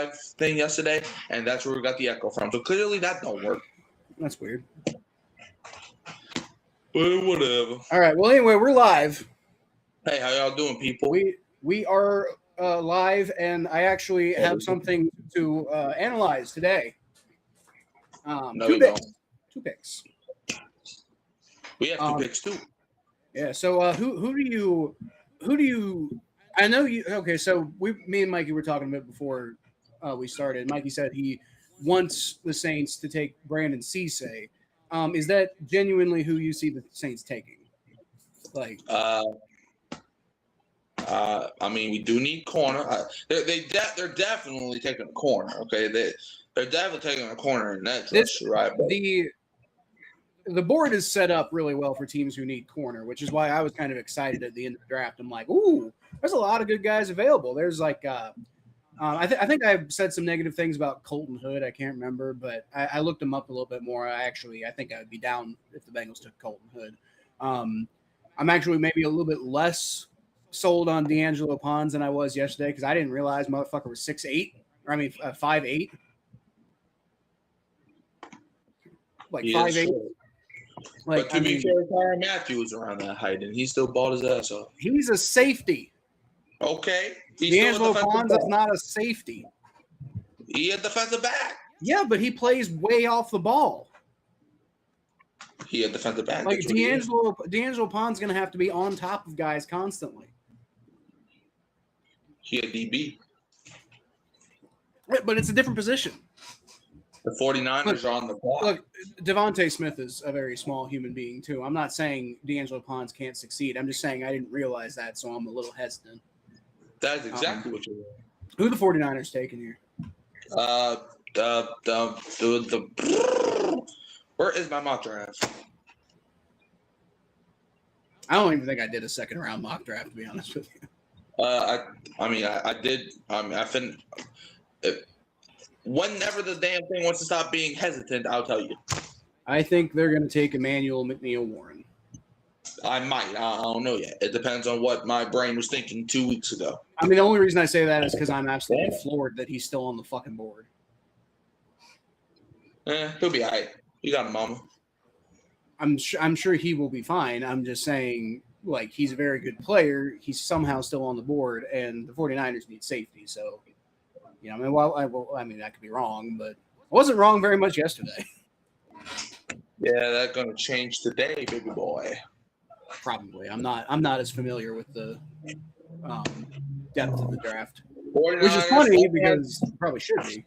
live thing yesterday, and that's where we got the echo from. So clearly that don't work. That's weird. But whatever. All right. Well, anyway, we're live. Hey, how y'all doing, people? We are live, and I actually have something to analyze today. No, two picks. We have two picks too. Yeah. So who do you? I know you. Okay. So me and Mikey were talking about before we started. Mikey said he wants the Saints to take Brandon Cisse. Is that genuinely who you see the Saints taking? Like, I mean, we do need corner. They're definitely taking a corner. Okay, they're definitely taking a corner in that direction, right? But the board is set up really well for teams who need corner, which is why I was kind of excited at the end of the draft. I'm like, ooh, there's a lot of good guys available. There's like, I think I've said some negative things about Colton Hood. I can't remember, but I looked him up a little bit more. I think I would be down if the Bengals took Colton Hood. I'm actually maybe a little bit less sold on D'Angelo Pons than I was yesterday because I didn't realize motherfucker was 6'8", or 5'8". Like 5'8". Like, but to be fair, Tyrann Mathieu was around that height, and he still balled his ass off. He's a safety. Okay. D'Angelo Pons is not a safety. He a defensive back. Yeah, but he plays way off the ball. He a defensive back. Like D'Angelo Pons going to have to be on top of guys constantly. He a DB. But it's a different position. The 49ers are on the block. Look, Devontae Smith is a very small human being, too. I'm not saying D'Angelo Pons can't succeed. I'm just saying I didn't realize that, so I'm a little hesitant. That's exactly what you're doing. Who are the 49ers taking here? Where is my mock draft? I don't even think I did a second round mock draft, to be honest with you. I did. Whenever the damn thing wants to stop being hesitant, I'll tell you. I think they're going to take Emmanuel McNeil-Warren. I might. I don't know yet. It depends on what my brain was thinking 2 weeks ago. I mean, the only reason I say that is because I'm absolutely floored that he's still on the fucking board. He'll be all right. You got him, mama. I'm sure he will be fine. I'm just saying, like, he's a very good player. He's somehow still on the board, and the 49ers need safety. So, you know, I mean, that could be wrong, but I wasn't wrong very much yesterday. Yeah, that's going to change today, baby boy. Probably. I'm not as familiar with the depth of the draft, 49ers, which is funny because it probably should be.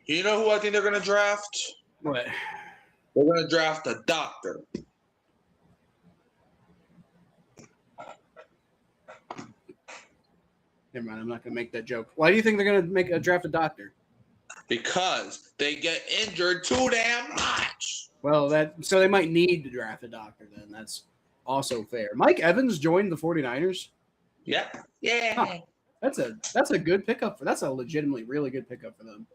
You know who I think they're going to draft? What? They're going to draft a doctor. Never mind. I'm not going to make that joke. Why do you think they're going to draft a doctor? Because they get injured too damn much. Well, so they might need to draft a doctor then. That's also fair. Mike Evans joined the 49ers. Yeah. Yeah. Huh. That's a good pickup that's a legitimately really good pickup for them.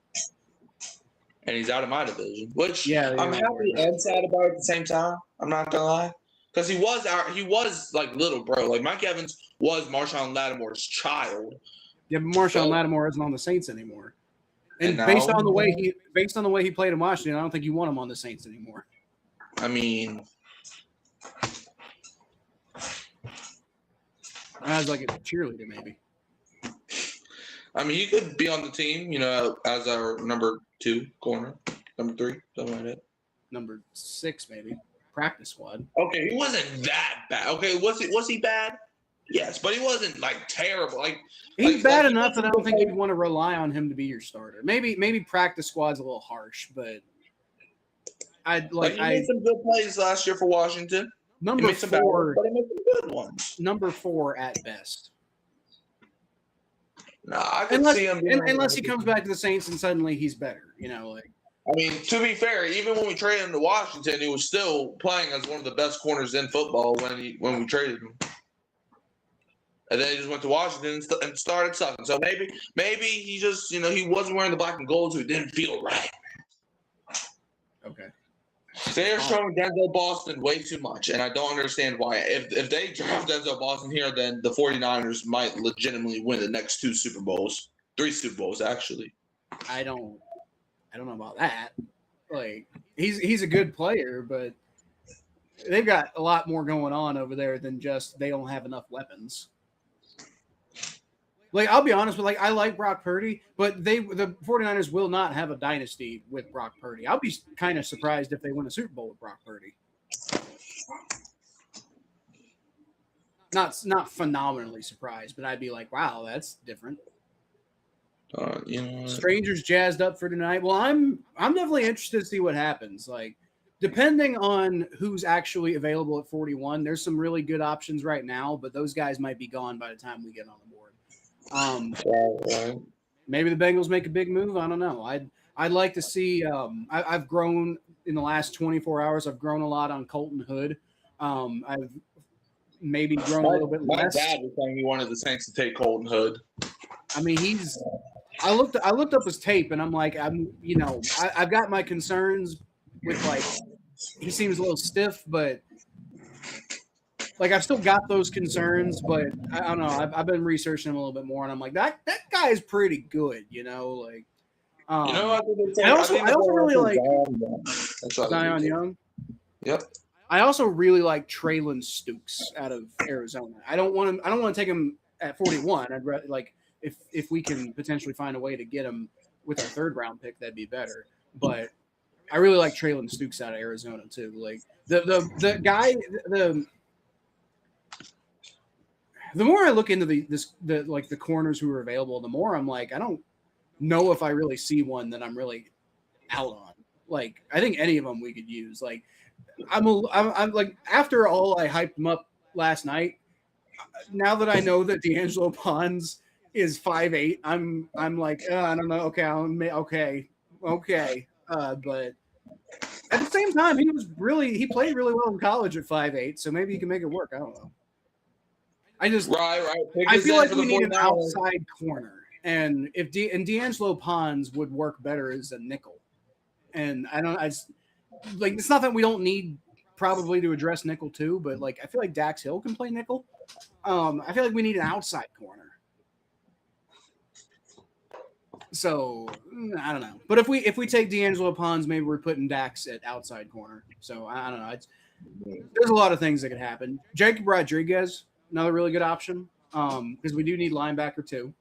And he's out of my division, which I'm happy and sad about at the same time. I'm not gonna lie, because he was like little bro. Like Mike Evans was Marshawn Lattimore's child. Yeah, but Marshawn Lattimore isn't on the Saints anymore. And based on the way he played in Washington, I don't think you want him on the Saints anymore. I mean, as like a cheerleader, maybe. I mean, he could be on the team, you know, as our number 2 corner, number 3, something like that. Number 6, maybe. Practice squad. Okay, he wasn't that bad. Okay, was he bad? Yes, but he wasn't like terrible. He's bad enough that I don't think you'd want to rely on him to be your starter. Maybe practice squad's a little harsh, but he made some good plays last year for Washington. Number 4, but he made some good ones. Number 4 at best. No, I can see him. Unless he comes back to the Saints and suddenly he's better, you know. Like, I mean, to be fair, even when we traded him to Washington, he was still playing as one of the best corners in football when we traded him. And then he just went to Washington and started sucking. So maybe he just, you know, he wasn't wearing the black and gold, so it didn't feel right. Okay. They're showing Denzel Boston way too much, and I don't understand why. If they draft Denzel Boston here, then the 49ers might legitimately win the next 2 Super Bowls. 3 Super Bowls, actually. I don't know about that. Like he's a good player, but they've got a lot more going on over there than just they don't have enough weapons. Like, I'll be honest with I like Brock Purdy, but the 49ers will not have a dynasty with Brock Purdy. I'll be kind of surprised if they win a Super Bowl with Brock Purdy. Not phenomenally surprised, but I'd be like, wow, that's different. Strangers jazzed up for tonight. Well, I'm definitely interested to see what happens. Like, depending on who's actually available at 41, there's some really good options right now, but those guys might be gone by the time we get on the board. Maybe the Bengals make a big move. I don't know. I'd like to see. I've grown in the last 24 hours. I've grown a lot on Colton Hood. I've maybe grown a little bit less. My dad was saying he wanted the Saints to take Colton Hood. I mean, I looked up his tape, and I'm like, I've got my concerns with, like, he seems a little stiff, but like I've still got those concerns, but I don't know. I've been researching him a little bit more, and I'm like, that guy is pretty good, like. I also really like Zion Young. Yep. I also really like Traylon Stukes out of Arizona. I don't want to take him at 41. I'd rather, like, if we can potentially find a way to get him with our third round pick, that'd be better. But I really like Traylon Stukes out of Arizona too. Like the guy, the more I look into the corners who are available, the more I'm like, I don't know if I really see one that I'm really out on. Like, I think any of them we could use. Like, I'm like, after all I hyped him up last night, now that I know that D'Angelo Pons is 5'8", I'm like, I don't know. Okay. But at the same time, he played really well in college at 5'8", so maybe he can make it work. I don't know. Right. I feel like we need an outside corner, and D'Angelo Pons would work better as a nickel. And it's not that we don't need probably to address nickel too, but like I feel like Dax Hill can play nickel. I feel like we need an outside corner. So I don't know, but if we take D'Angelo Pons, maybe we're putting Dax at outside corner. So I don't know. There's a lot of things that could happen. Jacob Rodriguez, another really good option, because we do need linebacker too.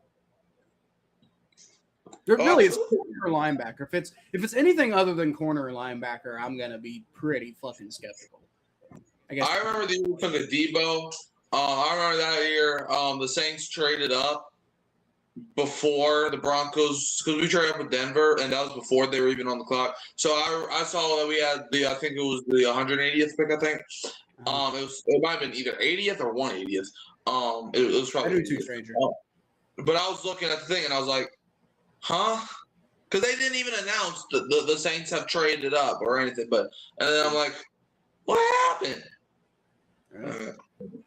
Really, it's corner or linebacker. If it's anything other than corner or linebacker, I'm gonna be pretty fucking skeptical. I guess. I remember the year we took a Debo. I remember that year. The Saints traded up before the Broncos, because we traded up with Denver, and that was before they were even on the clock. So I saw that we had I think it was the 180th pick. I think it might have been either 80th or 180th. It was probably. I do too, stranger. But I was looking at the thing, and I was like, huh? Because they didn't even announce the Saints have traded up or anything. And then I'm like, what happened? And then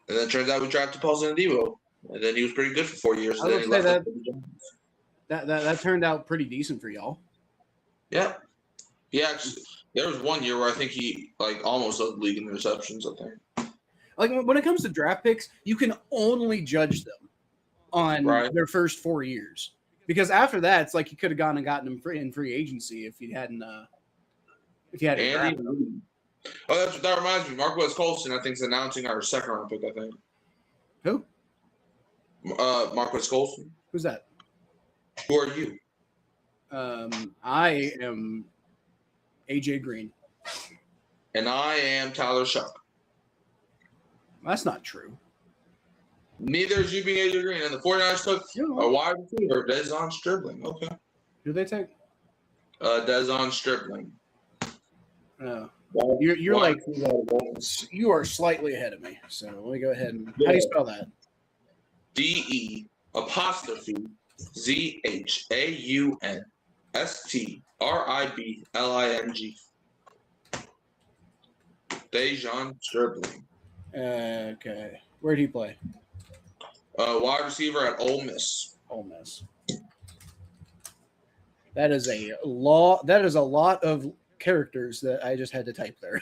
it turns out we drafted Paulson Debo. And then he was pretty good for 4 years. I would say that turned out pretty decent for y'all. Yeah. Yeah. There was 1 year where I think he almost led the league in receptions, I think. Like, when it comes to draft picks, you can only judge them on their first 4 years. Because after that, it's like you could have gone and gotten him in free agency if you hadn't drafted him. Oh, that reminds me. Marquez Colston, I think, is announcing our second round pick, I think. Who? Marquez Colston. Who's that? Who are you? I am AJ Green. And I am Tyler Shuck. That's not true. Neither is you being AJ Green. And the 49ers took a wide receiver, Dezon Stribling. Okay. Who they take? Dezon Stribling. You're like, you are slightly ahead of me. So let me go ahead and, how do you spell that? DE'Zaunstribling. Dezon Stribling. Okay. Where did he play? Wide receiver at Ole Miss. Ole Miss. That is a lot of characters that I just had to type there.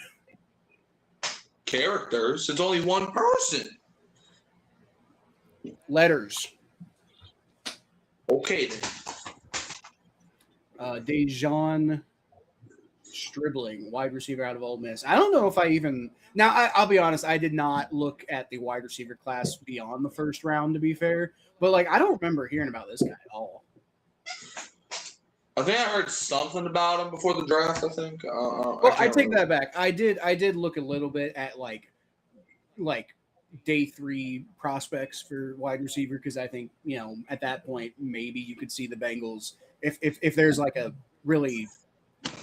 Characters? It's only one person. Letters. Okay then. Dejon Stribling, wide receiver out of Ole Miss. I don't know if I even now. I'll be honest. I did not look at the wide receiver class beyond the first round, to be fair. But like, I don't remember hearing about this guy at all. I think I heard something about him before the draft. I think. Well, I take that back. I did look a little bit at like day 3 prospects for wide receiver because I think at that point maybe you could see the Bengals if there's like a really.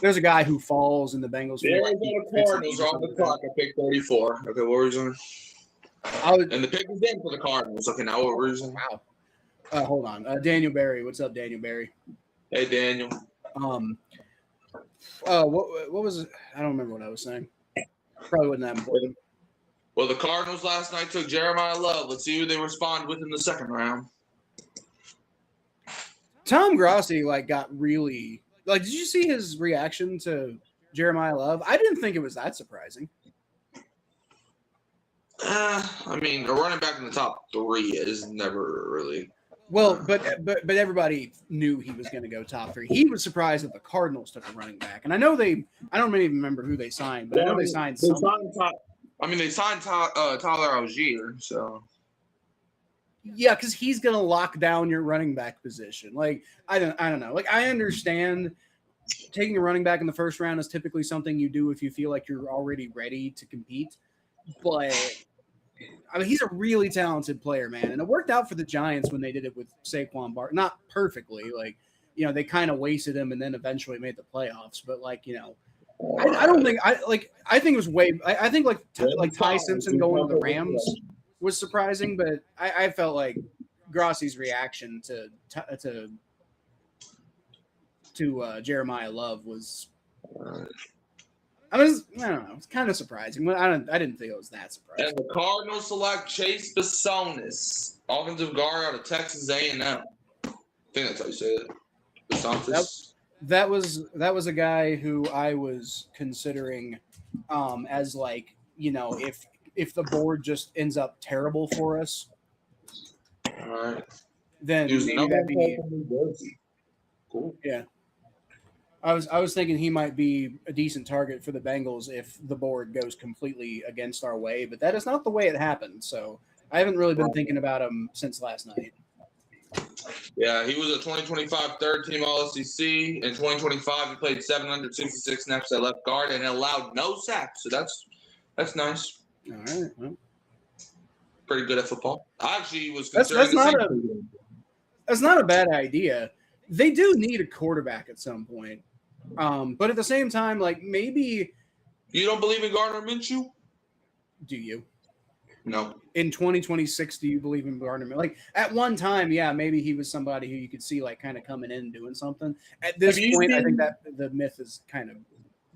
There's a guy who falls in the Bengals. The Arizona Cardinals are on the clock at pick 34. Okay, what were you saying? And the pick is in for the Cardinals. Okay, now what were you saying? Wow. Hold on. Daniel Berry. What's up, Daniel Berry? Hey, Daniel. What was it? I don't remember what I was saying. Probably wasn't that important. Well, the Cardinals last night took Jeremiah Love. Let's see who they respond with in the second round. Tom Grossi got really. Did you see his reaction to Jeremiah Love? I didn't think it was that surprising. I mean, a running back in the top 3 is never really. Well, but everybody knew he was going to go top 3. He was surprised that the Cardinals took a running back, and I know I don't even remember who they signed, but I know they signed someone. They signed Tyler Algier, so. Yeah, because he's gonna lock down your running back position. I don't know. I understand taking a running back in the first round is typically something you do if you feel like you're already ready to compete. But he's a really talented player, man, and it worked out for the Giants when they did it with Saquon Barkley. Not perfectly, they kind of wasted him and then eventually made the playoffs. But I don't think I think it was way. I think Ty Simpson going to the Rams was surprising, but I felt like Grossi's reaction to Jeremiah Love was. I don't know. It's kind of surprising, but I didn't think it was that surprising. And the Cardinals select Chase Bisonis, offensive guard out of Texas A&M. I think that's how you say it. Bisonis. That was a guy who I was considering as if the board just ends up terrible for us, all right, then maybe that'd be cool. Yeah, I was thinking he might be a decent target for the Bengals if the board goes completely against our way, but that is not the way it happened. So I haven't really been thinking about him since last night. Yeah, he was a 2025 third-team All-SEC. In 2025, he played 766 snaps at left guard and allowed no sacks. So that's nice. All right. Well, pretty good at football. I actually was considering that's not a bad idea. They do need a quarterback at some point. But at the same time, maybe you don't believe in Gardner Minshew? Do you? No. In 2026, do you believe in Gardner Minshew? At one time, yeah, maybe he was somebody who you could see kind of coming in and doing something. At this point, I think that the myth is kind of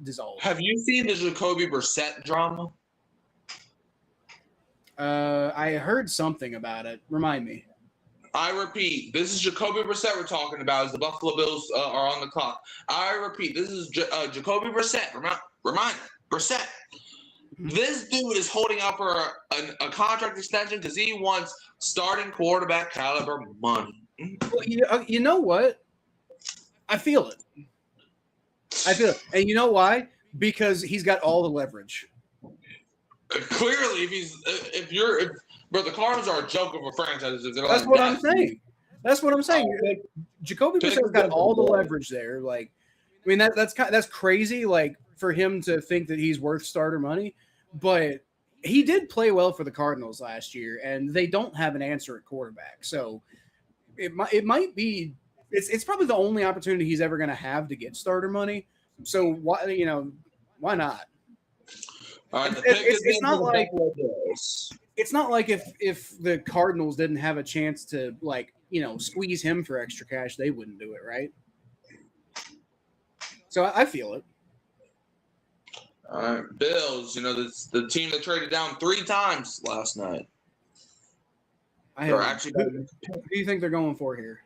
dissolved. Have you seen the Jacoby Brissett drama? I heard something about it. Remind me. I repeat, this is Jacoby Brissett we're talking about as the Buffalo Bills are on the clock. I repeat, this is Jacoby Brissett. Remind Brissett. This dude is holding out for a contract extension because he wants starting quarterback caliber money. Well, you know what? I feel it. And you know why? Because he's got all the leverage. Clearly, but the Cardinals are a joke of a franchise. That's what I'm saying. That's what I'm saying. Jacoby Brissett's got all the leverage there. That's crazy. For him to think that he's worth starter money, but he did play well for the Cardinals last year, and they don't have an answer at quarterback. So it might be. It's probably the only opportunity he's ever going to have to get starter money. So why not? It's not like if the Cardinals didn't have a chance to squeeze him for extra cash, they wouldn't do it, right? So I feel it. All right, Bills. The team that traded down 3 times last night. Who do you think they're going for here?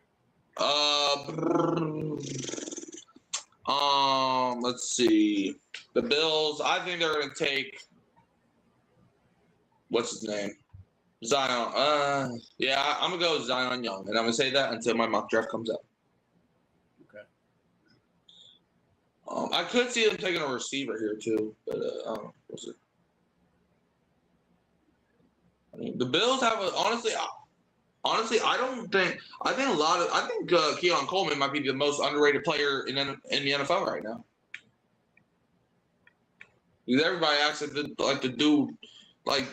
Let's see. The Bills, I think they're going to take, what's his name? Zion. I'm going to go with Zion Young, and I'm going to say that until my mock draft comes out. Okay. I could see them taking a receiver here too, but I don't know. We'll see. I mean, the Bills have honestly, I think Keon Coleman might be the most underrated player in the NFL right now. Because everybody acts like the dude, like,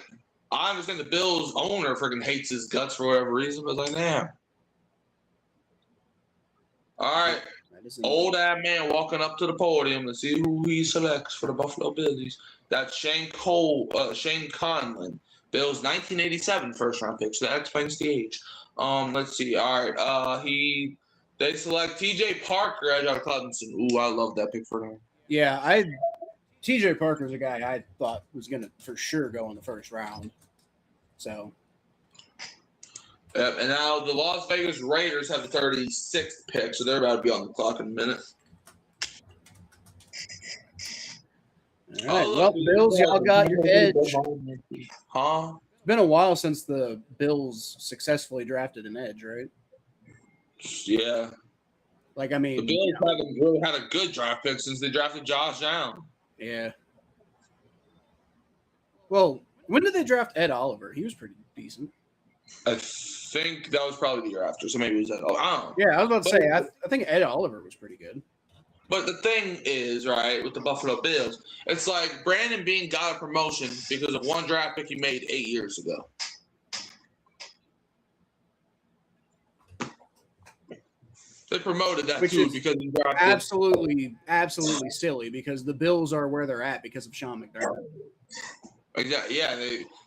I understand the Bills owner freaking hates his guts for whatever reason, but like, damn. All right. Old ass man walking up to the podium to see who he selects for the Buffalo Bills. That's Shane Conlon. Bills 1987 first round pick. So that explains the age. Let's see. All right. They select TJ Parker out of Clemson. Ooh, I love that pick for him. Yeah, TJ Parker's a guy I thought was gonna for sure go in the first round. So yep, and now the Las Vegas Raiders have the 36th pick, so they're about to be on the clock in a minute. All right. Well, Bills, y'all got your edge. Huh? It's been a while since the Bills successfully drafted an edge, right? Yeah. Like, I mean, the Bills haven't really had a good draft pick since they drafted Josh Allen. Yeah. Well, when did they draft Ed Oliver? He was pretty decent. I think that was probably the year after, so maybe it was Ed Oliver. I don't know. Yeah, I was about to say, I think Ed Oliver was pretty good. But the thing is, right, with the Buffalo Bills, it's like Brandon Beane got a promotion because of one draft pick he made 8 years ago. They promoted that too because he drafted absolutely silly because the Bills are where they're at because of Sean McDermott. Exactly. Yeah,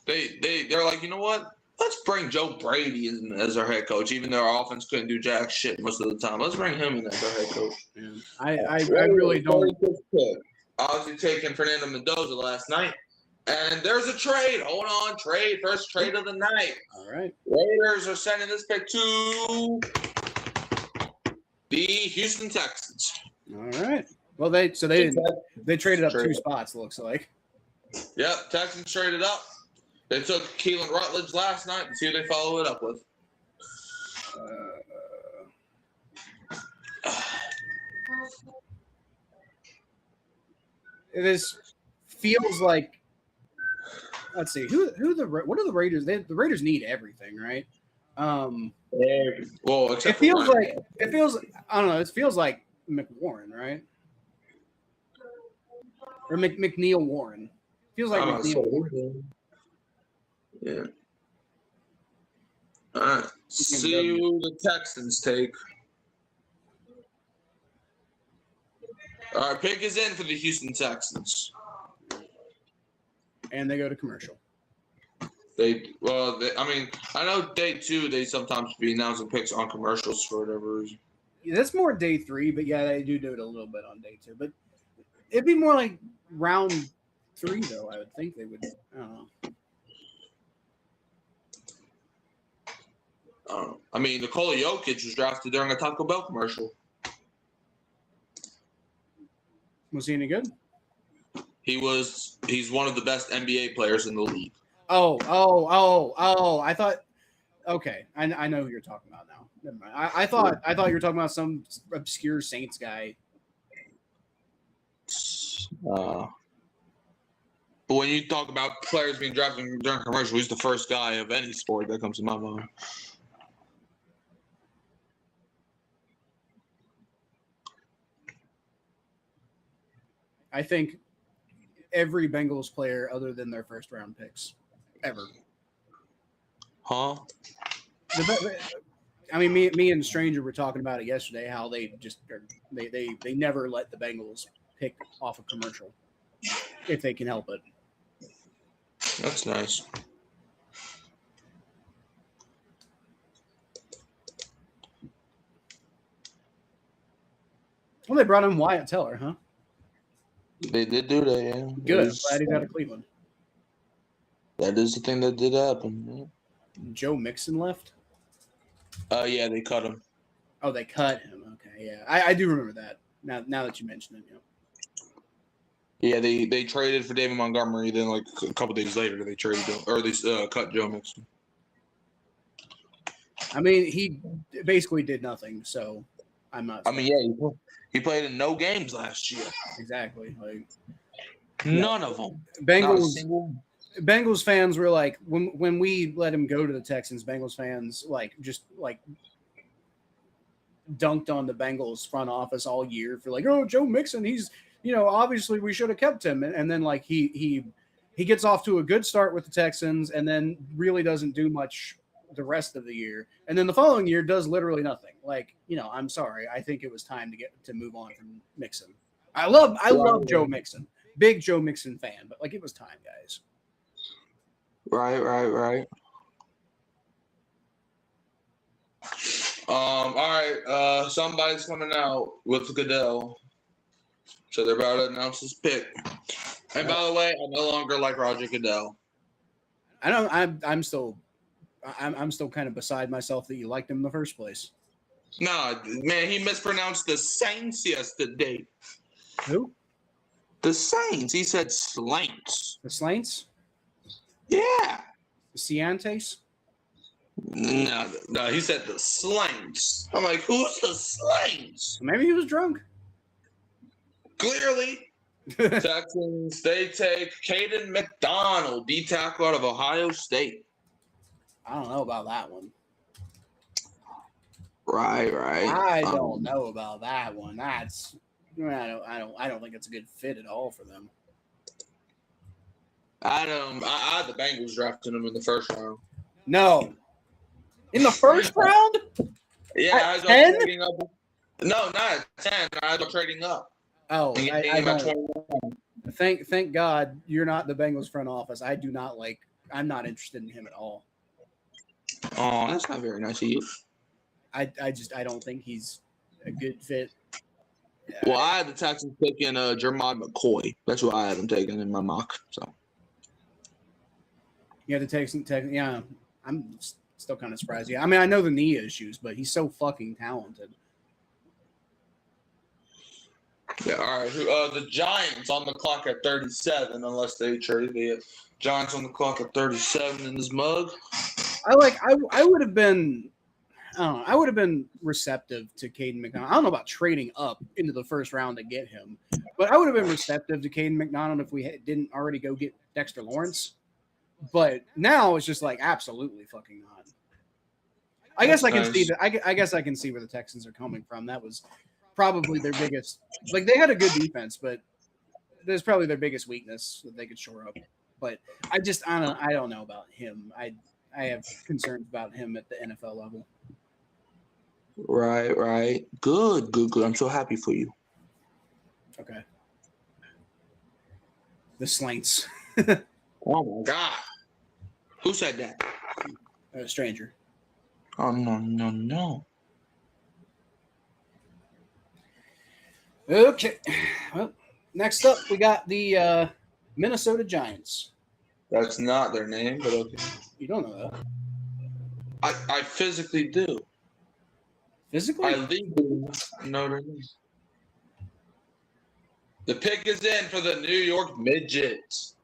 they're like, you know what? Let's bring Joe Brady in as our head coach, even though our offense couldn't do jack shit most of the time. Let's bring him in as our head coach. Yeah. I really don't. Obviously taking Fernando Mendoza last night. And there's a trade. Hold on. First trade of the night. All right. Raiders are sending this pick to the Houston Texans. All right. Well, they traded up 2 spots, it looks like. Yep, Texans traded up. They took Keelan Rutledge last night and see who they follow it up with. This feels like. Let's see. What are the Raiders? The Raiders need everything, right? Well, it feels like I don't know. It feels like McWarren, right? Or McNeil Warren. Feels like McNeil Warren. Yeah. All right. See who the Texans take. All right, pick is in for the Houston Texans. And they go to commercial. I know day 2 they sometimes be announcing picks on commercials for whatever reason. Yeah, that's more day 3, but yeah, they do it a little bit on day 2. But it'd be more like round 3, though. I would think they would. I don't know. I mean, Nikola Jokic was drafted during a Taco Bell commercial. Was he any good? He's one of the best NBA players in the league. Oh! I thought. Okay, I know who you're talking about now. Never mind. I thought you were talking about some obscure Saints guy. But when you talk about players being drafted during commercial, he's the first guy of any sport that comes to my mind. I think every Bengals player other than their first round picks ever. Huh? I mean, me and Stranger were talking about it yesterday, how they never let the Bengals pick off a commercial if they can help it. That's nice. Well, they brought in Wyatt Teller, huh? They did do that, yeah. Good. Glad he's out of Cleveland. That is the thing that did happen. Yeah. Joe Mixon left? Yeah, they cut him. Oh, they cut him. Okay, yeah. I do remember that. Now that you mention it, yeah. Yeah, they traded for David Montgomery. Then, like a couple days later, they traded him, or they cut Joe Mixon. I mean, he basically did nothing. So, I'm not. I mean, yeah, he played in no games last year. Exactly. Like None of them. Not a single. Bengals fans were like, when we let him go to the Texans, Bengals fans just dunked on the Bengals front office all year for like, oh, Joe Mixon, he's, obviously we should have kept him. And then like he gets off to a good start with the Texans and then really doesn't do much the rest of the year. And then the following year does literally nothing. Like, I'm sorry. I think it was time to move on from Mixon. I love Joe Mixon. Big Joe Mixon fan, but like it was time, guys. Right. All right. Somebody's coming out with Goodell, so they're about to announce his pick. And by the way, I no longer like Roger Goodell. I'm still kind of beside myself that you liked him in the first place. Nah, man, he mispronounced the Saints yesterday. Who? The Saints. He said Slaints. The Slaints? Yeah. The Ciantes? No, he said the Slaints. I'm like, who's the Slaints? Maybe he was drunk. Clearly. Texans, they take Caden McDonald, D tackle out of Ohio State. I don't know about that one. Right. I don't know about that one. I don't think it's a good fit at all for them. I had the Bengals drafting him in the first round. No. In the first round? Yeah, I was trading up. No, not at 10. I was trading up. Oh, I don't. Thank God you're not the Bengals front office. I'm not interested in him at all. Oh, that's not very nice of you. I don't think he's a good fit. Yeah. Well, I had the Texans picking Jermod McCoy. That's who I had him taking in my mock. So you had to take some yeah. I'm still kind of surprised. Yeah, I mean I know the knee issues, but he's so fucking talented. Yeah, all right. The Giants on the clock at 37, unless they trade. The Giants on the clock at 37 in this mug. I would have been. I don't know. I would have been receptive to Caden McDonald. I don't know about trading up into the first round to get him, but I would have been receptive to Caden McDonald if we didn't already go get Dexter Lawrence. But now it's just like absolutely fucking not. I guess I can see that. I guess I can see where the Texans are coming from. That was probably their biggest. Like they had a good defense, but there's probably their biggest weakness that they could shore up. But I don't know about him. I have concerns about him at the NFL level. Right. Good. I'm so happy for you. Okay. The Slaints. Oh my God. Who said that? A stranger. Oh no. Okay. Well, next up we got the Minnesota Giants. That's not their name, but okay. You don't know that. I physically do. Physically? I legally know their name. The pick is in for the New York Midgets.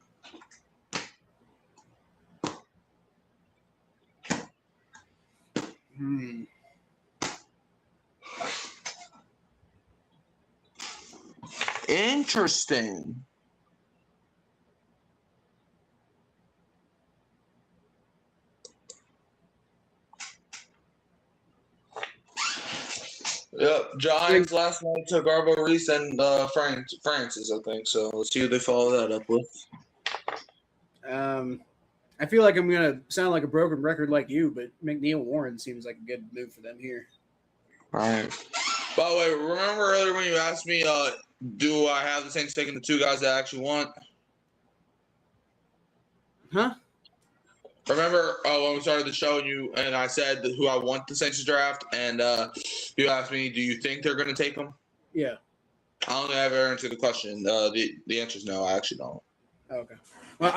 Interesting. Yep, Giants last night took Arbo Reese and Francis, I think. So let's see who they follow that up with. I feel like I'm gonna sound like a broken record like you, but McNeil Warren seems like a good move for them here. All right. By the way, remember earlier when you asked me, do I have the Saints taking the two guys that I actually want? Huh? Remember when we started the show and I said who I want the Saints to draft, and you asked me, do you think they're going to take them? Yeah. I don't think I've ever answered the question. The answer is no. I actually don't. Okay. Well,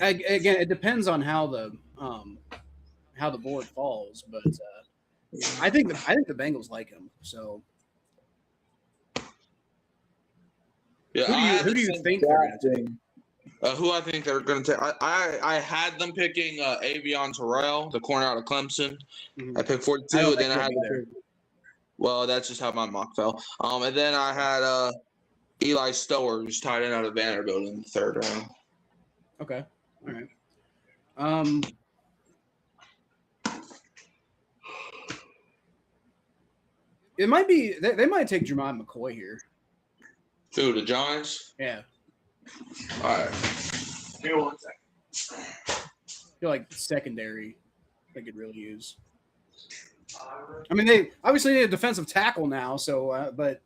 again, it depends on how the board falls, but I think the Bengals like him. So, yeah. Who do you think they're going to take? Who I think they're going to take? I had them picking Avion Terrell, the corner out of Clemson. Mm-hmm. I picked 42, and then I had Well, that's just how my mock fell. And then I had Eli Stower, who's tied in out of Vanderbilt in the 3rd round. Okay. All right. It might be they might take Jermod McCoy here. Who, the Giants? Yeah. All right. Give me 1 second. I feel like secondary they could really use. I mean, they obviously need a defensive tackle now, so but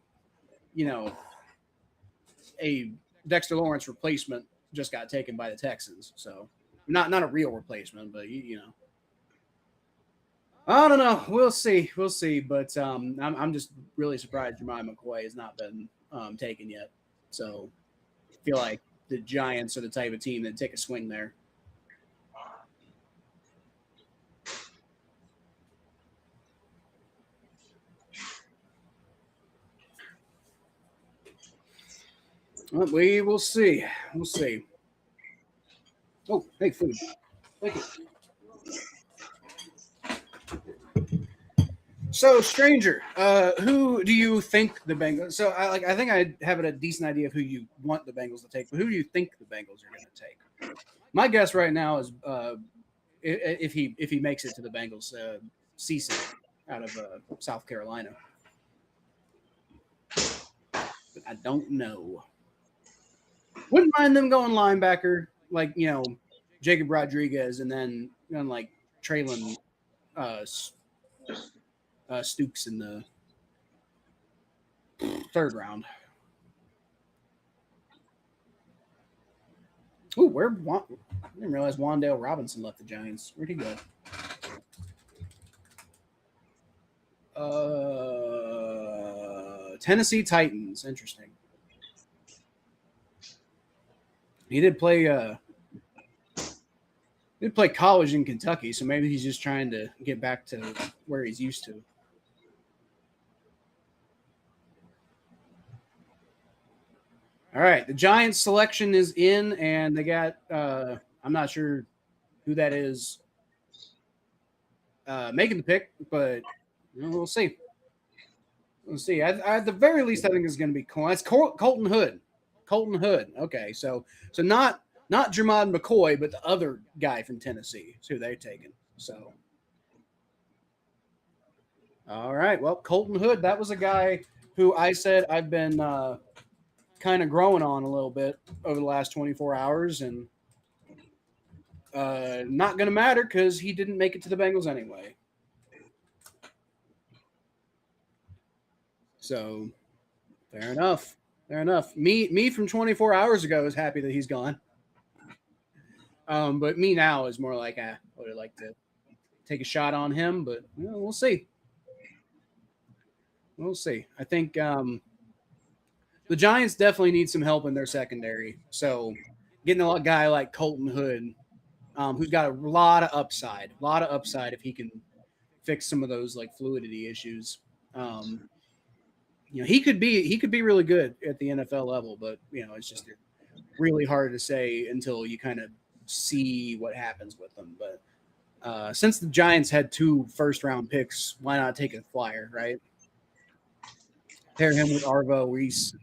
you know, a Dexter Lawrence replacement just got taken by the Texans, so not a real replacement, but you know. I don't know. We'll see. We'll see. But I'm just really surprised Jermod McCoy has not been taken yet. So I feel like the Giants are the type of team that take a swing there. Well, we will see. We'll see. Oh, hey, food. Thank you. So, stranger, who do you think the Bengals? So, I think I have a decent idea of who you want the Bengals to take, but who do you think the Bengals are going to take? My guess right now is if he makes it to the Bengals, Cecil out of South Carolina. But I don't know. Wouldn't mind them going linebacker, like Jacob Rodriguez, and then like Traylon Stukes in the 3rd round. Oh, I didn't realize Wan'Dale Robinson left the Giants. Where'd he go? Tennessee Titans. Interesting. He did play college in Kentucky, so maybe he's just trying to get back to where he's used to. All right, the Giants selection is in, and they got I'm not sure who that is making the pick, but we'll see. We'll see. At the very least, I think it's going to be that's Colton Hood. Colton Hood. Okay, so not Jermod McCoy, but the other guy from Tennessee is who they're taking. So, all right. Well, Colton Hood, that was a guy who I said I've been kind of growing on a little bit over the last 24 hours, and not going to matter because he didn't make it to the Bengals anyway. So, fair enough. Fair enough. Me from 24 hours ago is happy that he's gone. But me now is more like I would like to take a shot on him, but we'll see. We'll see. I think the Giants definitely need some help in their secondary. So getting a guy like Colton Hood, who's got a lot of upside if he can fix some of those like fluidity issues. He could be really good at the NFL level, but it's just really hard to say until you kind of see what happens with them. But since the Giants had 2 first-round picks, why not take a flyer, right? Pair him with Arvo Reese,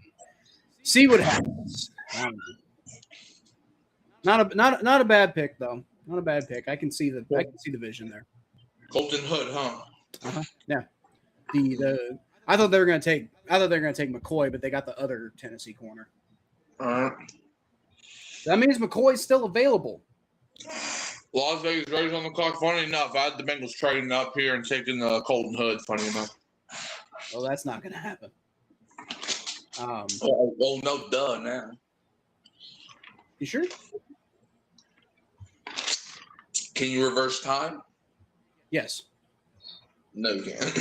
see what happens. Not a bad pick though. Not a bad pick. I can see the vision there. Colton Hood, huh? Uh-huh. Yeah. I thought they were going to take McCoy, but they got the other Tennessee corner. That means McCoy's still available. Las Vegas Raiders on the clock. Funny enough, I had the Bengals trading up here and taking Colton Hood. Funny enough. Well, that's not going to happen. Well, no, duh, now. You sure? Can you reverse time? Yes. No, you can't.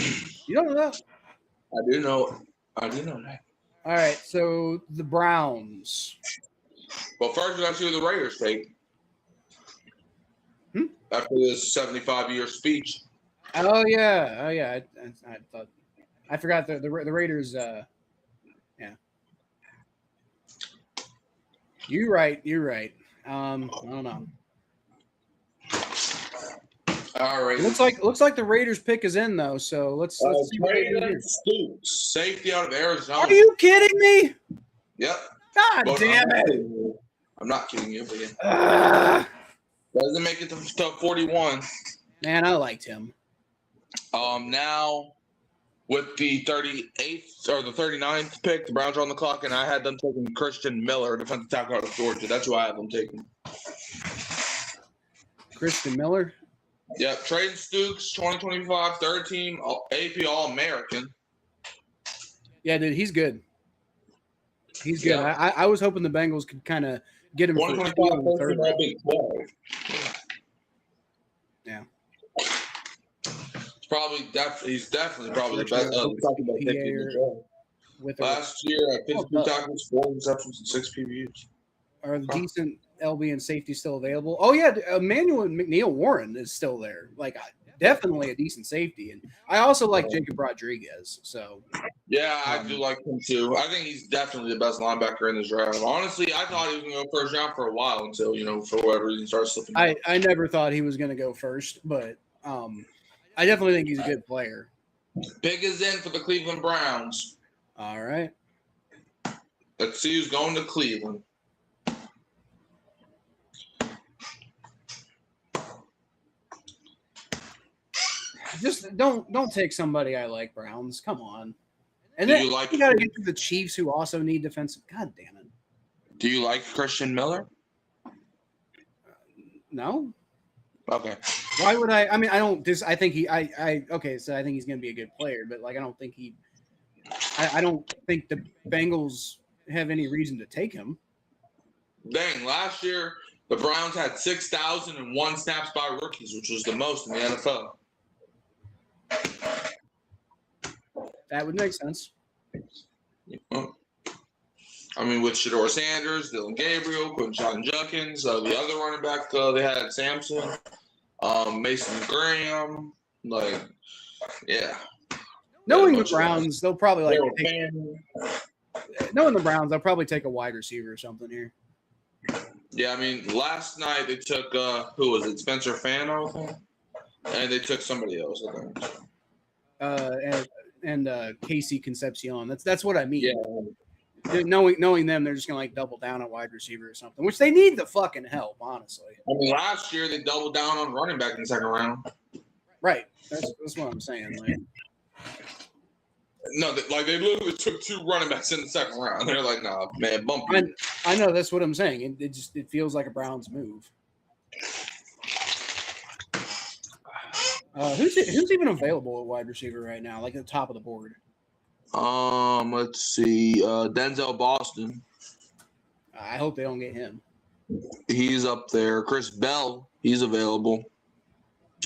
You don't know that? I do know that. All right, so the Browns. Well, first, let's see what the Raiders take. After this 75-year speech. Oh yeah. I thought I forgot the Raiders. Yeah. You're right. I don't know. All right. Looks like the Raiders pick is in though. So let's see what they do here. Stoops, safety out of Arizona. Are you kidding me? Yep. God But damn it! I'm not kidding you, but doesn't make it to 41. Man, I liked him. Now with the 38th or the 39th pick, the Browns are on the clock, and I had them taking Christian Miller, defensive tackle out of Georgia. That's who I have them taking. Christian Miller. Yep, Trayden Stukes, 2025 third team AP All-American. Yeah, dude, he's good. He's good. Yeah. I was hoping the Bengals could kind of get him for 125 third. Yeah. He's definitely probably the best. Last year, I pitched 2 tackles, 4 receptions, and 6 PBUs. Are the decent LB and safety still available? Oh yeah, Emmanuel McNeil Warren is still there. Like definitely a decent safety, and I also like Jacob Rodriguez. So yeah, I do like him too. I think he's definitely the best linebacker in this draft. Honestly, I thought he was going to go first round for a while until for whatever reason started slipping. I never thought he was going to go first, but I definitely think he's a good player. Big is in for the Cleveland Browns. All right, let's see who's going to Cleveland. Just don't take somebody I like, Browns. Come on. And then you got to get to the Chiefs, who also need defensive. God damn it. Do you like Christian Miller? No. Okay. Why would I? I mean, I don't. I think he. Okay. So I think he's going to be a good player, but I don't think he. I don't think the Bengals have any reason to take him. Dang! Last year the Browns had 6,001 snaps by rookies, which was the most in the NFL. That would make sense. I mean, with Shedeur Sanders, Dylan Gabriel, Quinshon Judkins, the other running back they had Sampson, Mason Graham, yeah. Knowing the Browns, they'll probably knowing the Browns, they'll probably take a wide receiver or something here. Yeah, I mean, last night they took who was it? Spencer Fano, and they took somebody else, I think. And Casey Concepcion. That's what I mean. Yeah. Knowing them, they're just gonna double down at wide receiver or something, which they need the fucking help, honestly. I mean, last year they doubled down on running back in the second round. Right. That's what I'm saying. No, they literally took 2 running backs in the second round. They're like, nah, man, bump you. I know that's what I'm saying. It feels like a Browns move. Who's even available at wide receiver right now, like at the top of the board? Let's see. Denzel Boston. I hope they don't get him. He's up there. Chris Bell, he's available.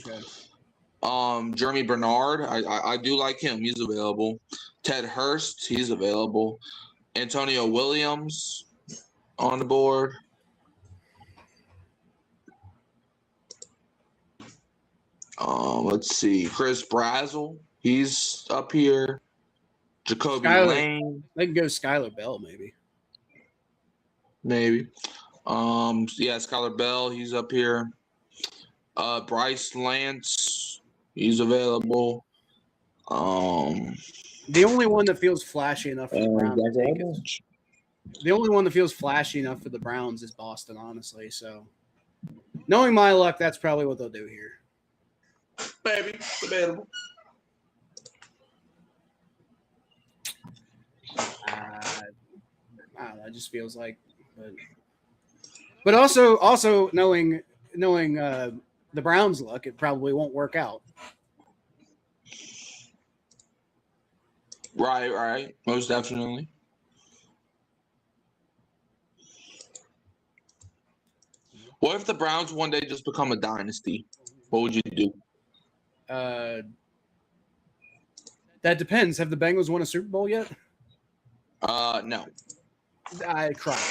Okay. Jeremy Bernard, I do like him. He's available. Ted Hurst, he's available. Antonio Williams on the board. Let's see. Chris Brazzell, he's up here. Jacoby Lane. They can go Skylar Bell, maybe. Maybe. Yeah, Skylar Bell, he's up here. Bryce Lance, he's available. The only one that feels flashy enough for the Browns. The only one that feels flashy enough for the Browns is Boston, honestly. So, knowing my luck, that's probably what they'll do here. Maybe debatable. I don't know. It just feels like, but also knowing the Browns' luck, it probably won't work out. Right. Most definitely. What if the Browns one day just become a dynasty? What would you do? That depends. Have the Bengals won a Super Bowl yet? No. I cry.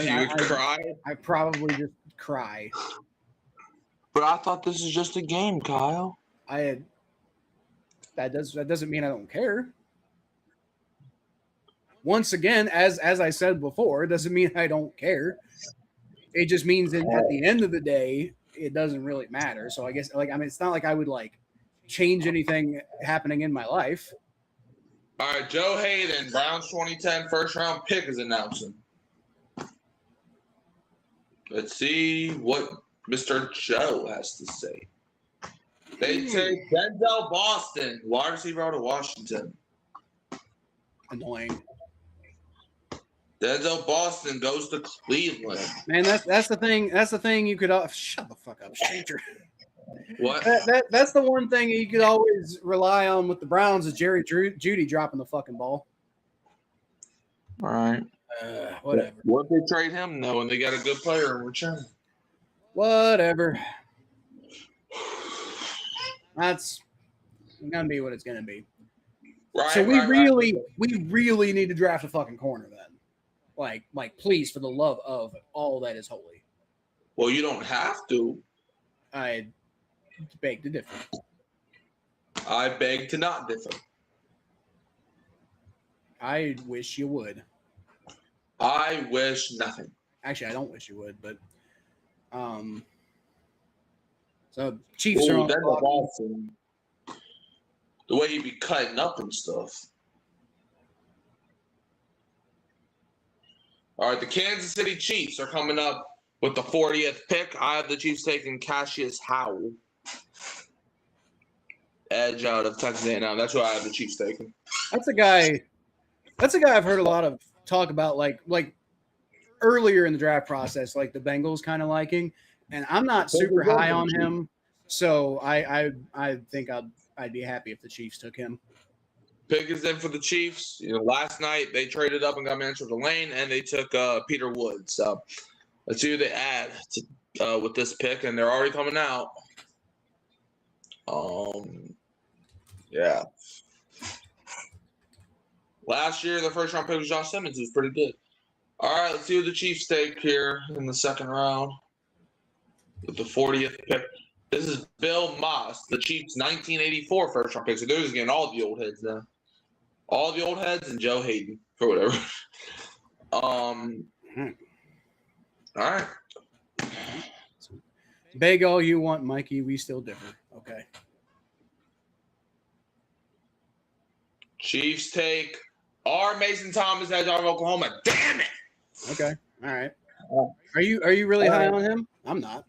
You would cry? I probably just cry. But I thought this is just a game, Kyle. That doesn't mean I don't care. Once again, as I said before, it doesn't mean I don't care. It just means that at the end of the day, it doesn't really matter. So I guess it's not like I would like change anything happening in my life. All right, Joe Hayden, Browns 2010 first-round pick is announcing. Let's see what Mr. Joe has to say. They take Denzel Boston, wide receiver out of Washington. Annoying. Denzel Boston goes to Cleveland. Man, that's the thing. That's the thing you could shut the fuck up, stranger. What? That's the one thing you could always rely on with the Browns is Jerry Judy dropping the fucking ball. All right. Whatever. What if they trade him though, and they got a good player in return? Whatever. That's gonna be what it's gonna be. Right. So we really need to draft a fucking corner then. Like, please, for the love of all that is holy. Well, you don't have to. I beg to differ. I beg to not differ. I wish you would. I wish nothing. Actually, I don't wish you would, but so Chiefs are on Boston. The way he be cutting up and stuff. All right, the Kansas City Chiefs are coming up with the 40th pick. I have the Chiefs taking Cassius Howell, edge out of Texas A&M. That's who I have the Chiefs taking. That's a guy I've heard a lot of talk about, like earlier in the draft process, like the Bengals kind of liking, and I'm not super high on him, so I think I'd be happy if the Chiefs took him. Pick is in for the Chiefs. Last night they traded up and got Mansfield Lane, and they took Peter Woods. So let's see who they add to, with this pick, and they're already coming out. Yeah. Last year, the first round pick was Josh Simmons, who's pretty good. All right, let's see who the Chiefs take here in the second round with the 40th pick. This is Bill Moss, the Chiefs' 1984 first round pick. So they're just getting all the old heads now. All the old heads and Joe Hayden or whatever. All right. Beg all you want, Mikey. We still differ. Okay. Chiefs take R. Mason Thomas as out of Oklahoma. Damn it. Okay. All right. Are you really high on him? I'm not.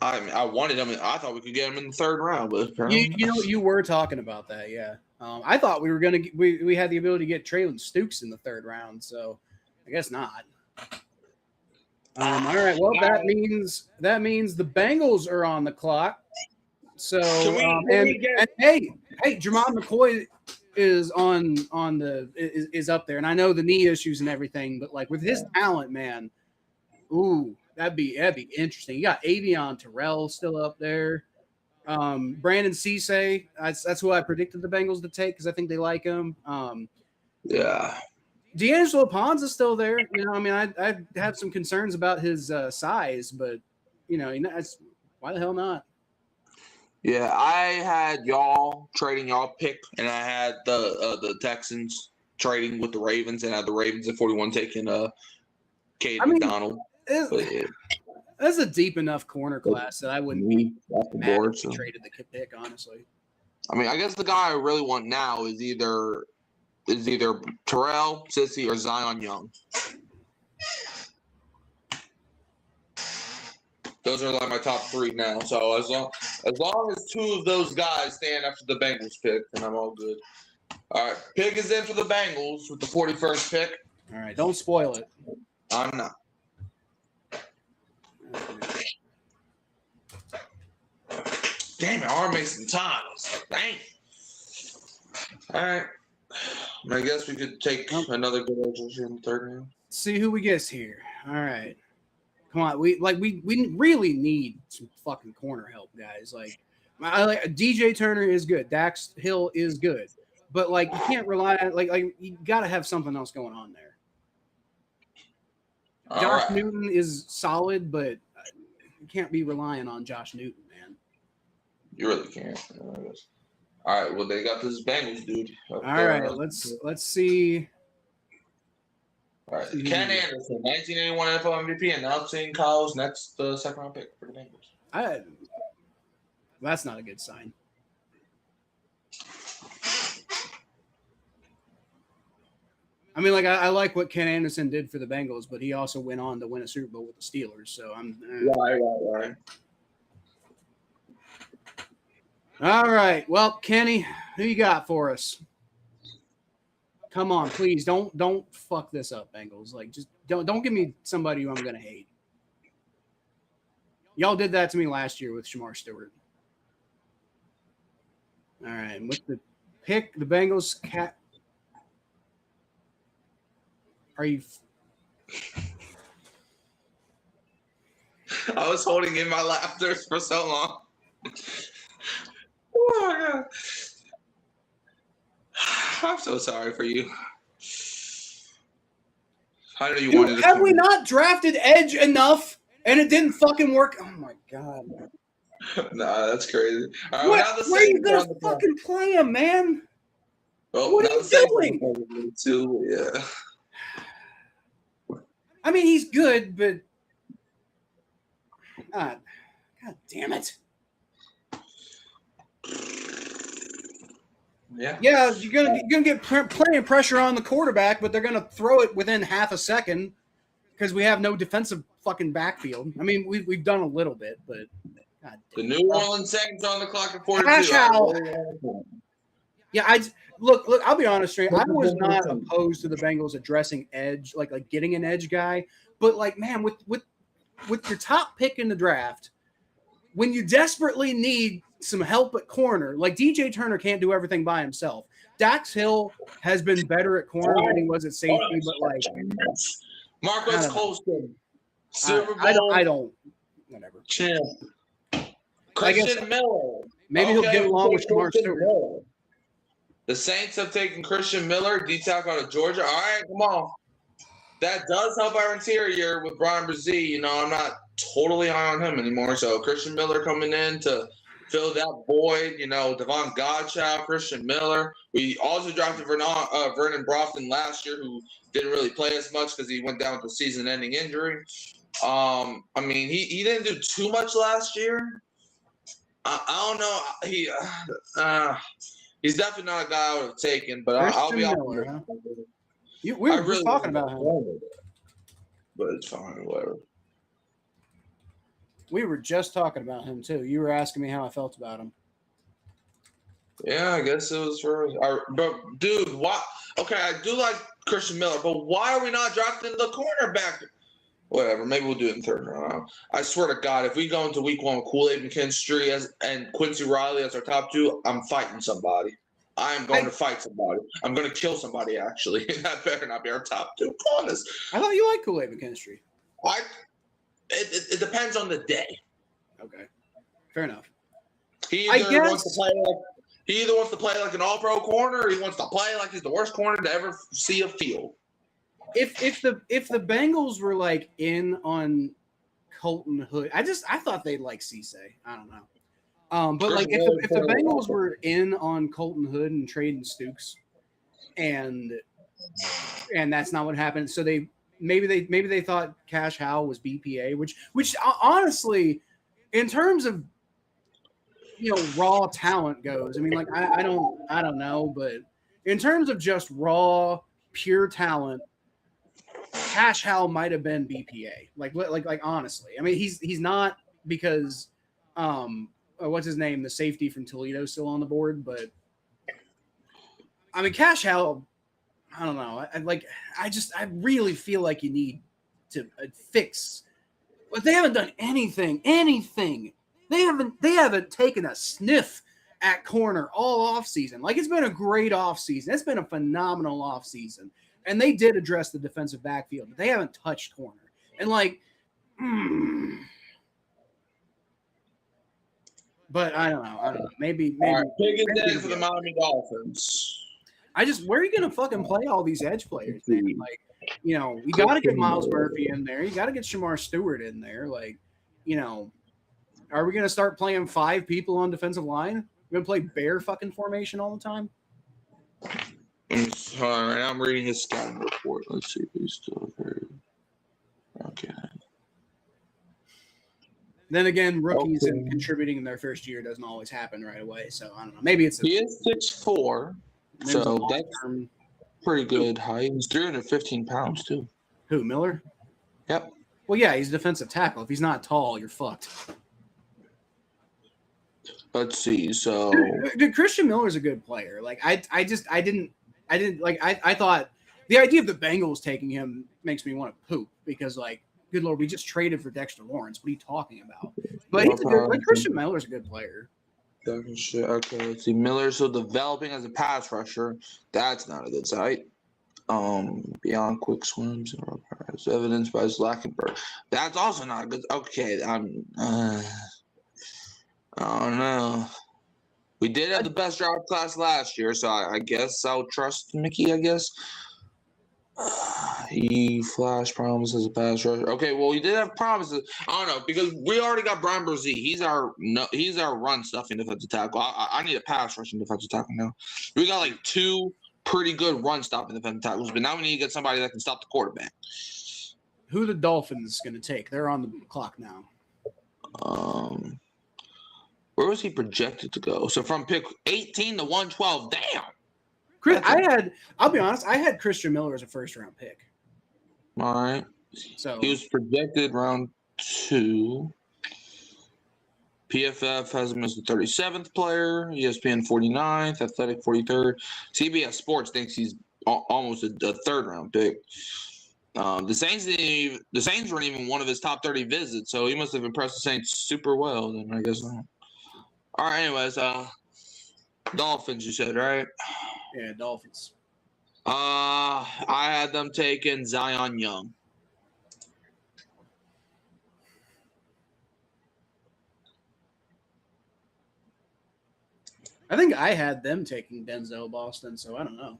I wanted him. I thought we could get him in the third round, but you were talking about that, yeah. I thought we were gonna we had the ability to get Traylon Stukes in the third round, so I guess not. All right. Well, that means the Bengals are on the clock. So and hey, Jermon McCoy is is up there, and I know the knee issues and everything, but like with his talent, man, ooh. That'd be interesting. You got Avion Terrell still up there. Brandon Cisse, that's who I predicted the Bengals to take because I think they like him. Yeah. D'Angelo Ponz is still there. I have some concerns about his size, but why the hell not? Yeah, I had y'all trading y'all pick, and I had the Texans trading with the Ravens, and I had the Ravens at 41 taking Cade McDonald. That's a deep enough corner class that I wouldn't be mad if we traded the pick, honestly. I mean, I guess the guy I really want now is either Terrell, Sissy, or Zion Young. Those are like my top three now. So as long as two of those guys stand after the Bengals pick, then I'm all good. All right, pick is in for the Bengals with the 41st pick. All right, don't spoil it. I'm not. Damn it, R. Mason Thomas. Dang. All right. I guess we could take another good edge in the third round. See who we get here. All right. Come on. We really need some fucking corner help, guys. Like DJ Turner is good. Dax Hill is good. But like you can't rely on like you gotta have something else going on there. Josh Newton is solid, but you can't be relying on Josh Newton, man. You really can't. All right. Well, they got this Bengals dude. All right. Let's see. All right. Ken Anderson, 1981 NFL MVP, announcing Kyle's next second round pick for the Bengals. That's not a good sign. I mean, like I like what Ken Anderson did for the Bengals, but he also went on to win a Super Bowl with the Steelers. So I'm right. All right. Well, Kenny, who you got for us? Come on, please don't fuck this up, Bengals. Like, just don't give me somebody who I'm gonna hate. Y'all did that to me last year with Shamar Stewart. All right, and with the pick, the Bengals cat. Are you? I was holding in my laughter for so long. Oh my God. I'm so sorry for you. I know you wanted to. Have we not drafted edge enough and it didn't fucking work? Oh my God. Nah, that's crazy. All right, where are you gonna fucking play him, man? Well, what are you doing? Too, yeah. I mean, he's good, but God damn it. Yeah, you're gonna get plenty of pressure on the quarterback, but they're gonna throw it within half a second because we have no defensive fucking backfield. I mean, we've done a little bit, but God damn. The New Orleans Saints on the clock at 42. Cash out. Yeah, look. I'll be honest with you. I was not opposed to the Bengals addressing edge, like getting an edge guy, but like, man, with your top pick in the draft, when you desperately need some help at corner, like DJ Turner can't do everything by himself. Dax Hill has been better at corner than he was at safety, but like Marcus Colston, Super Bowl. I don't. Whatever. Champ. Christian Miller. Maybe he'll get along with Shamar Stewart. The Saints have taken Christian Miller, D-tackle out of Georgia. All right, come on. That does help our interior with Brian Brzee. You know, I'm not totally high on him anymore. So Christian Miller coming in to fill that void. You know, Devon Godchow, Christian Miller. We also drafted Vernon Brofton last year, who didn't really play as much because he went down with a season-ending injury. I mean, he didn't do too much last year. I don't know. He's definitely not a guy I would have taken, but I'll be honest. Huh? We were really talking about him. But it's fine, whatever. We were just talking about him, too. You were asking me how I felt about him. Yeah, I guess it was for but, dude, why? Okay, I do like Christian Miller, but why are we not drafting the cornerback? Whatever, maybe we'll do it in third round. I swear to God, if we go into week one with Kool-Aid McKinstry and Quincy Riley as our top two, I'm fighting somebody. I am going to fight somebody. I'm going to kill somebody, actually. That better not be our top two. Honest. I thought you liked Kool-Aid McKinstry. It depends on the day. Okay, fair enough. He either wants to play like an all-pro corner, or he wants to play like he's the worst corner to ever see a field. If the Bengals were like in on Colton Hood, I thought they'd like Cisse. I don't know. But like if the Bengals were in on Colton Hood and trading Stukes, and that's not what happened. So maybe they thought Cash Howell was BPA, which honestly, in terms of raw talent goes, I mean, like I don't know, but in terms of just raw pure talent, Cash Howell might have been BPA. Like honestly, I mean he's not, because what's his name, the safety from Toledo, still on the board, but I mean Cash Howell, I don't know. I really feel like you need to fix, but they haven't done anything. They haven't taken a sniff at corner all offseason. Like, it's been a great offseason. It's been a phenomenal offseason. And they did address the defensive backfield, but they haven't touched corner. And but I don't know. Maybe. All right, biggest day for the Miami Dolphins. Where are you going to fucking play all these edge players, man? Like, you got to get Miles Murphy in there. You got to get Shamar Stewart in there. Like, are we going to start playing 5 people on defensive line? We're going to play bear fucking formation all the time? All right, I'm reading his scouting report. Let's see if he's still there. Okay. Then again, rookies and contributing in their first year doesn't always happen right away. So I don't know. Maybe it's he is 6'4", so that's pretty good height. He's 315 pounds too. Who, Miller? Yep. Well, yeah, he's a defensive tackle. If he's not tall, you're fucked. Let's see. So, dude, Christian Miller's a good player. Like, I thought the idea of the Bengals taking him makes me want to poop because, like, good Lord, we just traded for Dexter Lawrence. What are you talking about? But he's a good, like, Christian Miller's a good player. Okay, let's see. Miller, so developing as a pass rusher. That's not a good sight. Beyond quick swims as evidenced by Slackenberg. That's also not good. Okay, oh no. We did have the best draft class last year, so I guess I'll trust Mickey. I guess he flash promise as a pass rusher. Okay, well he did have promises. I don't know because we already got Brian Brzee. He's our run stuffing defensive tackle. I need a pass rushing defensive tackle now. We got like 2 pretty good run stopping defensive tackles, but now we need to get somebody that can stop the quarterback. Who are the Dolphins going to take? They're on the clock now. Where was he projected to go? So from pick 18 to 112, damn. I'll be honest, I had Christian Miller as a first-round pick. All right. So he was projected round 2. PFF has him as the 37th player, ESPN 49th, Athletic 43rd. CBS Sports thinks he's almost a third-round pick. The Saints weren't even one of his top 30 visits, so he must have impressed the Saints super well. Then I guess not. All right. Anyways, Dolphins, you said, right? Yeah, Dolphins. I had them taking Zion Young. I think I had them taking Denzel Boston, so I don't know.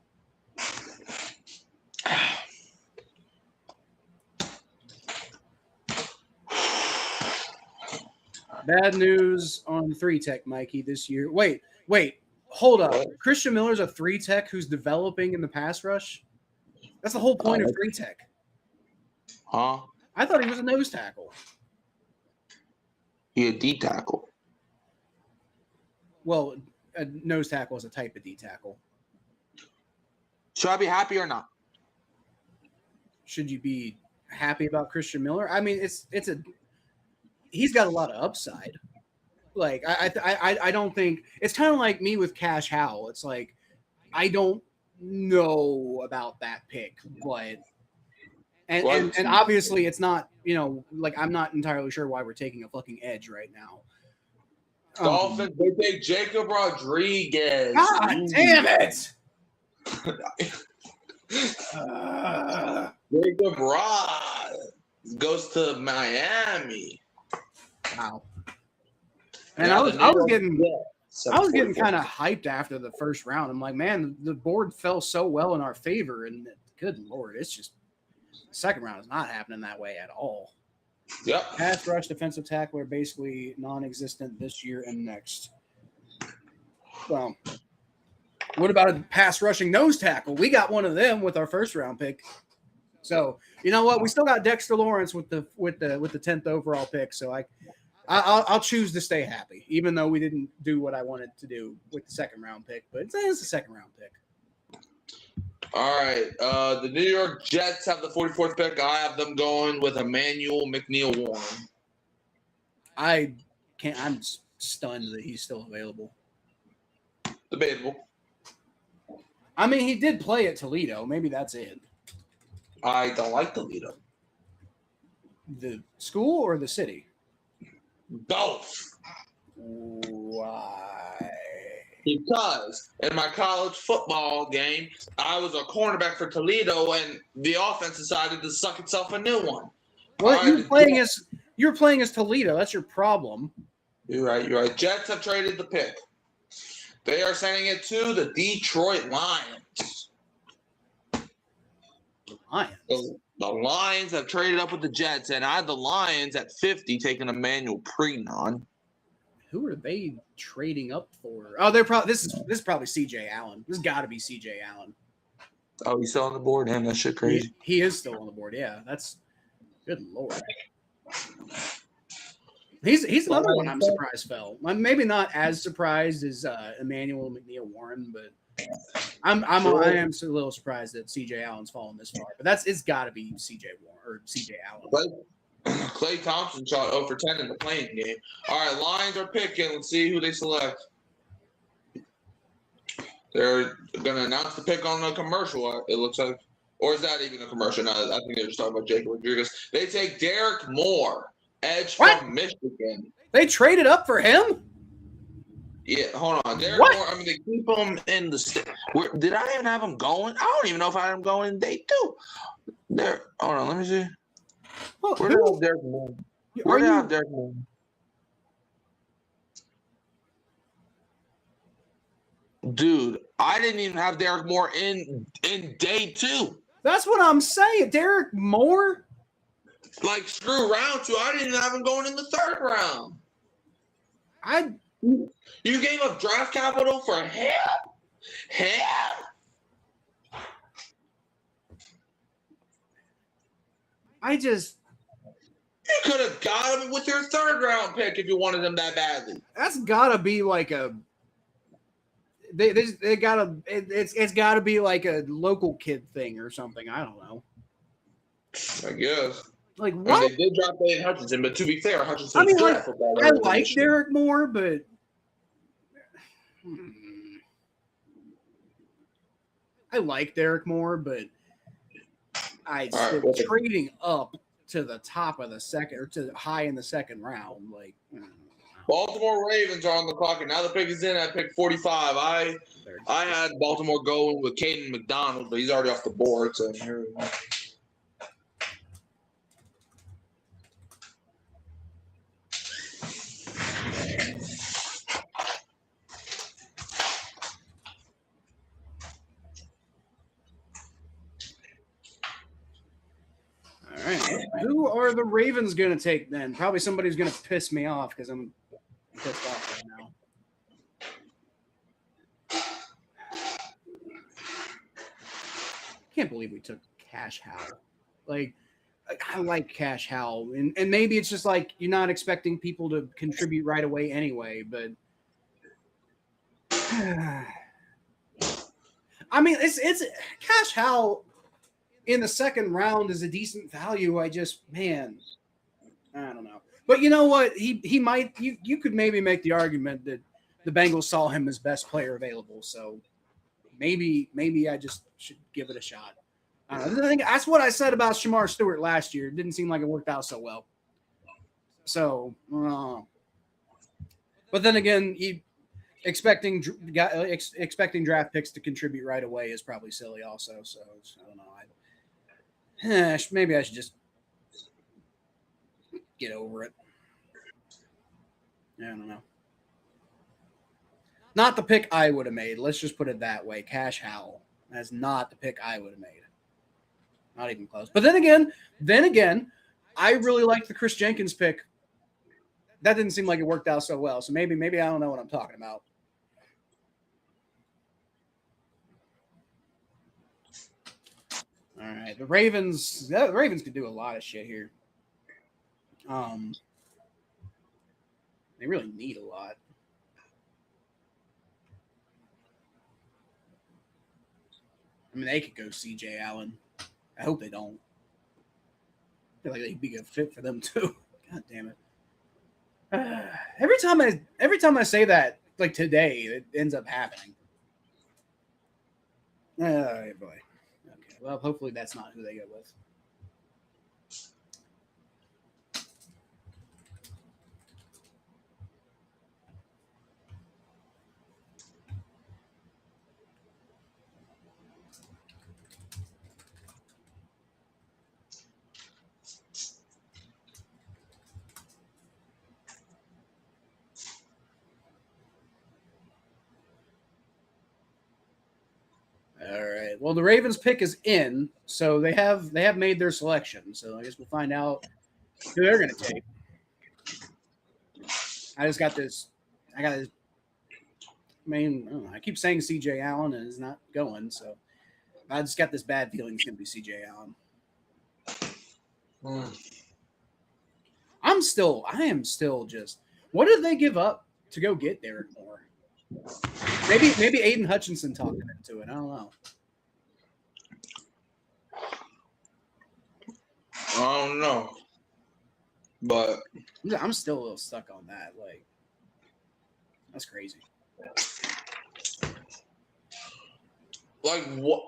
Bad news on 3-tech, Mikey, this year. Wait, hold up. What? Christian Miller's a 3-tech who's developing in the pass rush? That's the whole point of 3-tech. Huh? I thought he was a nose tackle. He a D tackle. Well, a nose tackle is a type of D tackle. Should I be happy or not? Should you be happy about Christian Miller? I mean, he's got a lot of upside. Like I don't think it's kind of like me with Cash Howell. It's like I don't know about that pick, but and obviously it's not, like I'm not entirely sure why we're taking a fucking edge right now. Dolphins, they take Jacob Rodriguez. God damn it! Jacob Rod goes to Miami. Wow. And I was getting kind of hyped after the first round. I'm like, man, the board fell so well in our favor, and good Lord, it's just the second round is not happening that way at all. Yep. Pass rush defensive tackle are basically non-existent this year and next. Well, what about a pass rushing nose tackle? We got one of them with our first round pick. So you know what? We still got Dexter Lawrence with the 10th overall pick. So I'll choose to stay happy, even though we didn't do what I wanted to do with the second round pick. But it's a second round pick. All right. The New York Jets have the 44th pick. I have them going with Emmanuel McNeil-Warren. I'm stunned that he's still available. Debatable. I mean, he did play at Toledo. Maybe that's it. I don't like Toledo. The school or the city? Both. Why? Because in my college football game, I was a cornerback for Toledo, and the offense decided to suck itself a new one. Well, you're playing as Toledo. That's your problem. You're right. Jets have traded the pick. They are sending it to the Detroit Lions. The Lions have traded up with the Jets, and I had the Lions at 50 taking Emmanuel Prenon. Who are they trading up for? Oh, they're probably this is probably CJ Allen. This has got to be CJ Allen. Oh, he's still on the board? Damn, that shit crazy. He is still on the board. Yeah, that's good Lord. He's another one I'm surprised fell. I'm maybe not as surprised as Emmanuel McNeil-Warren, but I am a little surprised that CJ Allen's fallen this far. But it's got to be CJ Warren or CJ Allen. Klay Thompson shot 0 for 10 in the playing game. All right, Lions are picking. Let's see who they select. They're going to announce the pick on the commercial, it looks like. Or is that even a commercial? No, I think they're just talking about Jacob Rodriguez. They take Derek Moore, edge from Michigan. They traded up for him? Yeah, hold on. Derek Moore, I mean, they keep him in the – did I even have him going? I don't even know if I had him going in day 2. Hold on, let me see. Well, Where did I have Derek Moore? Where did I have Derek Moore? Dude, I didn't even have Derek Moore in day 2. That's what I'm saying. Derek Moore? Like, screw round 2. I didn't even have him going in the 3rd round. You gave up draft capital for him? You could have got him with your 3rd round pick if you wanted him that badly. That's gotta be like a. They gotta. It's gotta be like a local kid thing or something. I don't know. I guess. Like what? I mean, they did drop Aiden Hutchinson, but to be fair, Hutchinson. I mean, like, I like Derek Moore, but trading up to the top of the second or to high in the 2nd round, like. Baltimore Ravens are on the clock, and now the pick is in at pick 45. I had Baltimore going with Caden McDonald, but he's already off the board. So here we go. All right, who are the Ravens going to take then? Probably somebody's going to piss me off because I'm pissed off right now. I can't believe we took Cash Howell. Like, I like Cash Howell, and maybe it's just like you're not expecting people to contribute right away anyway. But I mean, it's Cash Howell in the 2nd round is a decent value. I don't know. But you know what? He might. You could maybe make the argument that the Bengals saw him as best player available. So maybe I just should give it a shot. I think that's what I said about Shamar Stewart last year. It didn't seem like it worked out so well. So, but then again, expecting draft picks to contribute right away is probably silly also. So I don't know. Maybe I should just get over it. I don't know. Not the pick I would have made. Let's just put it that way. Cash Howell. That's not the pick I would have made. Not even close. But then again, I really like the Chris Jenkins pick. That didn't seem like it worked out so well. So maybe I don't know what I'm talking about. All right, the Ravens could do a lot of shit here. They really need a lot. I mean, they could go C.J. Allen. I hope they don't. I feel like they'd be a fit for them too. God damn it! Every time I say that, like today, it ends up happening. Boy. Okay. Well, hopefully that's not who they go with. All right. Well, the Ravens pick is in, so they have made their selection. So I guess we'll find out who they're going to take. I got this. I mean, I keep saying C.J. Allen and it's not going, so I just got this bad feeling it's going to be C.J. Allen. am still just. What did they give up to go get Derek Moore? Maybe Aiden Hutchinson talked him into it. I don't know. I don't know, but I'm still a little stuck on that. Like, that's crazy. Like, what?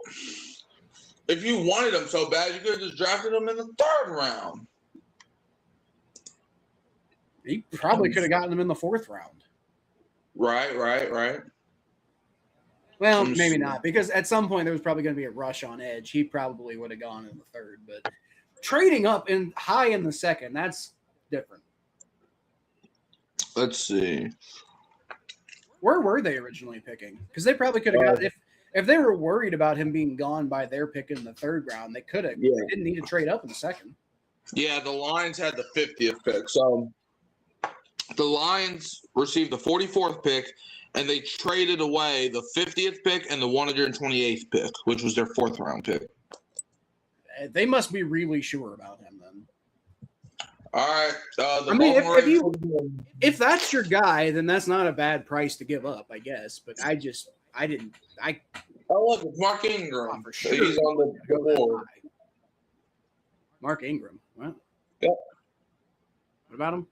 If you wanted him so bad, you could have just drafted him in the 3rd round. He probably could have gotten him in the 4th round. Right. Well, maybe not, because at some point there was probably going to be a rush on edge. He probably would have gone in the 3rd, but trading up in high in the 2nd, that's different. Let's see. Where were they originally picking? Because they probably could have got if they were worried about him being gone by their pick in the 3rd round, they could have. Yeah. They didn't need to trade up in the 2nd. Yeah, the Lions had the 50th pick. So the Lions received the 44th pick, and they traded away the 50th pick and the 128th pick, which was their 4th round pick. They must be really sure about him then. All right. If that's your guy, then that's not a bad price to give up, I guess. But I look, it's Mark Ingram. For sure. He's on the board. Mark Ingram. Well, yep. What about him?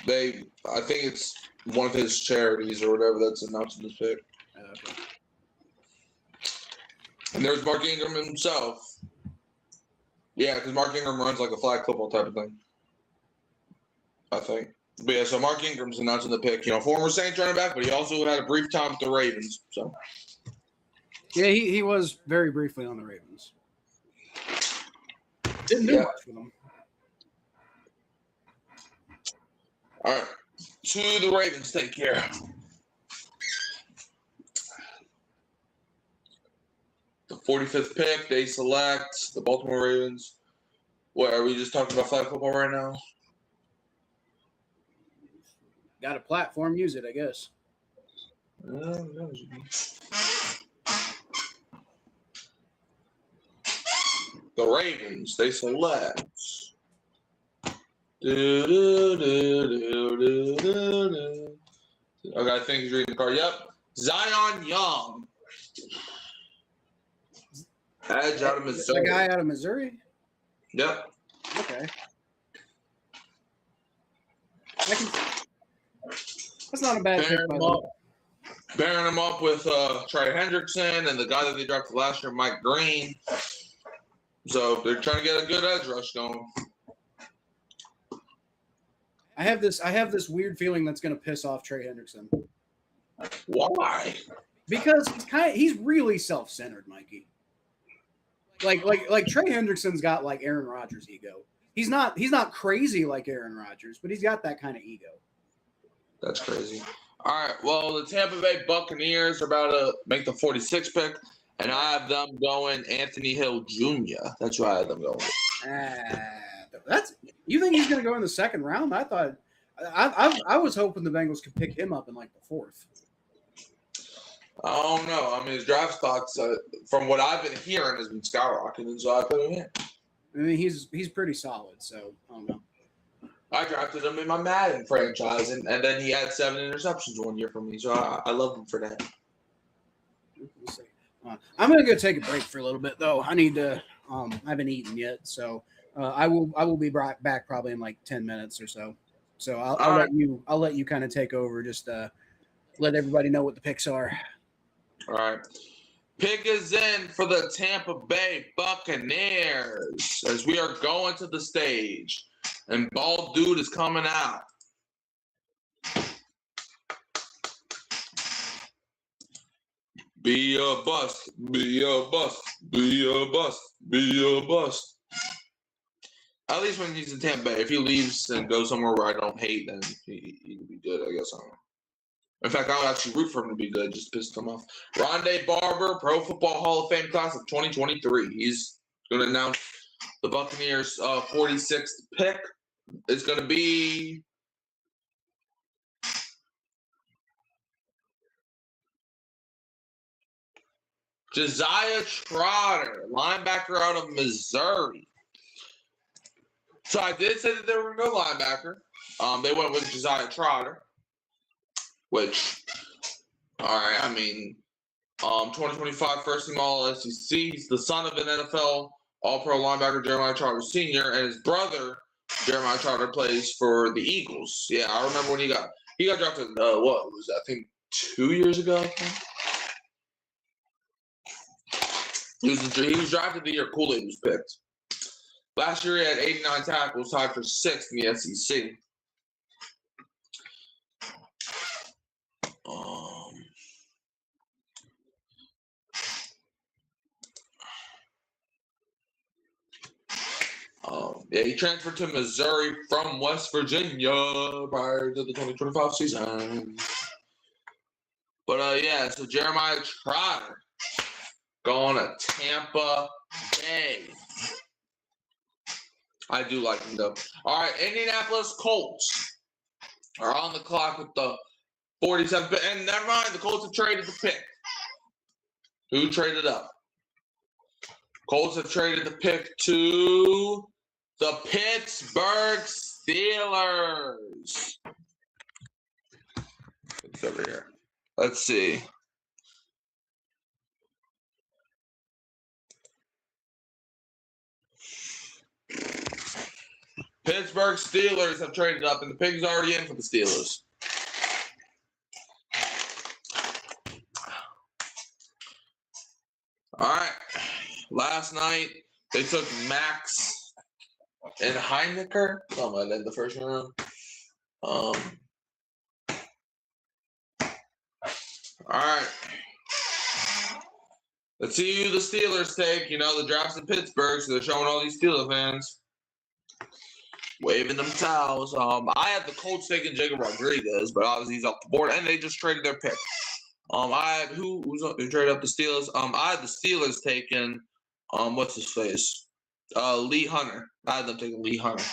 I think it's one of his charities or whatever that's announcing this pick. Okay. And there's Mark Ingram himself. Yeah, because Mark Ingram runs like a flag football type of thing, I think. But yeah, so Mark Ingram's announcing the pick. Former Saints running back, but he also had a brief time with the Ravens. So yeah, he was very briefly on the Ravens. Didn't do much for them. All right, to the Ravens take care. The 45th pick, they select the Baltimore Ravens. What, are we just talking about flag football right now? Got a platform, use it, I guess. The Ravens, they select. Okay, I think he's reading the card. Yep. Zion Young. Edge out of Missouri. The guy out of Missouri? Yep. Okay. That's not a bad pick, by the way. Pairing him up with Trey Hendrickson and the guy that they drafted last year, Mike Green. So they're trying to get a good edge rush going. I have this weird feeling that's going to piss off Trey Hendrickson. Why? Because he's really self-centered, Mikey. Like Trey Hendrickson's got like Aaron Rodgers ego. He's not crazy like Aaron Rodgers, but he's got that kind of ego. That's crazy. All right. Well, the Tampa Bay Buccaneers are about to make the 46th pick, and I have them going Anthony Hill Jr. That's why I have them going. You think he's going to go in the 2nd round? I thought I was hoping the Bengals could pick him up in like the 4th. I don't know. I mean, his draft stocks, from what I've been hearing, has been skyrocketing, so I put him in. I mean, he's pretty solid, so I don't know. I drafted him in my Madden franchise, and then he had 7 interceptions one year for me, so I love him for that. We'll see. I'm gonna go take a break for a little bit, though. I need to. I haven't eaten yet, so I will be back probably in like 10 minutes or so. So I'll let you kind of take over. Just let everybody know what the picks are. All right. Pick is in for the Tampa Bay Buccaneers as we are going to the stage. And Bald Dude is coming out. Be a bust, be a bust, be a bust, be a bust. At least when he's in Tampa Bay. If he leaves and goes somewhere where I don't hate, then he can be good, I guess. I don't know. In fact, I would actually root for him to be good, just to piss him off. Rondé Barber, Pro Football Hall of Fame class of 2023. He's going to announce the Buccaneers' 46th pick. It's going to be Josiah Trotter, linebacker out of Missouri. So I did say that they were no linebacker. They went with Josiah Trotter, which, all right, I mean, 2025 first team All SEC. He's the son of an NFL All-Pro linebacker Jeremiah Trotter Sr. and his brother Jeremiah Trotter plays for the Eagles. Yeah, I remember when he got drafted. What was that? I think 2 years ago. He was drafted the year Kool-Aid was picked. Last year he had 89 tackles, tied for 6th in the SEC. Yeah, he transferred to Missouri from West Virginia prior to the 2025 season. But yeah, so Jeremiah Trotter going to Tampa Bay. I do like him though. All right, Indianapolis Colts are on the clock with the 47th. And never mind, the Colts have traded the pick. Who traded up? Colts have traded the pick to the Pittsburgh Steelers. It's over here. Let's see. Pittsburgh Steelers have traded up, and the pick is already in for the Steelers. All right. Last night, they took Max and Heinecker. Oh, in the first round. All right. Let's see who the Steelers take. You know, the draft's in Pittsburgh, so they're showing all these Steelers fans waving them towels. I had the Colts taking Jacob Rodriguez, but obviously he's off the board, and they just traded their pick. I had who traded up the Steelers? I had the Steelers taking what's his face? Lee Hunter. I had them taking Lee Hunter.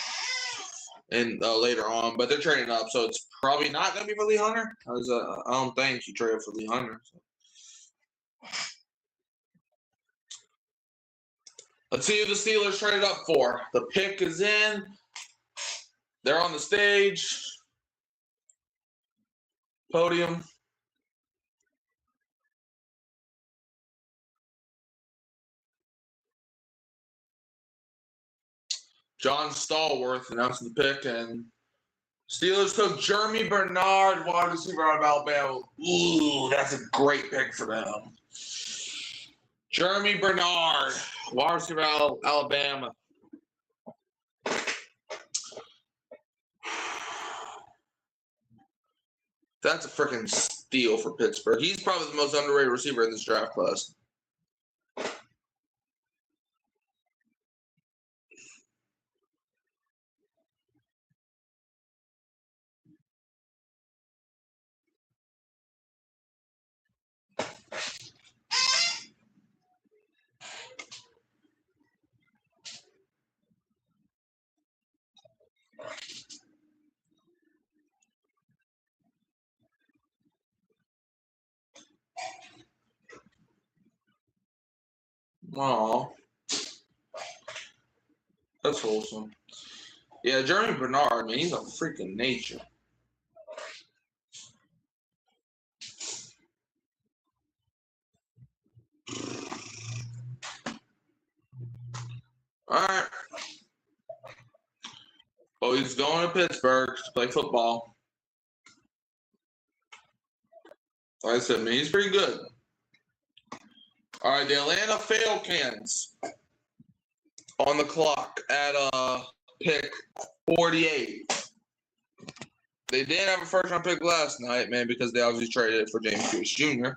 And later on, but they're trading up, so it's probably not gonna be for Lee Hunter. Because I don't think he traded for Lee Hunter. So. Let's see who the Steelers traded up for. The pick is in. They're on the stage. Podium. John Stallworth announced the pick, and Steelers took Jeremy Bernard, wide receiver out of Alabama. Ooh, that's a great pick for them. Jeremy Bernard, wide receiver out of Alabama. That's a freaking steal for Pittsburgh. He's probably the most underrated receiver in this draft class. Aw. That's wholesome. Yeah, Jeremy Bernard, man, he's a freaking nature. All right. Oh, he's going to Pittsburgh to play football. Like I said, man, he's pretty good. All right, the Atlanta Falcons on the clock at pick 48. They did have a first-round pick last night, man, because they obviously traded it for James Pierce Jr.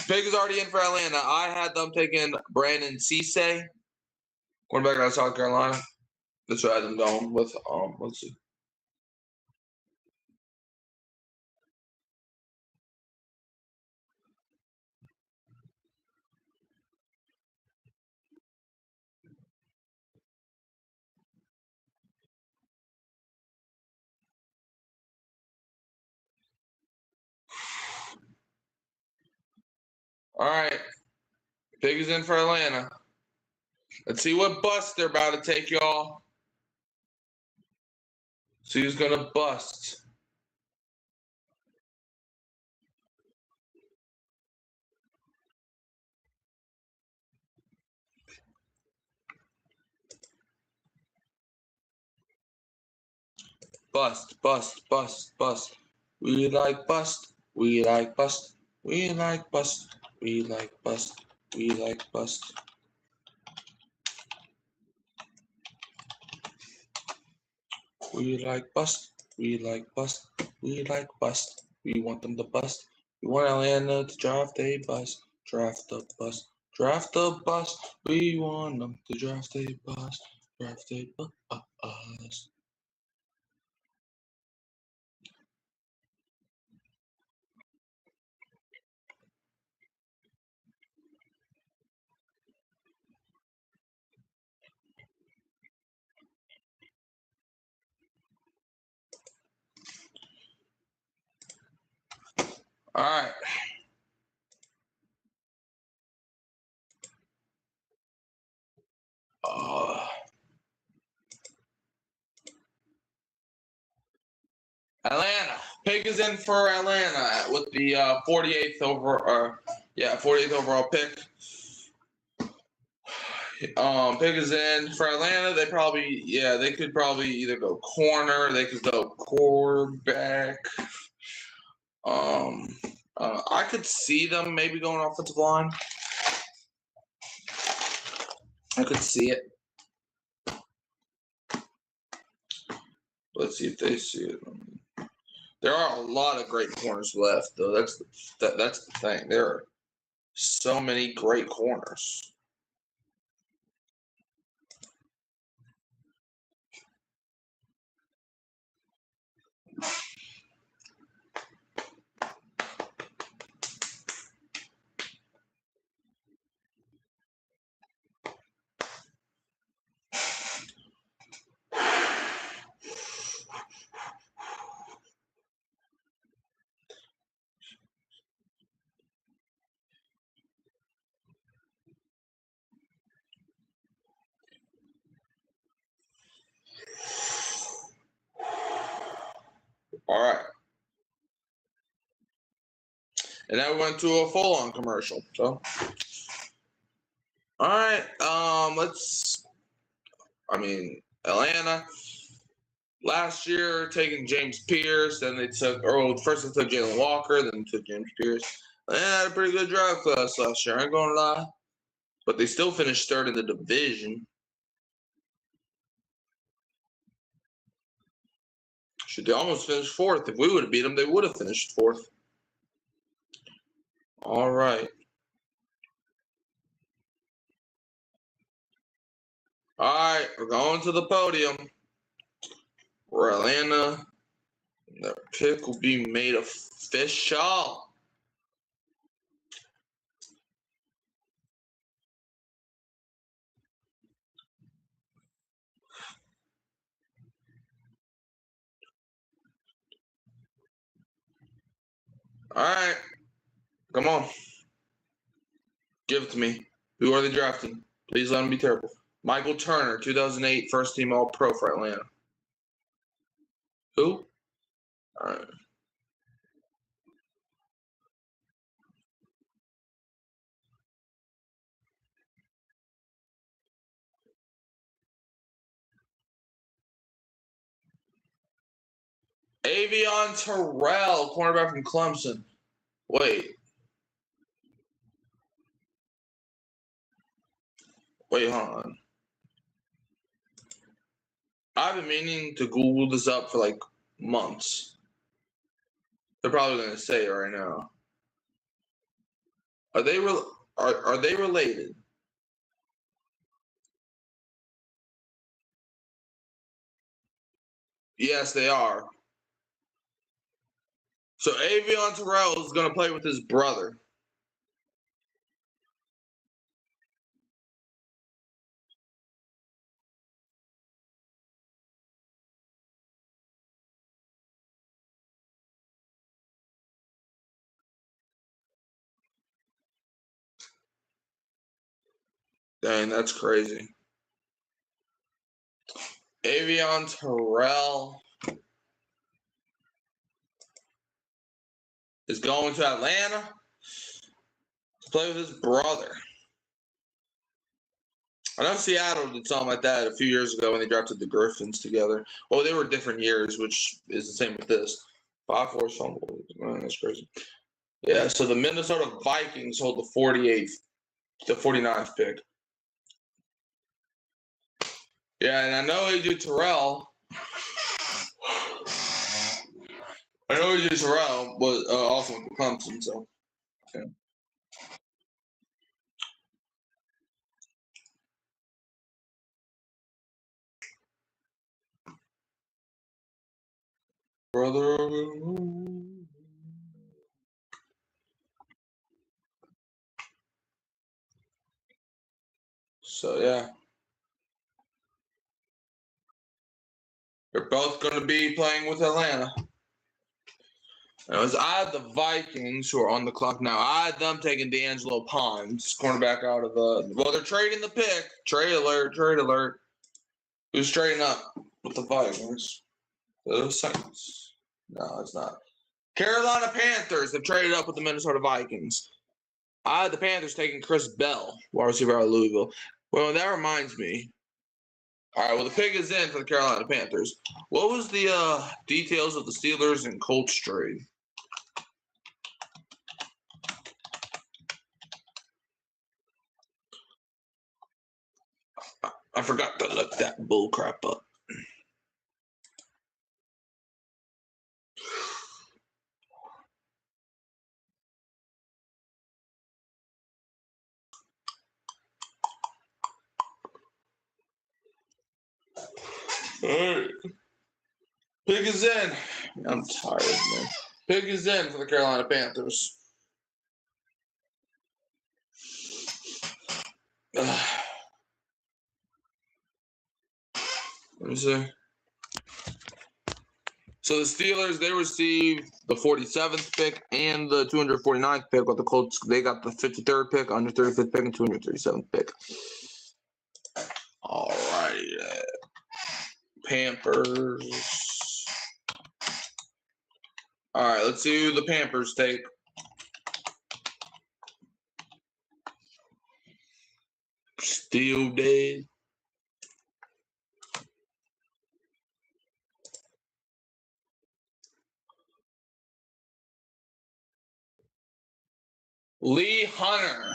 Pick is already in for Atlanta. I had them taking Brandon Cisse, quarterback out of South Carolina. That's what I had them going with. Let's see. All right. Pick is in for Atlanta. Let's see what bus they're about to take, y'all. See who's gonna bust. Bust, bust, bust, bust. We like bust. We like bust. We like bust. We like bust. We like bust. We like bust. We like bust. We like bust. We want them to bust. We want Atlanta to draft a bust. Draft the bust. Draft the bust. We want them to draft a bust. Draft a bust. All right. Atlanta. Pick is in for Atlanta with the 48th over, 48th overall pick. Pick is in for Atlanta. They could probably either go corner, they could go quarterback. I could see them maybe going offensive line. I could see it. Let's see if they see it. There are a lot of great corners left, though. That's the thing. There are so many great corners. All right. And now we went to a full-on commercial. So, all right. Atlanta last year taking James Pierce, then first they took Jalen Walker, then they took James Pierce. They had a pretty good draft class last year. I ain't gonna lie, but they still finished third in the division. Should they almost finish fourth? If we would have beat them, they would have finished fourth. All right. All right, we're going to the podium. Where Atlanta, their pick will be made official. All right, come on. Give it to me. Who are they drafting? Please let them be terrible. Michael Turner, 2008 first team All-Pro for Atlanta. Who? All right. Avion Terrell, cornerback from Clemson. Wait, hold on. I've been meaning to Google this up for like months. They're probably going to say it right now. Are they related? Yes, they are. So Avion Terrell is going to play with his brother. Dang, that's crazy. Avion Terrell is going to Atlanta to play with his brother. I know Seattle did something like that a few years ago when they drafted the Griffins together. Well, they were different years, which is the same with this. 5-4 fumble. That's crazy. Yeah, so the Minnesota Vikings hold the 49th pick. Yeah, and I know AJ Terrell. I know AJ Terrell was also with Clemson, so. Yeah. Brother. So, yeah. They're both going to be playing with Atlanta. I had the Vikings, who are on the clock now. I had them taking D'Angelo Pons, cornerback out of the. Well, they're trading the pick. Trade alert, trade alert. Who's trading up with the Vikings? The Saints. No, it's not. Carolina Panthers have traded up with the Minnesota Vikings. I had the Panthers taking Chris Bell, wide receiver out of Louisville. Well, that reminds me. All right, well, the pick is in for the Carolina Panthers. What was the details of the Steelers and Colts trade? I forgot to look that bull crap up. All right. Pick is in. I'm tired, man. Pick is in for the Carolina Panthers. Let me see. So the Steelers, they received the 47th pick and the 249th pick. With the Colts, they got the 53rd pick, 135th pick, and 237th pick. All right. Pampers. All right, let's see who the Pampers take. Steel Day. Lee Hunter,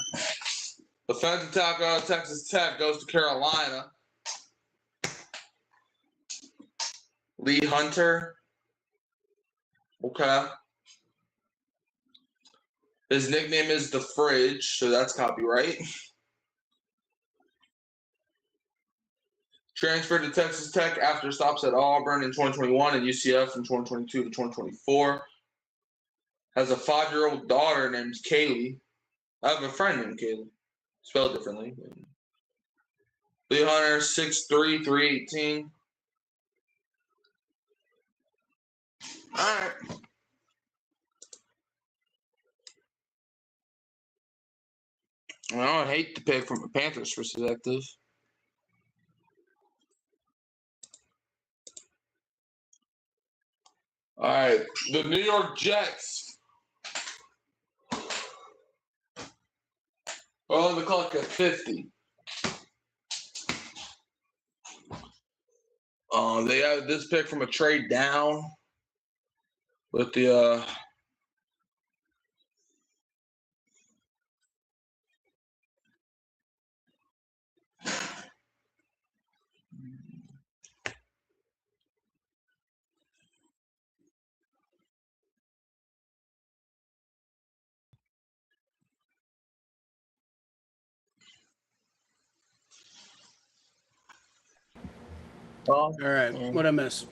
defensive tackle out of Texas Tech, goes to Carolina. Lee Hunter. Okay. His nickname is The Fridge, so that's copyright. Transferred to Texas Tech after stops at Auburn in 2021 and UCF from 2022 to 2024. Has a 5-year-old daughter named Kaylee. I have a friend named Kaylee, spelled differently. Lee Hunter, 6'3", 318. All right. Well, I would hate to pick from a Panthers perspective. All right, the New York Jets. On the clock at 50. They have this pick from a trade down with the All right, what'd I miss?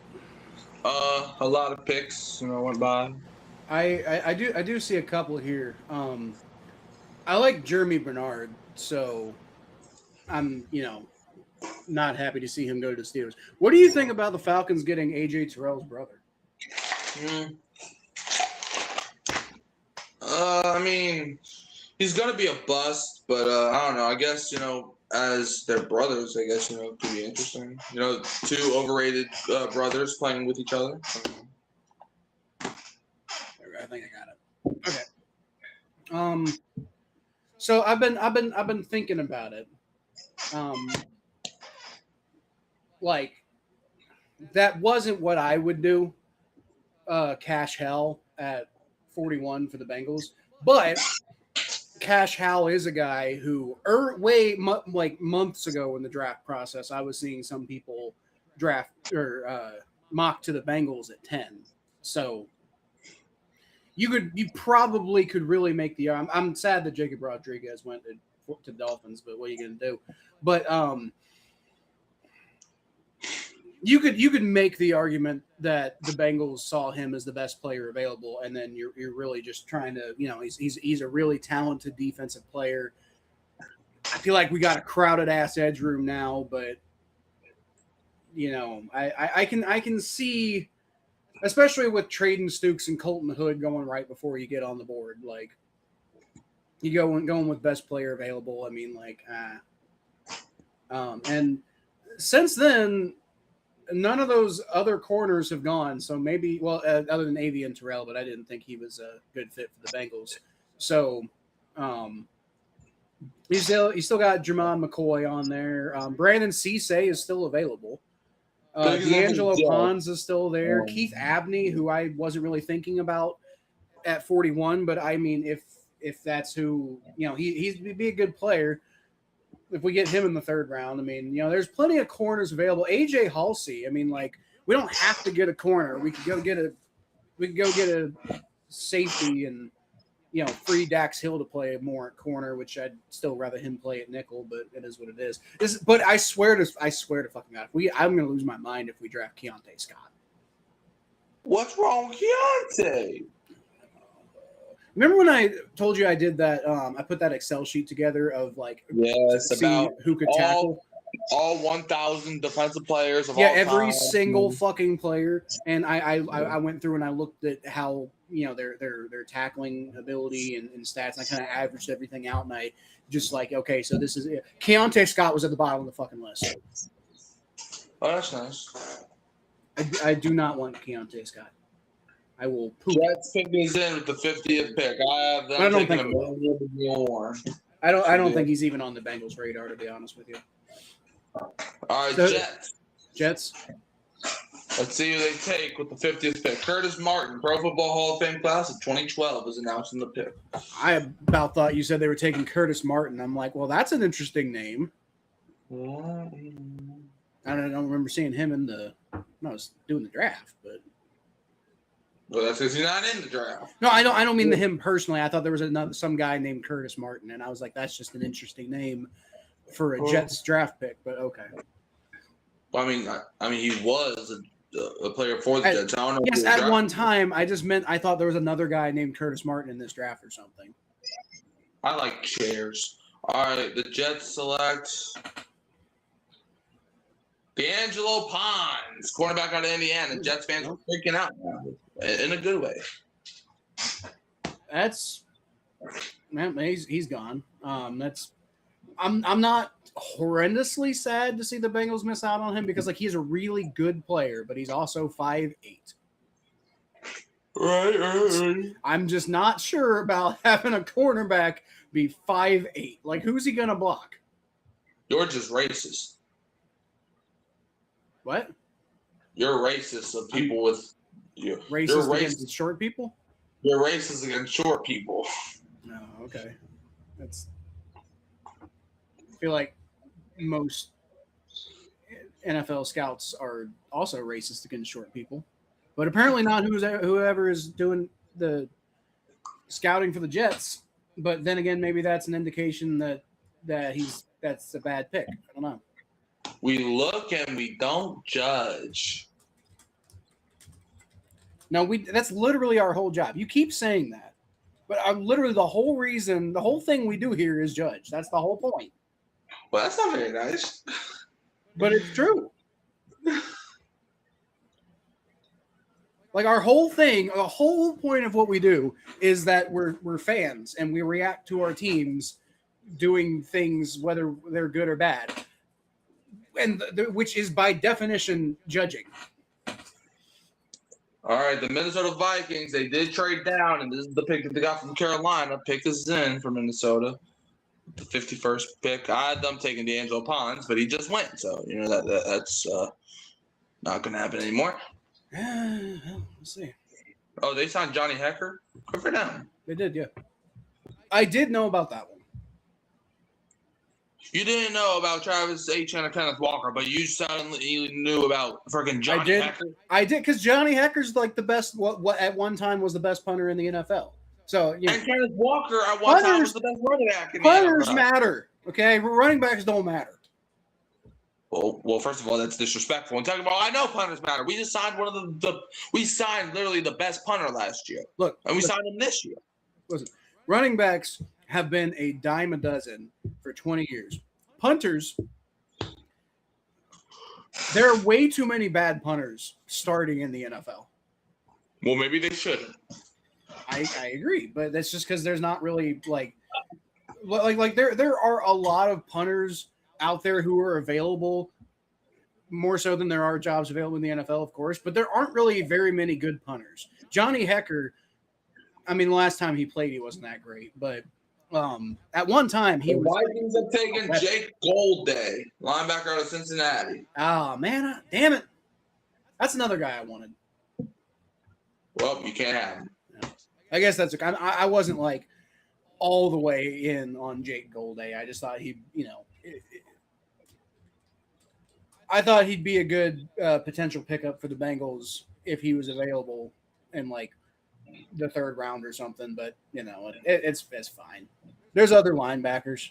a lot of picks, went by. I do see a couple here. I like Jeremy Bernard, so I'm not happy to see him go to the Steelers. What do you think about the Falcons getting AJ Terrell's brother? I mean, he's gonna be a bust, but I don't know. I guess as their brothers, I guess it could be interesting. Two overrated brothers playing with each other. I think I got it. Okay. So I've been thinking about it. Like that wasn't what I would do. Cash Hell at 41 for the Bengals, but Cash Howell is a guy who like months ago in the draft process, I was seeing some people draft or mock to the Bengals at 10. So you probably could really make the. I'm sad that Jacob Rodriguez went to Dolphins, but what are you gonna do? But you could make the argument that the Bengals saw him as the best player available, and then you're really just trying to, he's a really talented defensive player. I feel like we got a crowded ass edge room now, but I can see, especially with trading Stukes and Colton Hood going right before you get on the board, like you going with best player available. I mean, and since then. None of those other corners have gone, so maybe other than Avian Terrell, but I didn't think he was a good fit for the Bengals. So, you still got Jermon McCoy on there. Brandon Cisse is still available. D'Angelo Pons is still there. Keith Abney, who I wasn't really thinking about at 41, but I mean, if that's who he'd be a good player. If we get him in the third round, I mean, there's plenty of corners available. AJ Halsey, I mean, like we don't have to get a corner. We could go get a safety and free Dax Hill to play more at corner, which I'd still rather him play at nickel, but it is what it is. But I swear to fucking God, I'm gonna lose my mind if we draft Keontae Scott. What's wrong with Keontae? Remember when I told you I did that? I put that Excel sheet together of about who could tackle all 1,000 defensive players of all every time. single fucking player. And I went through and I looked at how their tackling ability and stats. And I kind of averaged everything out, and I just okay, so this is it. Keontae Scott was at the bottom of the fucking list. Oh, that's nice. I do not want Keontae Scott. I will poop. Jets pick these in with the 50th pick. I have them taking a million more. I don't think he's even on the Bengals' radar, to be honest with you. All right, so, Jets. Let's see who they take with the 50th pick. Curtis Martin, Pro Football Hall of Fame class of 2012, is announced in the pick. I about thought you said they were taking Curtis Martin. I'm like, well, that's an interesting name. I don't remember seeing him when I was doing the draft, but. Well, that's because he's not in the draft. No, I don't mean him personally. I thought there was some guy named Curtis Martin, and I was like, that's just an interesting name for a Jets draft pick. But okay. Well, I mean, he was a player for the Jets. I don't know. Yes, at one time, I thought there was another guy named Curtis Martin in this draft or something. I like chairs. All right, the Jets select D'Angelo Pons, cornerback out of Indiana. Jets fans are freaking out now. In a good way. He's gone. I'm not horrendously sad to see the Bengals miss out on him because he's a really good player, but he's also 5'8". Right. I'm just not sure about having a cornerback be 5'8". Like, who's he gonna block? You're just racist. What? You're racist of people with. Racist against short people? You're racist against short people. No, okay. I feel like most NFL scouts are also racist against short people, but apparently not whoever is doing the scouting for the Jets. But then again, maybe that's an indication that that's a bad pick. I don't know. We look and we don't judge. No, that's literally our whole job. You keep saying that, but literally the whole thing we do here is judge. That's the whole point. Well, that's not very nice. But it's true. Our whole thing, the whole point of what we do is that we're fans and we react to our teams doing things, whether they're good or bad, and which is by definition judging. All right, the Minnesota Vikings, they did trade down, and this is the pick that they got from Carolina. Pick is in for Minnesota. The 51st pick. I had them taking D'Angelo Pons, but he just went. So, that's not going to happen anymore. We'll see. Oh, they signed Johnny Hecker? Good for them. They did, yeah. I did know about that one. You didn't know about Travis Etienne and Kenneth Walker, but you suddenly knew about freaking Johnny Hecker. I did, because Johnny Hecker's like the best. What at one time was the best punter in the NFL. So and Kenneth Walker at one time was the best running back in the NFL. Punters matter, okay? Running backs don't matter. Well, first of all, that's disrespectful. And talking about, I know punters matter. We just signed one of we signed literally the best punter last year. And we signed him this year. Listen, running backs have been a dime a dozen for 20 years. Punters, there are way too many bad punters starting in the NFL. Well, maybe they shouldn't. I agree, but that's just because there's not really like there are a lot of punters out there who are available, more so than there are jobs available in the NFL, of course, but there aren't really very many good punters. Johnny Hecker, I mean, the last time he played, he wasn't that great, but at one time he was. Vikings have taken Jake Golday, linebacker out of Cincinnati. Oh man, damn it! That's another guy I wanted. Well, you can't have him. I guess that's I wasn't like all the way in on Jake Golday. I just thought I thought he'd be a good potential pickup for the Bengals if he was available in like the third round or something. But it's fine. There's other linebackers.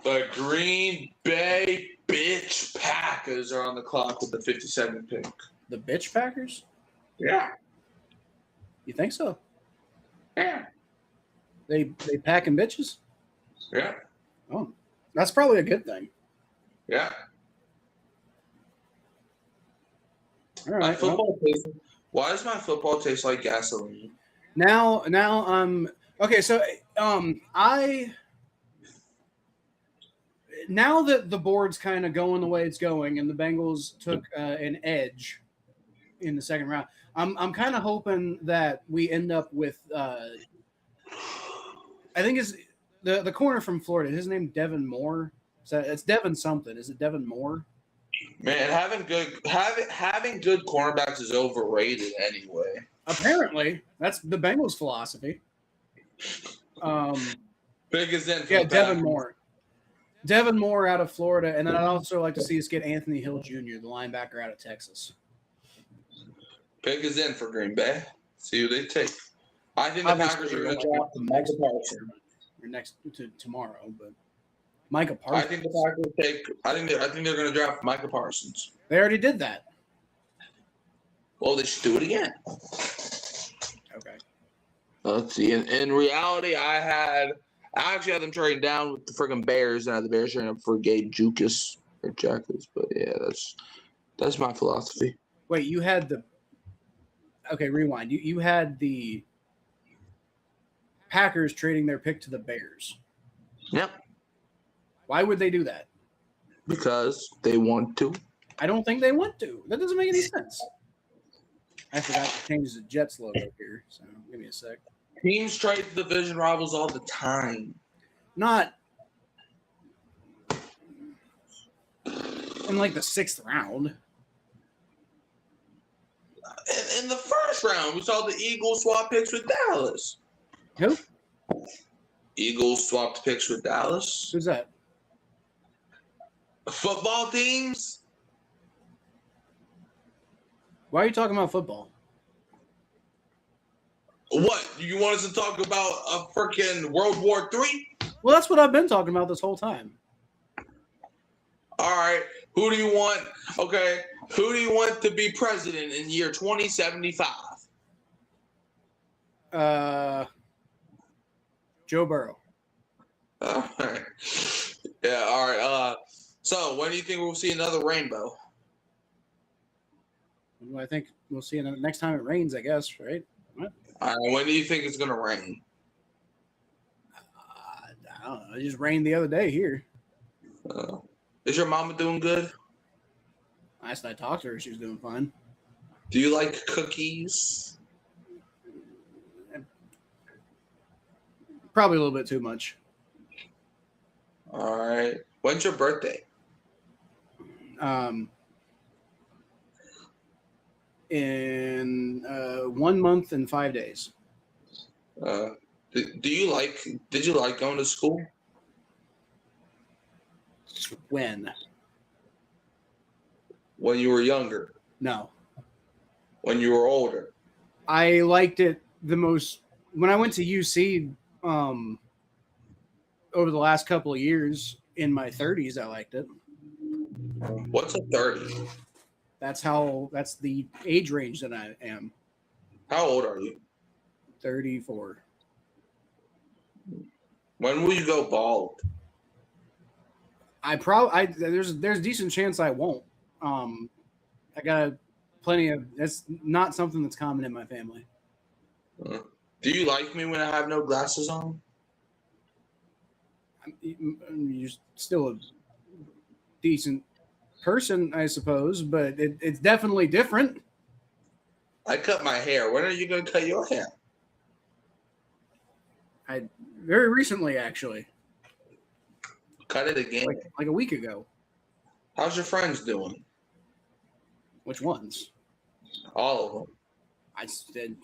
The Green Bay bitch Packers are on the clock with the 57th pick. The bitch Packers? Yeah. You think so? Yeah. They packing bitches? Yeah. Oh, that's probably a good thing. Yeah. All right. Why does my football taste like gasoline? Now okay. So now that the board's kind of going the way it's going, and the Bengals took an edge in the second round, I'm kind of hoping that we end up with I think is the corner from Florida. His name Devin Moore. It's Devin something. Is it Devin Moore? Man, having good cornerbacks is overrated anyway. Apparently, that's the Bengals' philosophy. Big as in. Yeah, Devin Moore. Devin Moore out of Florida, and then I'd also like to see us get Anthony Hill Jr., the linebacker out of Texas. Big is in for Green Bay. See who they take. I think the Packers are going to draft Micah Parsons. Or next to tomorrow, but Micah Parsons. I think the Packers take. I think they're going to draft Micah Parsons. They already did that. Well, they should do it again. Okay. Let's see. In reality, I actually had them trading down with the friggin' Bears, and I had the Bears trading up for Gabe Jukas or Jackals. But yeah, that's my philosophy. Wait, you had the. Okay, rewind. You had the Packers trading their pick to the Bears. Yep. Why would they do that? Because they want to. I don't think they want to. That doesn't make any sense. I forgot to change the Jets logo here, so give me a sec. Teams trade division rivals all the time. Not in like the 6th round. In the first round, we saw the Eagles swap picks with Dallas. Who? Eagles swapped picks with Dallas. Who's that? Football teams? Why are you talking about football? What? You want us to talk about a freaking World War III? Well, that's what I've been talking about this whole time. All right. Who do you want? Okay. Who do you want to be president in year 2075? Joe Burrow. All right. Yeah, all right. So when do you think we'll see another rainbow? I think we'll see it next time it rains, I guess, right? What? When do you think it's going to rain? I don't know. It just rained the other day here. Is your mama doing good? Last I talked to her, she was doing fine. Do you like cookies? Probably a little bit too much. All right. When's your birthday? In 1 month and 5 days. Did you like going to school? When? When you were younger? No. When you were older? I liked it the most when I went to UC over the last couple of years. In my 30s, I liked it. What's a 30? That's the age range that I am. How old are you? 34. When will you go bald? There's a decent chance I won't. I got plenty of. That's not something that's common in my family. Do you like me when I have no glasses on? You're still a decent person, I suppose, but it's definitely different. I cut my hair. When are you going to cut your hair? I very recently, actually. Cut it again. Like a week ago. How's your friends doing? Which ones? All of them. I said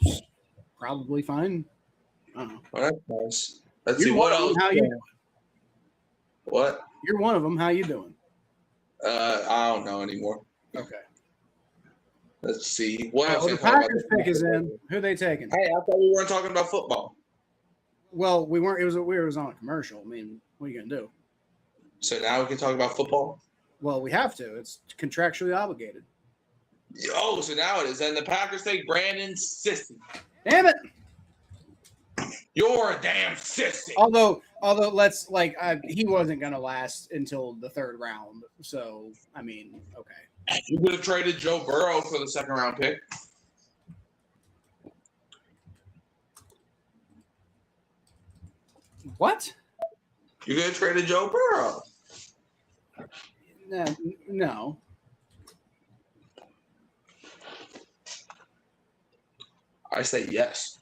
probably fine. I don't know. Well, that's nice. Let's You're see what else. How you doing? What? You're one of them. How you doing? I don't know anymore. Okay. Let's see. What else? Well, the Packers pick is in. Who they taking? Hey, I thought we weren't talking about football. Well, we weren't. It was on a commercial. I mean, what are you gonna do? So now we can talk about football? Well, we have to. It's contractually obligated. Oh, so now it is. And the Packers take Brandon Sissy. Damn it! You're a damn sissy. Although he wasn't gonna last until the third round. So I mean, okay. You could have traded Joe Burrow for the second round pick. What? You could have traded Joe Burrow. No. I say yes.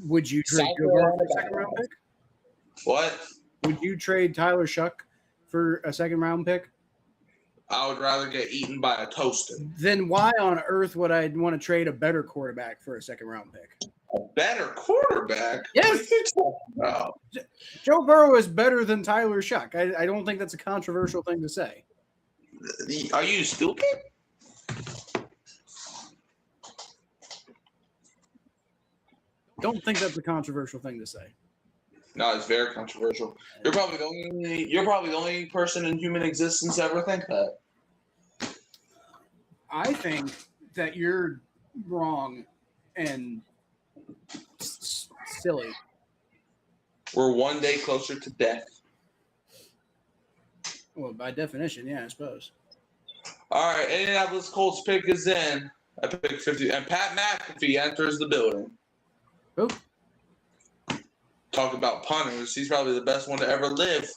Would you trade Joe Burrow for a second round pick? What? Would you trade Tyler Shuck for a second round pick? I would rather get eaten by a toaster. Then why on earth would I want to trade a better quarterback for a second round pick? A better quarterback? Yes. What are you talking about? Joe Burrow is better than Tyler Shuck. I don't think that's a controversial thing to say. Are you stupid? Don't think that's a controversial thing to say. No, it's very controversial. You're probably the only person in human existence to ever think that. I think that you're wrong and silly. We're one day closer to death. Well, by definition, yeah, I suppose. All right, Indianapolis Colts pick is in. I pick 50, and Pat McAfee enters the building. Who? Talk about punters. He's probably the best one to ever live.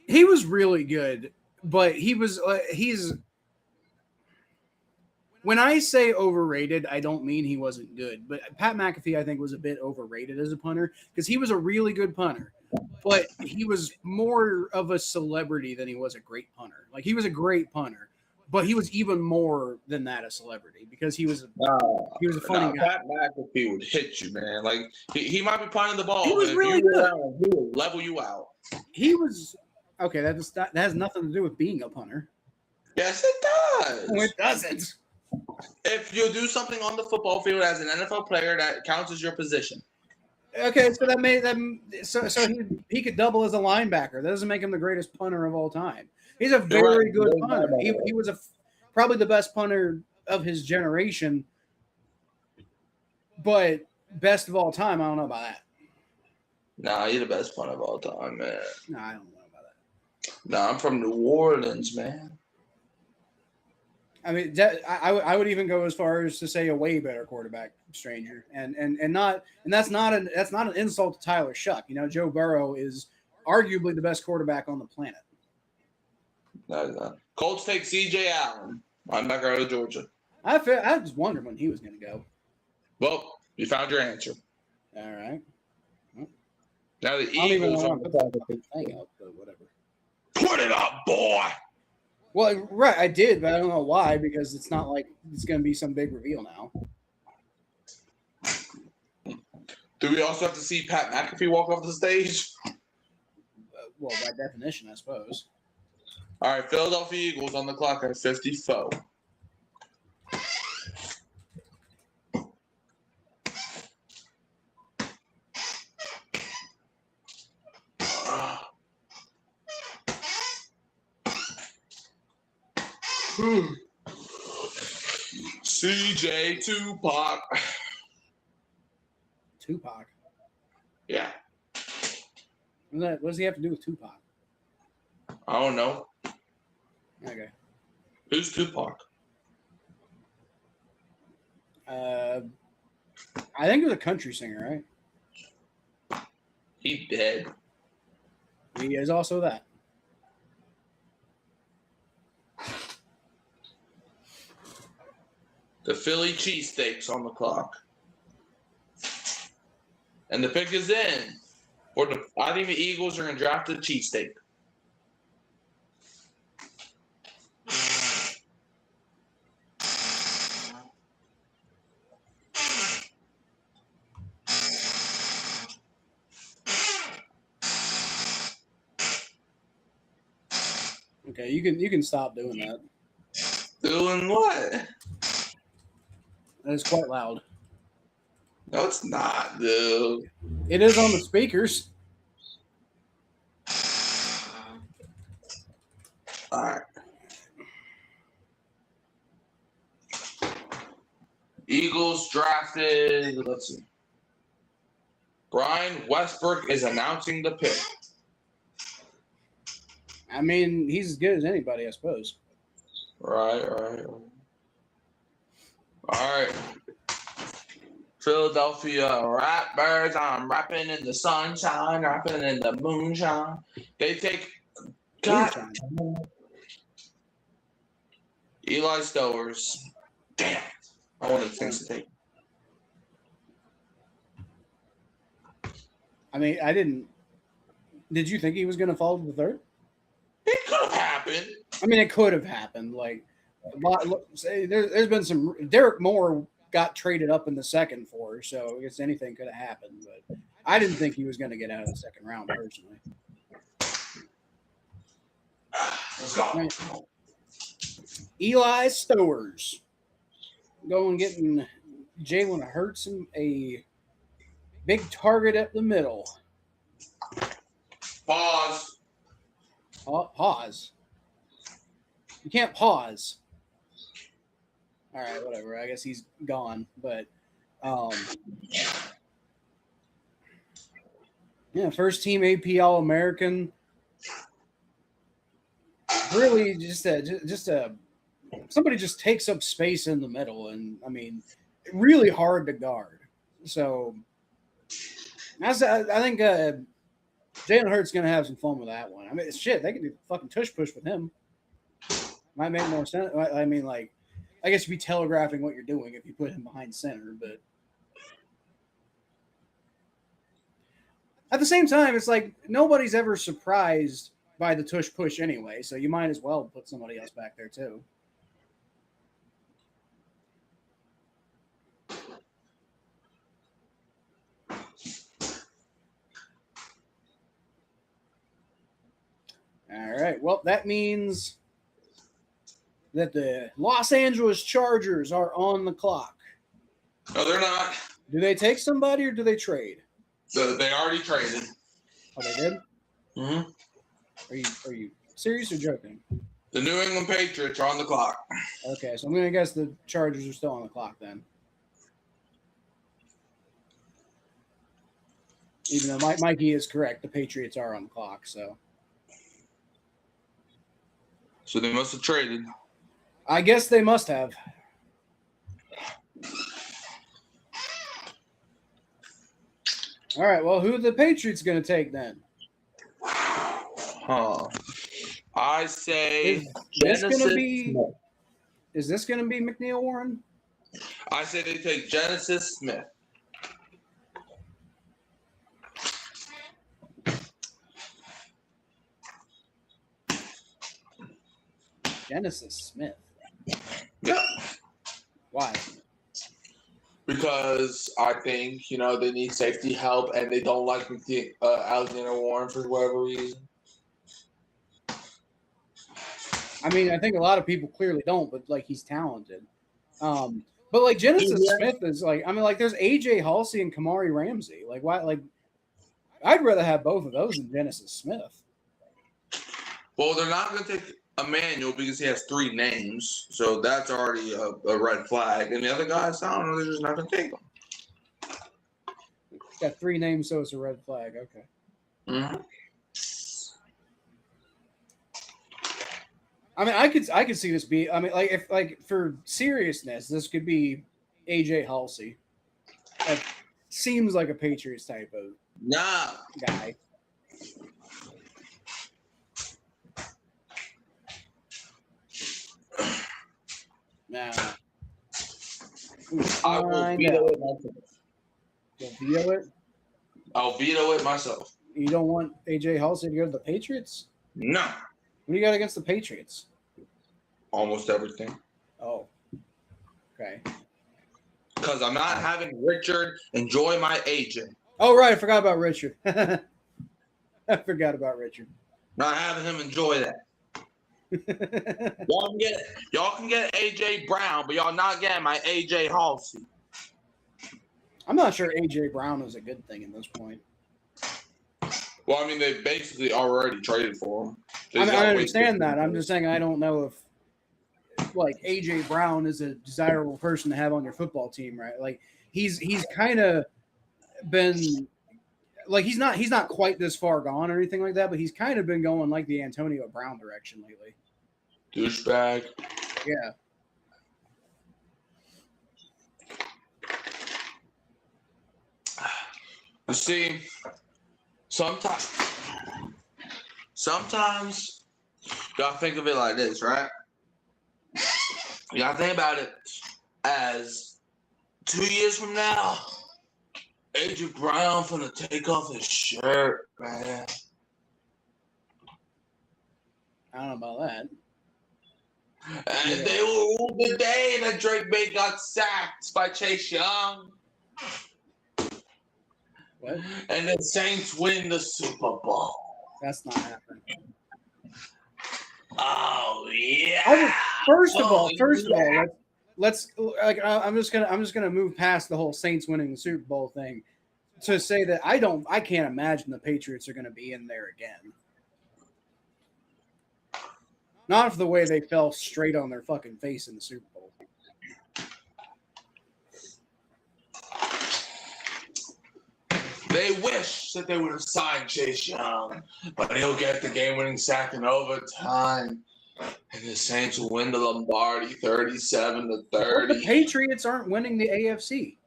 He was really good, but he's. When I say overrated, I don't mean he wasn't good. But Pat McAfee, I think, was a bit overrated as a punter because he was a really good punter. But he was more of a celebrity than he was a great punter. Like, he was a great punter, but he was even more than that a celebrity because he was a funny guy. Pat McAfee would hit you, man. Like, he might be punting the ball. He was really good. He will level you out. He was – okay, that has nothing to do with being a punter. Yes, it does. No, it doesn't. If you do something on the football field as an NFL player, that counts as your position. Okay, so that made them. So he could double as a linebacker. That doesn't make him the greatest punter of all time. He's a very good punter. He was probably the best punter of his generation, but best of all time. I don't know about that. Nah, you're the best punter of all time, man. No, I don't know about that. Nah, I'm from New Orleans, man. I mean, I would even go as far as to say a way better quarterback, stranger, and that's not an insult to Tyler Shuck. You know, Joe Burrow is arguably the best quarterback on the planet. No. Colts take C.J. Allen, linebacker out of Georgia. I was wondering when he was going to go. Well, you found your answer. All right. Now the I don't even Eagles know on to put the big thing up, but whatever. Put it up, boy. Well, right, I did, but I don't know why, because it's not like it's going to be some big reveal now. Do we also have to see Pat McAfee walk off the stage? Well, by definition, I suppose. All right, Philadelphia Eagles on the clock at 54. CJ Tupac. Tupac. Yeah. What does he have to do with Tupac? I don't know. Okay. Who's Tupac? I think he was a country singer, right? He dead. He is also that. The Philly cheesesteaks on the clock. And the pick is in. I think the Eagles are going to draft a cheesesteak. Okay, you can stop doing that. Doing what? That is quite loud. No, it's not, dude. It is on the speakers. All right. Eagles drafted, let's see. Brian Westbrook is announcing the pick. I mean, he's as good as anybody, I suppose. Right. All right. Philadelphia Rappers, I'm rapping in the sunshine, rapping in the moonshine. They take Eli Stowers. Damn it. I wanted things to take. I mean, I didn't. Did you think he was going to fall to the third? It could have happened. I mean, it could have happened. Like, there's been some. Derek Moore got traded up in the second for, so I guess anything could have happened. But I didn't think he was going to get out of the second round personally. Let's go. Right. Eli Stowers going getting Jalen Hurts a big target up the middle. Pause. Pause. You can't pause. All right, whatever. I guess he's gone, but yeah, first team AP All-American. Really, just a somebody just takes up space in the middle, and I mean, really hard to guard. So, I think Jalen Hurts going to have some fun with that one. I mean, shit, they can do fucking tush push with him. Might make more sense. I mean, like, I guess you'd be telegraphing what you're doing if you put him behind center, but at the same time, it's like nobody's ever surprised by the tush push anyway, so you might as well put somebody else back there too. All right. Well, that means that the Los Angeles Chargers are on the clock. No, they're not. Do they take somebody or do they trade? So they already traded. Oh, they did? Mm-hmm. Are you serious or joking? The New England Patriots are on the clock. Okay, so I'm going to guess the Chargers are still on the clock then. Even though Mikey is correct, the Patriots are on the clock, so. So they must have traded. I guess they must have. All right, well, who are the Patriots going to take then? I say Is this Genesis gonna be? Smith. Is this gonna be McNeil Warren? I say they take Genesis Smith. Genesis Smith. Yeah. Why? Because I think, they need safety help and they don't like Alexander Warren for whatever reason. I mean, I think a lot of people clearly don't, but like he's talented. But like Genesis Smith is like, I mean, like there's AJ Halsey and Kamari Ramsey. Like why? Like I'd rather have both of those than Genesis Smith. Well, they're not going to take Emmanuel because he has 3 names, so that's already a red flag. And the other guys, I don't know, they're just not going to take them. Got 3 names, so it's a red flag. Okay. Mm-hmm. I mean, I could see this be. I mean, like if like for seriousness, this could be AJ Halsey. That seems like a Patriots type of guy. Nah. I will veto it myself. You'll veto it? I'll veto it myself. You don't want AJ Halsey to go to the Patriots? No. What do you got against the Patriots? Almost everything. Oh. Okay. Because I'm not having Richard enjoy my AJ. Oh, right. I forgot about Richard. I forgot about Richard. Not having him enjoy that. y'all can get AJ Brown, but y'all not getting my AJ Halsey. I'm not sure AJ Brown is a good thing at this point. Well, I mean, they basically already traded for him. I understand that. I'm just saying I don't know if like AJ Brown is a desirable person to have on your football team, right? Like he's kind of been like he's not quite this far gone or anything like that, but he's kind of been going like the Antonio Brown direction lately. Douchebag. Yeah. You see, sometimes you gotta think of it like this, right? You gotta think about it as 2 years from now, AJ Brown finna take off his shirt, man. I don't know about that. And they will rule the day that Drake May got sacked by Chase Young. What? And the Saints win the Super Bowl. That's not happening. Oh yeah. First of all, let's like I'm just gonna move past the whole Saints winning the Super Bowl thing to say that I can't imagine the Patriots are gonna be in there again. Not for the way they fell straight on their fucking face in the Super Bowl. They wish that they would have signed Chase Young, but he'll get the game-winning sack in overtime, and the Saints will win the Lombardi 37-30. Well, the Patriots aren't winning the AFC.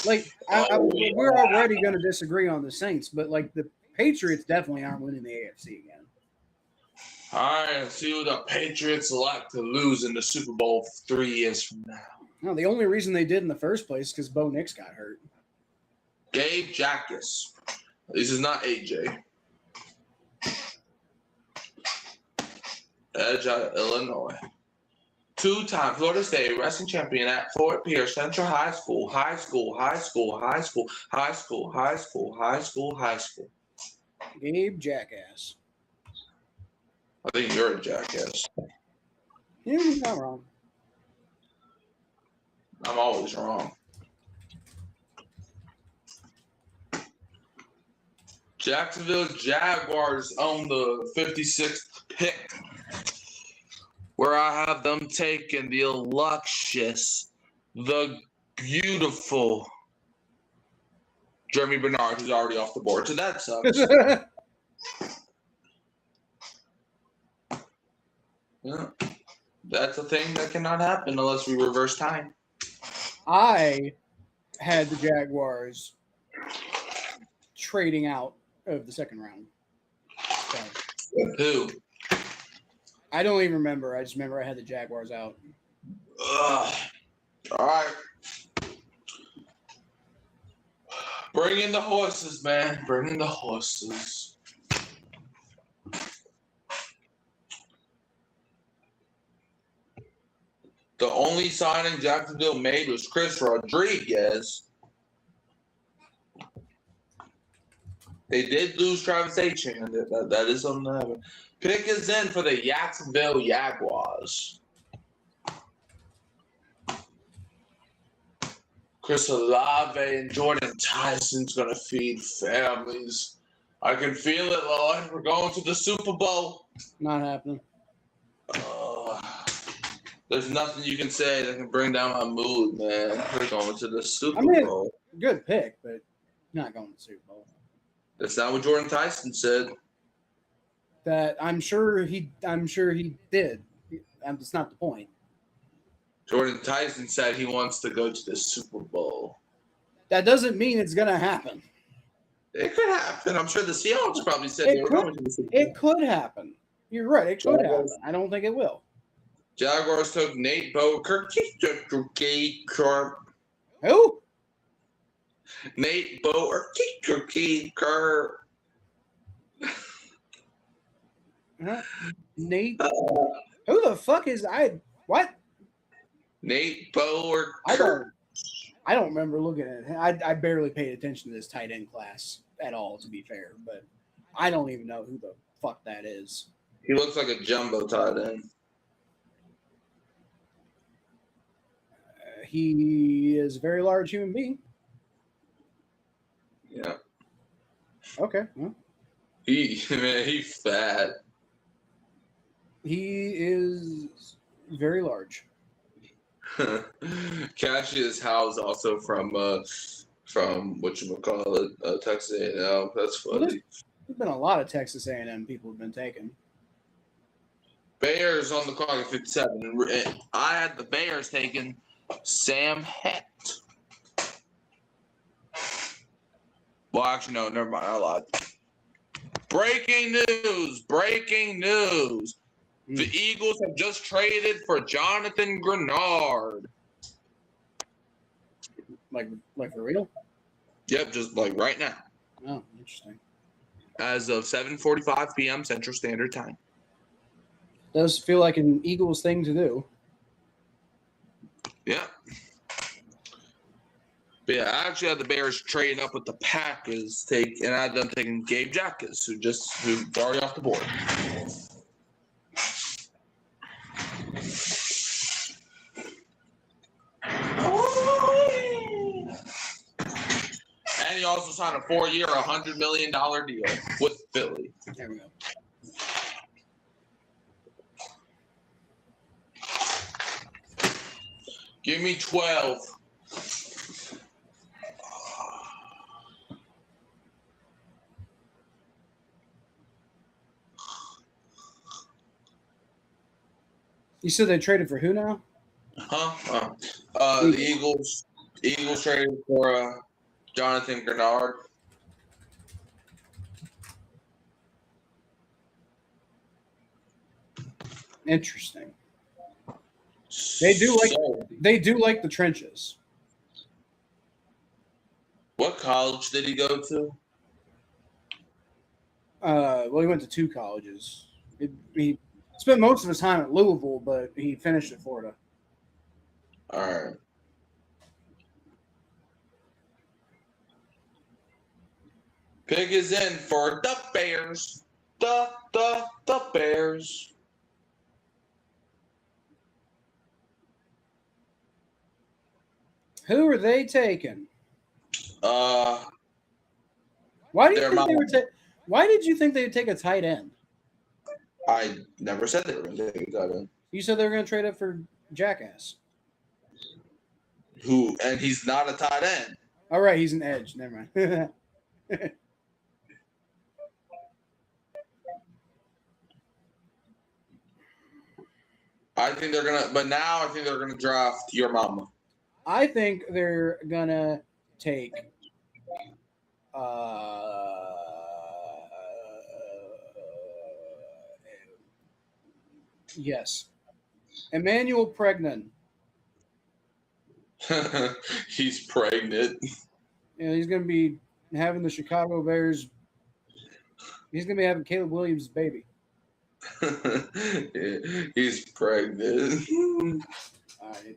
We're already going to disagree on the Saints, but like the Patriots definitely aren't winning the AFC again. All right, let's see who the Patriots like to lose in the Super Bowl 3 years from now. No, the only reason they did in the first place is because Bo Nix got hurt. Gabe Jackus. This is not AJ. Edge out of Illinois. 2-time Florida State wrestling champion at Fort Pierce Central High School. Gabe Jackass. I think you're a jackass. You're not wrong. I'm always wrong. Jacksonville Jaguars own the 56th pick, where I have them taking the illustrious, the beautiful Jeremy Bernard, who's already off the board. So that sucks. Yeah. That's a thing that cannot happen unless we reverse time. I had the Jaguars trading out of the second round. So. Who? I don't even remember. I just remember I had the Jaguars out. Ugh. All right. Bring in the horses, man. Bring in the horses. The only signing Jacksonville made was Chris Rodriguez. They did lose Travis Etienne. That is something that happened. Pick is in for the Jacksonville Jaguars. Chris Olave and Jordan Tyson's going to feed families. I can feel it, Lord. We're going to the Super Bowl. Not happening. There's nothing you can say that can bring down my mood, man. We're going to the Super Bowl. Good pick, but not going to the Super Bowl. That's not what Jordan Tyson said. That I'm sure he did. That's not the point. Jordan Tyson said he wants to go to the Super Bowl. That doesn't mean it's going to happen. It could happen. I'm sure the Seahawks probably said they were going to the Super Bowl. It could happen. You're right. It could happen. I don't think it will. Jaguars took Nate Bokerk. Who? Nate Bokerk. Nate. Who the fuck is what? Nate Bokerk. I don't remember looking at him. I barely paid attention to this tight end class at all, to be fair. But I don't even know who the fuck that is. He looks like a jumbo tight end. He is a very large human being. Yeah. Okay. Well, he's fat. He is very large. Cassius Howe's also from whatchamacallit, Texas A&M. That's funny. There's been a lot of Texas A&M people have been taken. Bears on the clock at 57. I had the Bears taking Sam Het. Well, actually, no, never mind. I lied. Breaking news. The Eagles have just traded for Jonathan Grenard. Like for real? Yep, just like right now. Oh, interesting. As of 7:45 p.m. Central Standard Time. Does feel like an Eagles thing to do. Yeah. But yeah, I actually had the Bears trading up with the Packers and I had them taking Gabe Jackas, who's already off the board. And he also signed a 4-year, $100 million deal with Philly. There we go. Give me 12. You said they traded for who now? The Eagles traded for Jonathan Grenard. Interesting. They do like the trenches. What college did he go to? Well, he went to 2 colleges. He spent most of his time at Louisville, but he finished at Florida. All right. Pig is in for the Bears. The Bears. Who are they taking? Why Why did you think they would take a tight end? I never said they were going to take a tight end. You said they were going to trade up for Jackass. And he's not a tight end. All right, he's an edge. Never mind. I think they're gonna draft your mama. I think they're gonna take Yes. Emmanuel Pregnan. He's pregnant. And he's going to be having the Chicago Bears. He's going to be having Caleb Williams' baby. He's pregnant. All right.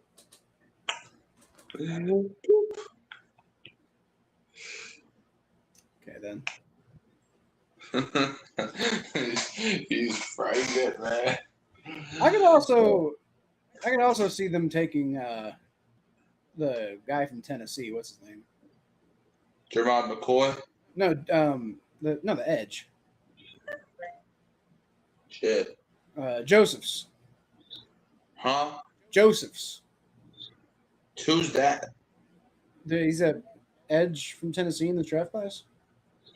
Okay, then. He's pregnant, man. I could also see them taking the guy from Tennessee. What's his name? Jermod McCoy. No, the edge. Shit. Josephs. Huh? Josephs. Who's that? He's a edge from Tennessee in the draft class.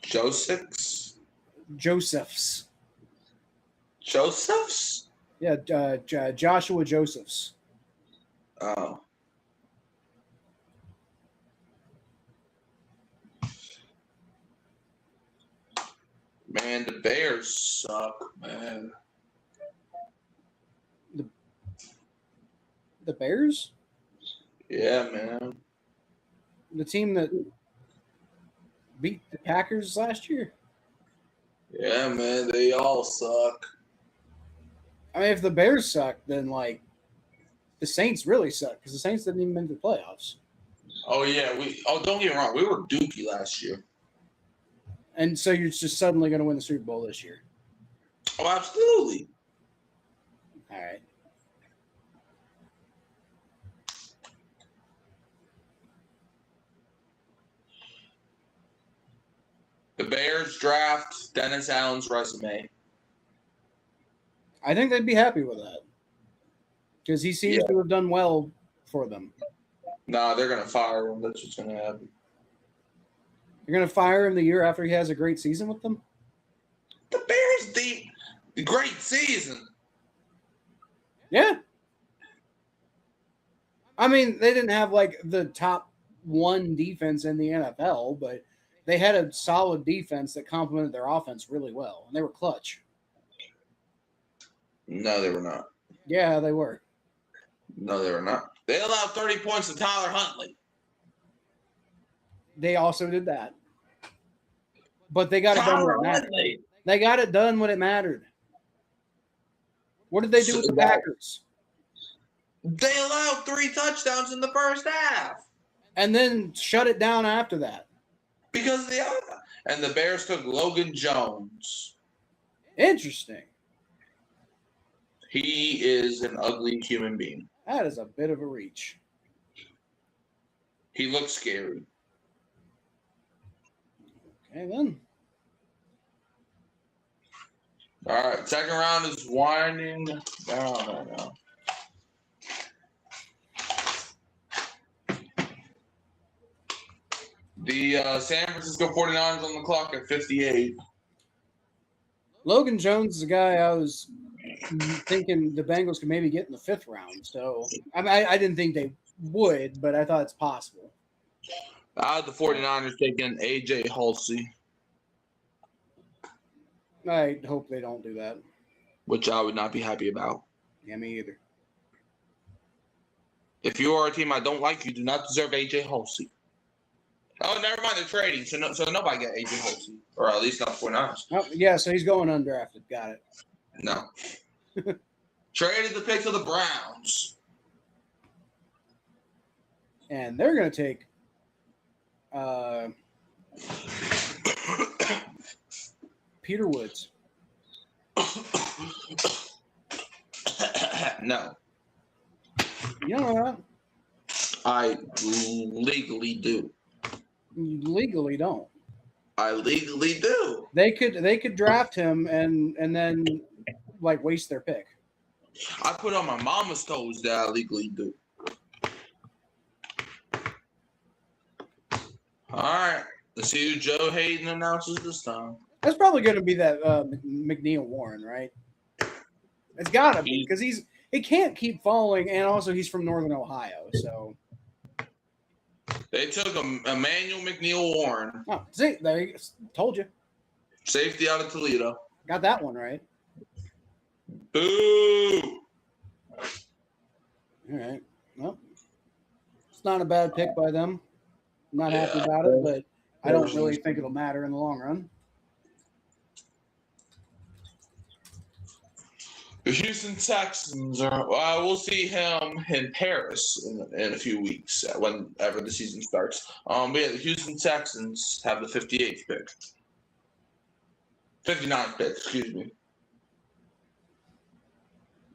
Josephs. Josephs. Josephs? Yeah, Joshua Josephs. Oh. Man, the Bears suck, man. The Bears? Yeah, man. The team that beat the Packers last year? Yeah, man. They all suck. I mean, if the Bears suck, then, like, the Saints really suck because the Saints didn't even make the playoffs. Oh, yeah. Don't get me wrong. We were dookie last year. And so you're just suddenly going to win the Super Bowl this year. Oh, absolutely. All right. The Bears draft Dennis Allen's resume. I think they'd be happy with that because he seems to have done well for them. Nah, they're going to fire him. That's what's going to happen. You're going to fire him the year after he has a great season with them? The Bears, the great season. Yeah. I mean, they didn't have, like, the top one defense in the NFL, but they had a solid defense that complemented their offense really well, and they were clutch. No, they were not. Yeah, they were. No, they were not. They allowed 30 points to Tyler Huntley. They also did that. But they got it done when it mattered. They got it done when it mattered. What did they do with the Packers? They allowed 3 touchdowns in the first half. And then shut it down after that. Because the Bears took Logan Jones. Interesting. He is an ugly human being. That is a bit of a reach. He looks scary. Okay, then. All right, second round is winding down right now. The San Francisco 49ers on the clock at 58. Logan Jones is a guy I was thinking the Bengals could maybe get in the 5th round. So I didn't think they would, but I thought it's possible. I had the 49ers taking A.J. Halsey. I hope they don't do that. Which I would not be happy about. Yeah, me either. If you are a team I don't like, you do not deserve A.J. Halsey. Oh, never mind. They're trading, so nobody got A.J. Halsey. Or at least not 49ers. Oh, yeah, so he's going undrafted. Got it. No. Traded the pick to the Browns. And they're going to take Peter Woods. No. You know that? I legally do. You legally don't. I legally do. They could draft him and then like waste their pick. I put on my mama's toes that I legally do. All right. Let's see who Joe Hayden announces this time. That's probably going to be that McNeil Warren, right? It's got to be because he can't keep falling, and also he's from Northern Ohio, so. They took Emmanuel McNeil Warren. Oh, see, there you go. Told you. Safety out of Toledo. Got that one right. Boo! All right. Well, it's not a bad pick by them. I'm not happy about it, but I don't really think it'll matter in the long run. The Houston Texans are. We'll see him in Paris in a few weeks, whenever the season starts. But yeah, the Houston Texans have the 58th pick. 59th pick, excuse me.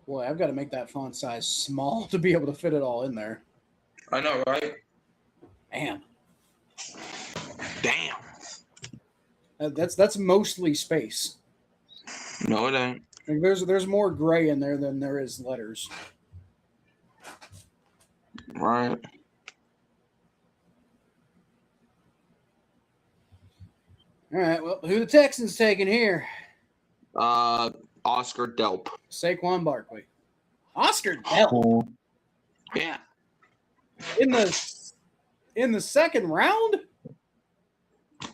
Boy, I've got to make that font size small to be able to fit it all in there. I know, right? Man, Damn. that's mostly space. No, it ain't. Like there's more gray in there than there is letters. Right. All right, well, who the Texans taking here? Oscar Delp. Saquon Barkley. Oscar Delp Yeah. in the second round?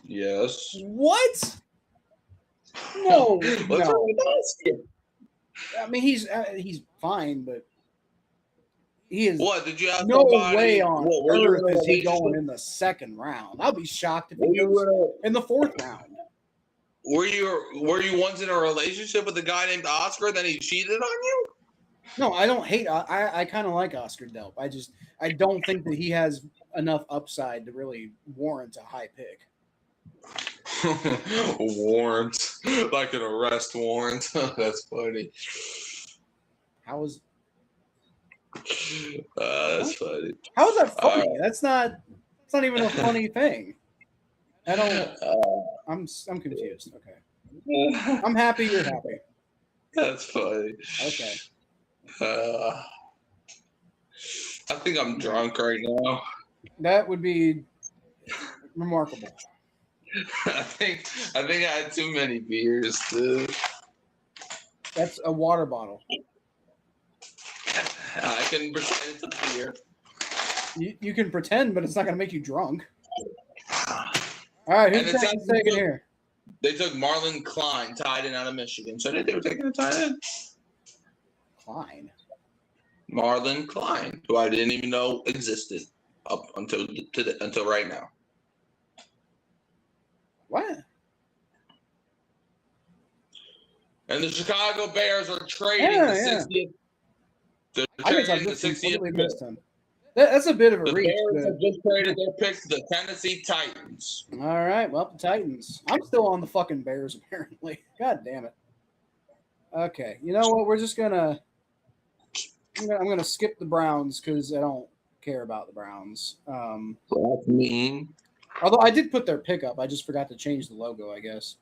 Yes. What? No, What's no. wrong with Oscar? I mean, he's fine, but he is What did you have? no somebody, way on what, were you earth in a is he relationship- going in the second round. I'll be shocked if Were he you goes in the fourth round. Were you once in a relationship with a guy named Oscar? Then he cheated on you? No, I don't hate. I kind of like Oscar Delp. I don't think that he has enough upside to really warrant a high pick. Warrant, like an arrest warrant. That's funny. How is That's funny. how is that funny? That's not even a funny thing. I don't. I'm confused. Okay, I'm happy you're happy. That's funny. Okay. I think I'm drunk right now. That would be remarkable. I think I had too many beers, dude. That's a water bottle. I can pretend it's a beer. You can pretend, but it's not going to make you drunk. All right, who's taking here? They took Marlon Klein, tight end out of Michigan. So they were taking a tight end. Klein. Marlon Klein, who I didn't even know existed up until right now. What? And the Chicago Bears are trading the 60th. They're I guess I trading the just 60th completely pick. missed him. That's a bit of a The reach. Bears But... have just traded their picks to the Tennessee Titans. All right, well, the Titans. I'm still on the fucking Bears, apparently. God damn it. Okay, you know what? We're just gonna. I'm gonna skip the Browns because I don't care about the Browns. That's mean. Although I did put their pick up, I just forgot to change the logo. I guess.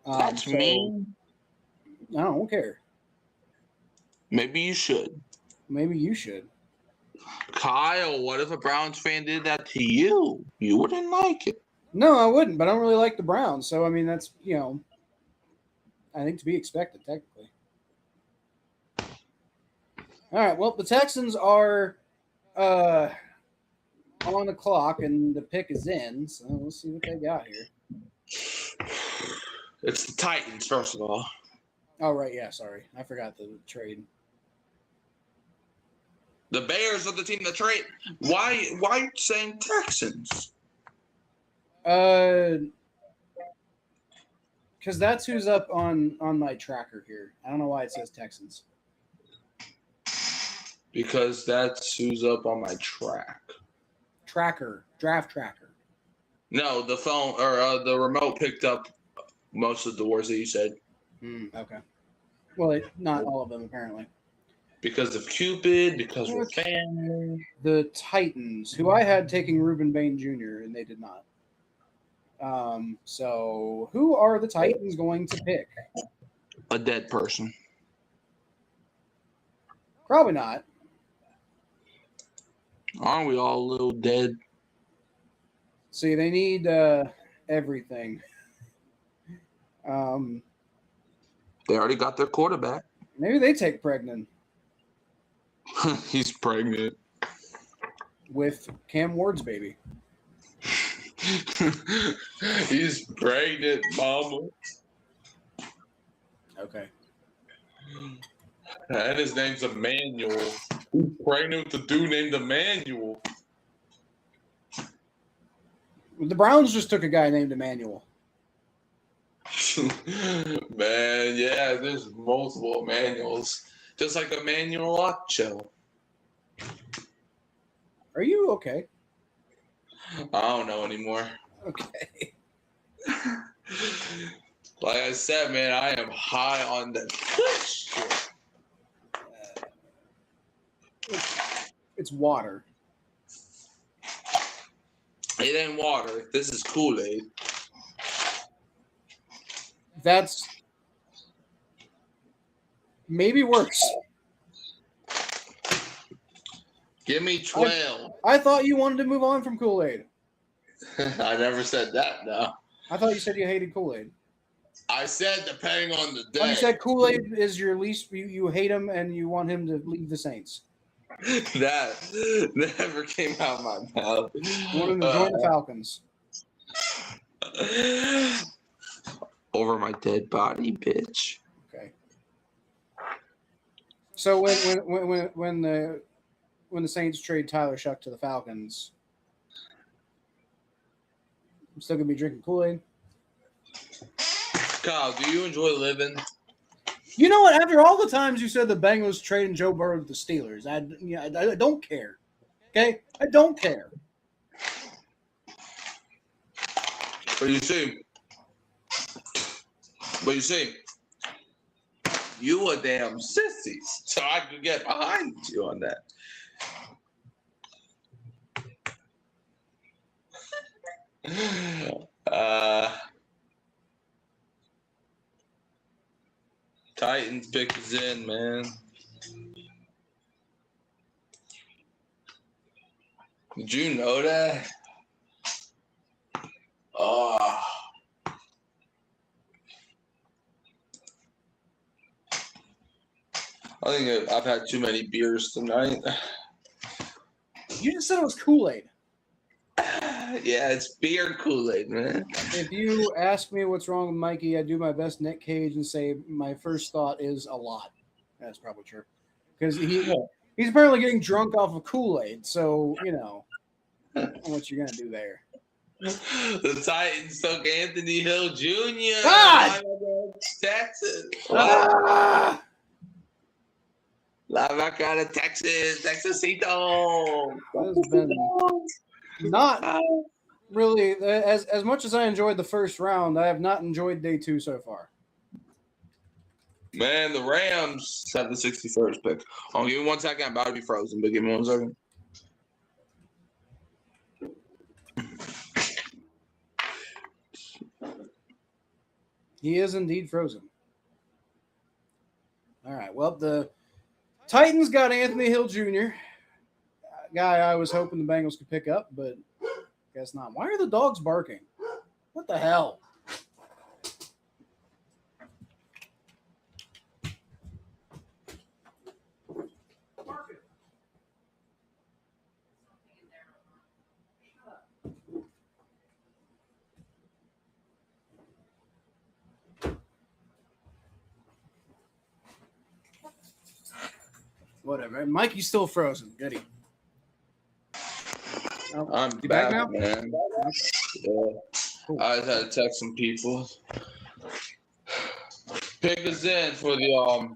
That's mean. I don't care. Maybe you should. Maybe you should. Kyle, what if a Browns fan did that to you? You wouldn't like it. No, I wouldn't, but I don't really like the Browns. So, I mean, that's, I think to be expected, technically. All right, well, the Texans are on the clock, and the pick is in. So, we'll see what they got here. It's the Titans, first of all. Oh, right, yeah, sorry. I forgot the trade. The Bears are the team that trade. Why are you saying Texans? Because that's who's up on my tracker here. I don't know why it says Texans. Because that's who's up on my Draft tracker. No, the phone or the remote picked up most of the words that you said. Okay. Well, not all of them, apparently. Because of Cupid, because we're family. The Titans, who I had taking Reuben Bain Jr., and they did not. So who are the Titans going to pick? A dead person. Probably not. Aren't we all a little dead? See, they need everything. They already got their quarterback. Maybe they take Pregnan He's pregnant. with Cam Ward's baby. He's pregnant, mama. Okay. And his name's Emmanuel. Who's pregnant with a dude named Emmanuel? The Browns just took a guy named Emmanuel. Man, yeah, there's multiple Emmanuels. Just like Emmanuel Ocho. Are you okay? I don't know anymore. Okay. Like I said, man, I am high on that shit. It's water. It ain't water. This is Kool-Aid. That's maybe worse. Give me 12. I thought you wanted to move on from Kool-Aid. I never said that, no. I thought you said you hated Kool-Aid. I said depending on the day. Oh, you said Kool-Aid is your least. You hate him and you want him to leave the Saints. That never came out of my mouth. You want him to join the Falcons. Over my dead body, bitch. Okay. So when the Saints trade Tyler Shuck to the Falcons, I'm still gonna be drinking Kool-Aid. Kyle, do you enjoy living? You know what? After all the times you said the Bengals trading Joe Burrow to the Steelers, I don't care. Okay, I don't care. But you see, you a damn sissy, so I could get behind you on that. Titans pick is in, man. Did you know that? Oh. I think I've had too many beers tonight. You just said it was Kool-Aid. Yeah, it's beer Kool-Aid, man. If you ask me what's wrong with Mikey, I do my best Nick Cage and say my first thought is a lot. That's probably true. Because he's apparently getting drunk off of Kool-Aid, so, you know, I don't know what you're going to do there. The Titans took Anthony Hill Jr. God! Texas. Ah! Live back out of Texas. Texasito. That has been not really as much as I enjoyed the first round. I have not enjoyed day 2 so far. Man, the Rams have the 61st pick. Hold on, give me 1 second. I'm about to be frozen, but give me 1 second. He is indeed frozen. All right. Well, the Titans got Anthony Hill Jr., a guy I was hoping the Bengals could pick up, but guess not. Why are the dogs barking? What the hell? Whatever. Mikey's still frozen. Goody. Oh, I'm you back now? man. Yeah. Cool. I just had to text some people. Pick us in for the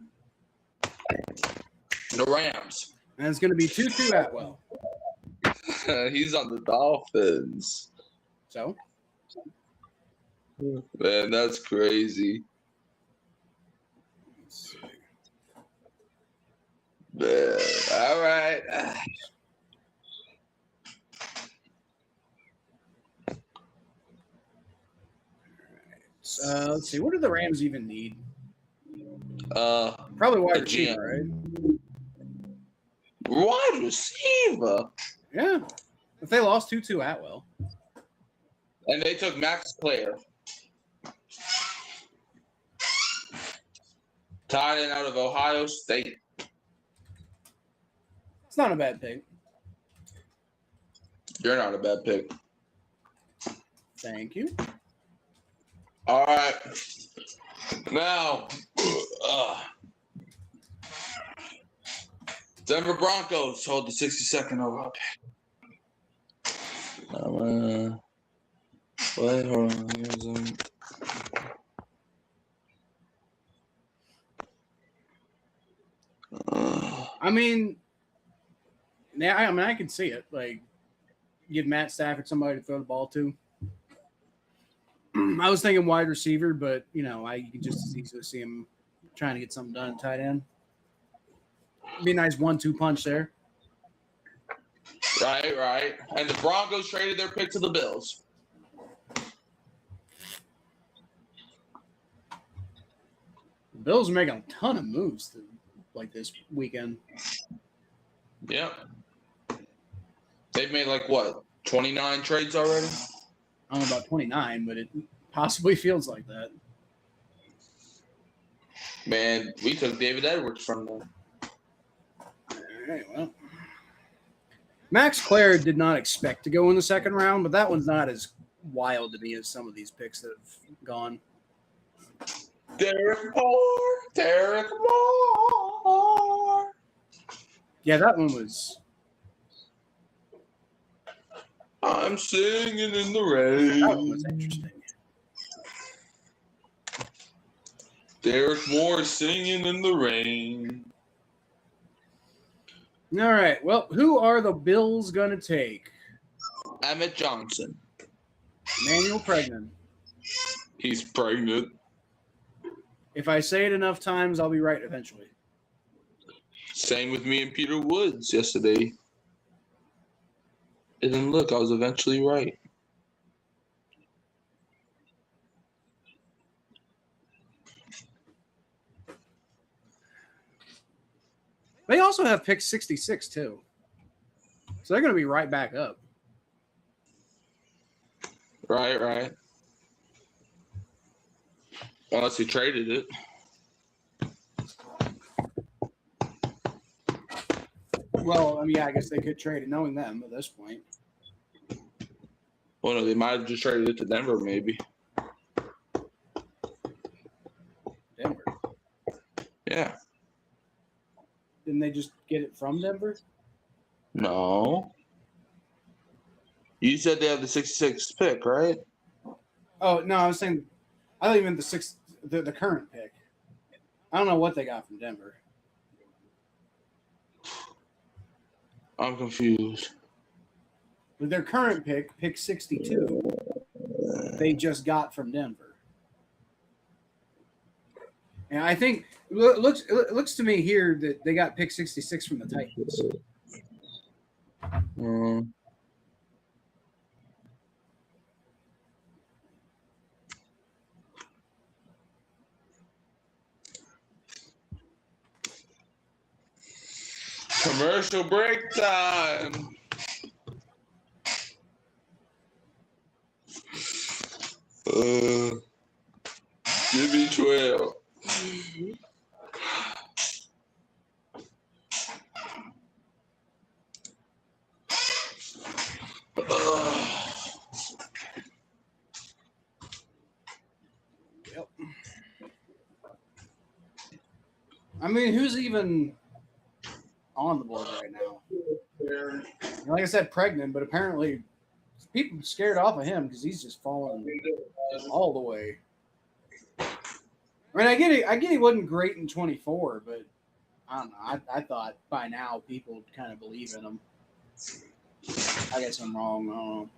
Rams. And it's going to be 2-2 Atwell. He's on the Dolphins. So? Man, that's crazy. Man, all right. Let's see. What do the Rams even need? Probably wide receiver, right? Wide receiver. Yeah. If they lost 2-2 Atwell. And they took Max Clare. Tied in out of Ohio State. It's not a bad pick. You're not a bad pick. Thank you. All right. Now, Denver Broncos hold the 62nd overall pick. Wait, hold on. I mean, yeah, I can see it. Like, give Matt Stafford somebody to throw the ball to. I was thinking wide receiver, but you can just as easily see him trying to get something done at tight end. Be a nice 1-2 punch there. Right. And the Broncos traded their pick to the Bills. The Bills are making a ton of moves this weekend. Yep. They've made 29 trades already? I don't know about 29, but it possibly feels like that. Man, we took David Edwards from them. All right, well. Max Clare did not expect to go in the second round, but that one's not as wild to me as some of these picks that have gone. Derek Moore. Yeah, that one was. I'm singing in the rain. That one was interesting. Derek Moore singing in the rain. All right. Well, who are the Bills going to take? Emmett Johnson. Manuel Pregnan. He's pregnant. If I say it enough times, I'll be right eventually. Same with me and Peter Woods yesterday. And then look, I was eventually right. They also have pick 66 too. So they're going to be right back up. Right. Unless he traded it. Well, I mean, yeah, I guess they could trade it knowing them at this point. Well, no, they might have just traded it to Denver, maybe. Denver. Yeah. Didn't they just get it from Denver? No. You said they have the 66th pick, right? Oh, no, I was saying, I thought you meant the current pick. I don't know what they got from Denver. I'm confused. With their current pick 62, they just got from Denver. And I think it looks to me here that they got pick 66 from the Titans. Commercial break time. Give me 12. Yep. I mean, who's even on the board right now? Like I said, pregnant, but apparently people are scared off of him because he's just falling all the way. I mean, I get he wasn't great in 24, but I don't know. I thought by now people would kind of believe in him. I guess I'm wrong. I don't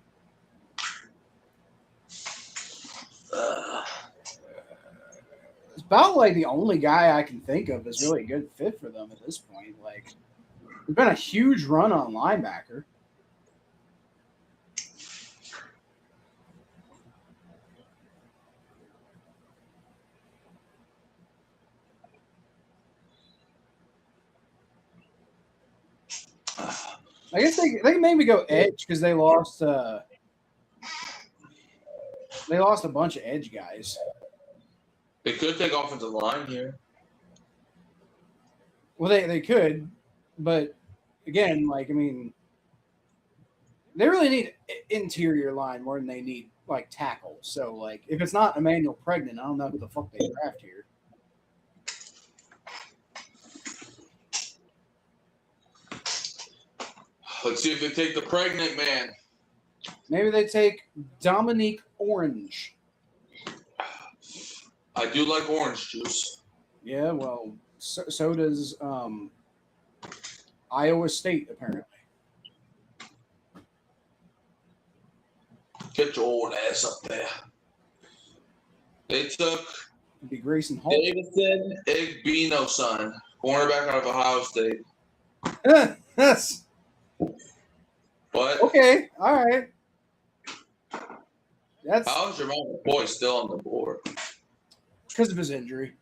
know. It's about like the only guy I can think of is really a good fit for them at this point. Like, there's been a huge run on linebacker. I guess they can maybe go edge because they lost a bunch of edge guys. They could take offensive line here. Well, they could, but again, like, I mean, they really need interior line more than they need like tackle. So, like, if it's not Emmanuel Pregnant, I don't know who the fuck they draft here. Let's see if they take the pregnant man. Maybe they take Dominique Orange. I do like orange juice. Yeah, well, so does Iowa State, apparently. Get your old ass up there. They took It'd be Grayson Hall. Davidson Igbino's son, cornerback out of Ohio State. Yes. What? Okay. All right. That's How is your boy still on the board? because of his injury.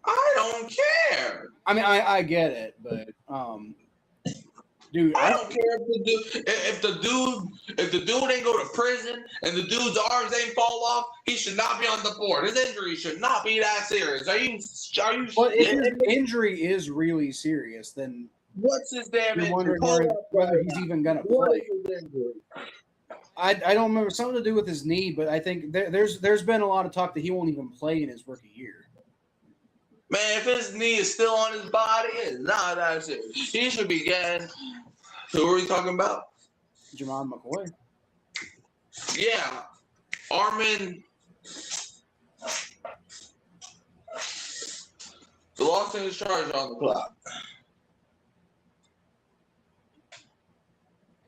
I don't care. I mean, I get it, but dude, I don't care if the dude ain't go to prison and the dude's arms ain't fall off. He should not be on the board. His injury should not be that serious. Are you? But if his injury is really serious, then What's his damn you're injury? wondering whether he's even gonna What play. is his injury? I don't remember, something to do with his knee, but I think there's been a lot of talk that he won't even play in his rookie year. Man, if his knee is still on his body, it's not that serious. He should be getting. Who are we talking about? Jamon McCoy. Yeah, Armin. The Los Angeles Chargers on the clock.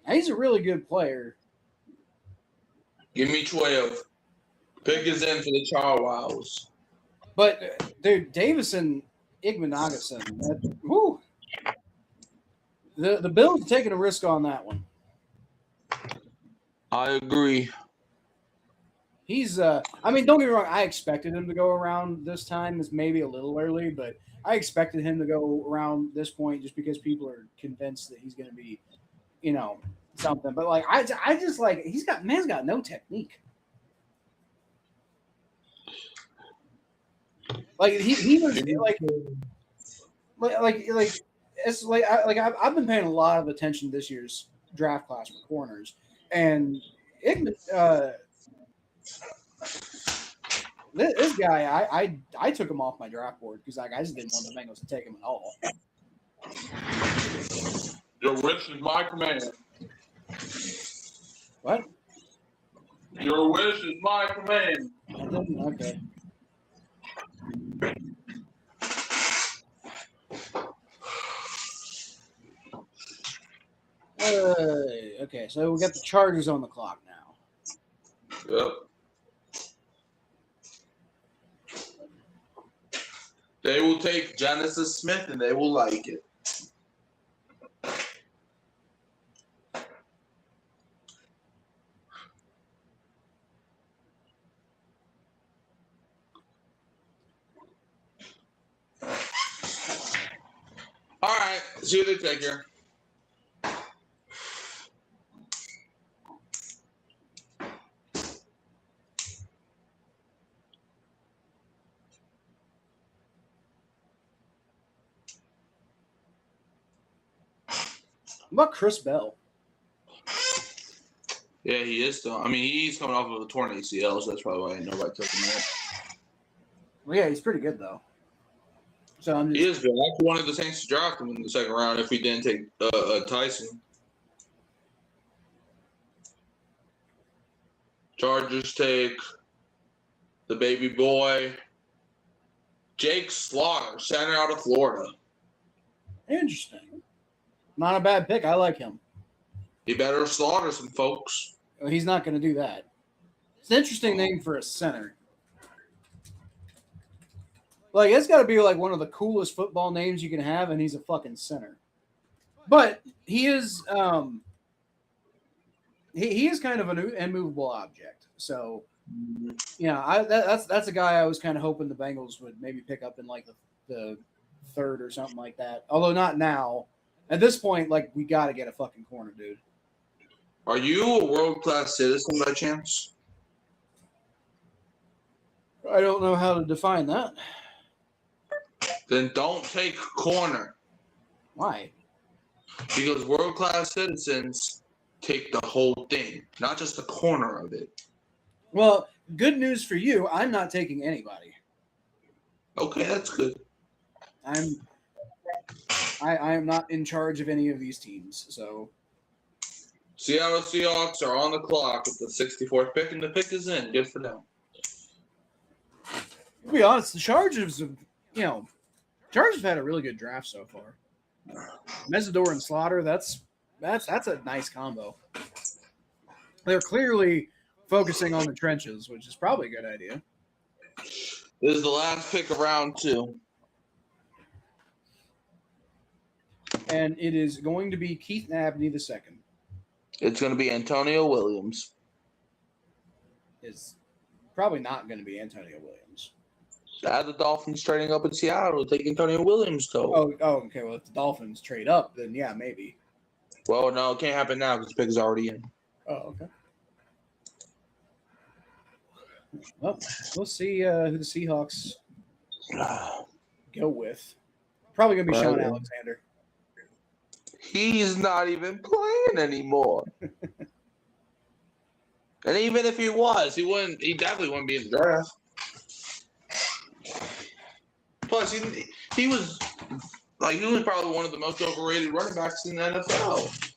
He's a really good player. Give me 12. Pick is in for the Charwows. But dude, Davison Igbenogson, whoo. The Bills are taking a risk on that one. I agree. He's I mean, don't get me wrong, I expected him to go around this time. It's maybe a little early, but I expected him to go around this point just because people are convinced that he's gonna be, something. But like I just like man's got no technique. Like he was like it's like I've been paying a lot of attention this year's draft class for corners, and this guy I took him off my draft board because I just didn't want the Bengals to take him at all. Your wish is my command. What? Your wish is my command. Okay. Okay, so we got the Chargers on the clock now. Yep. They will take Genesis Smith and they will like it. All right, see you they take here. What about Chris Bell? Yeah, he is still. I mean, he's coming off of a torn ACL, so that's probably why nobody took him out. Well, yeah, he's pretty good though. So I'm just, He is good. I actually wanted the Saints to draft him in the second round if we didn't take Tyson. Chargers take the baby boy, Jake Slaughter, center out of Florida. interesting. Not a bad pick. I like him. He better slaughter some folks. He's not going to do that. It's an interesting name for a center. Like, it's got to be like one of the coolest football names you can have, and he's a fucking center. But he is he is kind of an immovable object. So, that's a guy I was kind of hoping the Bengals would maybe pick up in like the third or something like that. Although not now. At this point, like, we got to get a fucking corner, dude. Are you a world-class citizen by chance? I don't know how to define that. Then don't take corner. Why? Because world-class citizens take the whole thing, not just the corner of it. Well, good news for you. I'm not taking anybody. Okay, that's good. I am not in charge of any of these teams. So Seattle Seahawks are on the clock with the 64th pick, and the pick is in. Good for them. To be honest, the Chargers have, Chargers have had a really good draft so far. Mesidor and Slaughter, that's a nice combo. They're clearly focusing on the trenches, which is probably a good idea. This is the last pick of round 2. And it is going to be Keith Abney II. It's going to be Antonio Williams. It's probably not going to be Antonio Williams. The Dolphins trading up in Seattle to take Antonio Williams, though. Oh, okay. Well, if the Dolphins trade up, then yeah, maybe. Well, no, it can't happen now because the pick is already in. Oh, okay. Well, we'll see who the Seahawks go with. Probably going to be Sean Alexander. He's not even playing anymore. And even if he was, he definitely wouldn't be in the draft. Plus, he was probably one of the most overrated running backs in the NFL.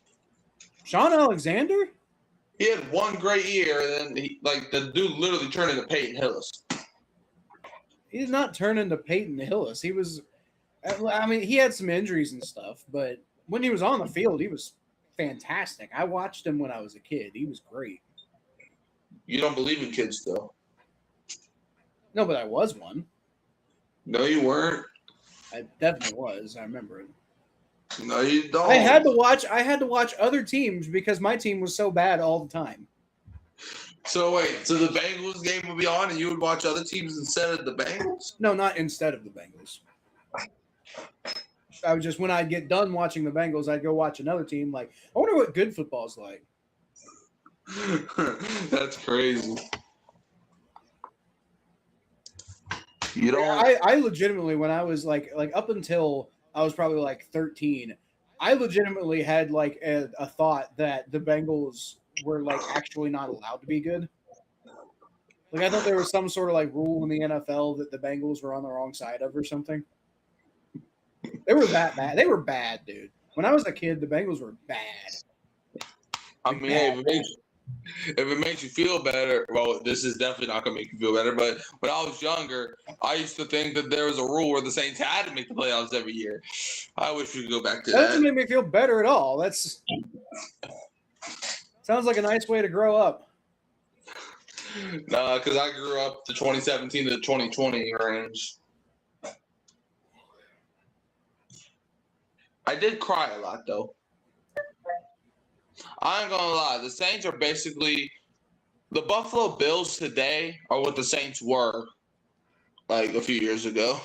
Sean Alexander? He had one great year, and then the dude literally turned into Peyton Hillis. He did not turn into Peyton Hillis. He was, he had some injuries and stuff, but when he was on the field, he was fantastic. I watched him when I was a kid. He was great. You don't believe in kids, though. No, but I was one. No, you weren't. I definitely was. I remember it. No, you don't. I had to watch other teams because my team was so bad all the time. So wait, so the Bengals game would be on and you would watch other teams instead of the Bengals? No, not instead of the Bengals. I was just, when I'd get done watching the Bengals, I'd go watch another team. Like, I wonder what good football's like. That's crazy. You don't. I legitimately, when I was like up until I was probably like 13, I legitimately had like a thought that the Bengals were like actually not allowed to be good. Like, I thought there was some sort of like rule in the NFL that the Bengals were on the wrong side of or something. They were that bad. They were bad, dude. When I was a kid, the Bengals were bad. I mean, hey, if it makes you feel better, well, this is definitely not going to make you feel better. But when I was younger, I used to think that there was a rule where the Saints had to make the playoffs every year. I wish we could go back to that. That doesn't make me feel better at all. That's sounds like a nice way to grow up. Nah, because I grew up the 2017 to 2020 range. I did cry a lot, though. I ain't gonna lie. The Saints are basically the Buffalo Bills today are what the Saints were like a few years ago.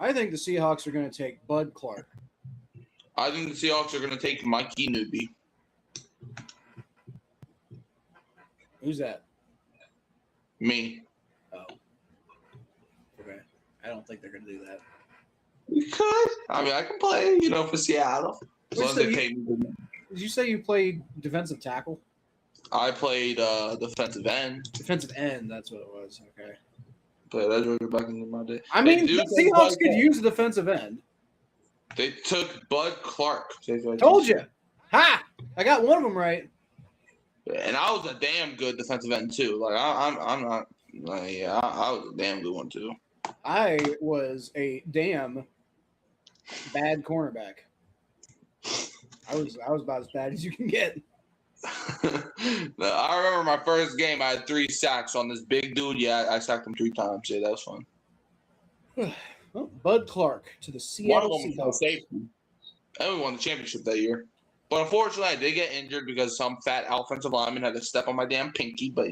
I think the Seahawks are going to take Bud Clark. I think the Seahawks are going to take Mikey Newby. Who's that? Me. Oh. Okay. I don't think they're going to do that. You could. I mean, I can play, for Seattle. As long as they pay me. Did you say you played defensive tackle? I played defensive end. Defensive end, that's what it was. Okay. But I drove it back into my day. I mean, the Seahawks could use a defensive end. They took Bud Clark. Told you. Ha! I got one of them right. And I was a damn good defensive end too. Like I'm not. Like, yeah, I was a damn good one too. I was a damn bad cornerback. I was about as bad as you can get. I remember my first game. I had 3 sacks on this big dude. Yeah, I sacked him 3 times. Yeah, that was fun. Well, Bud Clark to the Seattle Seahawks. Safety. And we won the championship that year. But unfortunately, I did get injured because some fat offensive lineman had to step on my damn pinky. But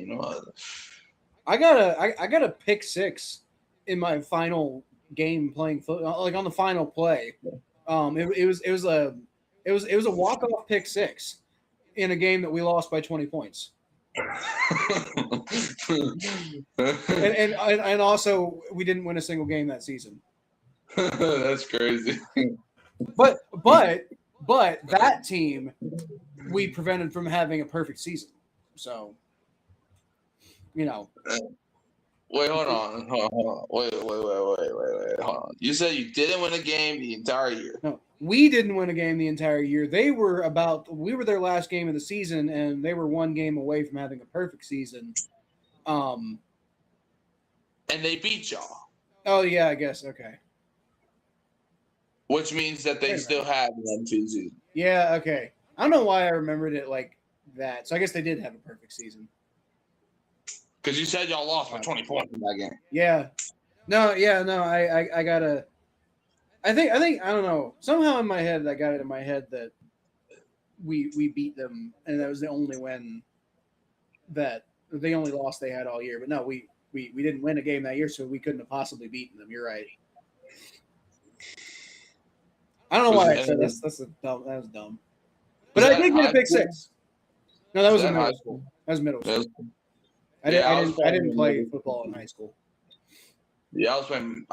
I got a pick 6 in my final game playing football, like on the final play. It was a walk-off pick 6 in a game that we lost by 20 points. and also we didn't win a single game that season. That's crazy. But that team we prevented from having a perfect season. So, Wait, hold on. Wait. Hold on. You said you didn't win a game the entire year. No, We didn't win a game the entire year. We were their last game of the season, and they were one game away from having a perfect season. And they beat y'all. Oh yeah, I guess okay. Which means that they still had one season. Yeah, okay. I don't know why I remembered it like that. So I guess they did have a perfect season. Because you said y'all lost by 20 points in that game. Yeah. No. I gotta. I think I don't know. Somehow in my head, I got it in my head that we beat them, and that was the only win that the only loss they had all year. But no, we didn't win a game that year, so we couldn't have possibly beaten them. You're right. I don't know why I said that's dumb. That was dumb. But I did get a pick six. No, that was in middle school. That was middle school. I didn't play football in high school. Yeah, I was playing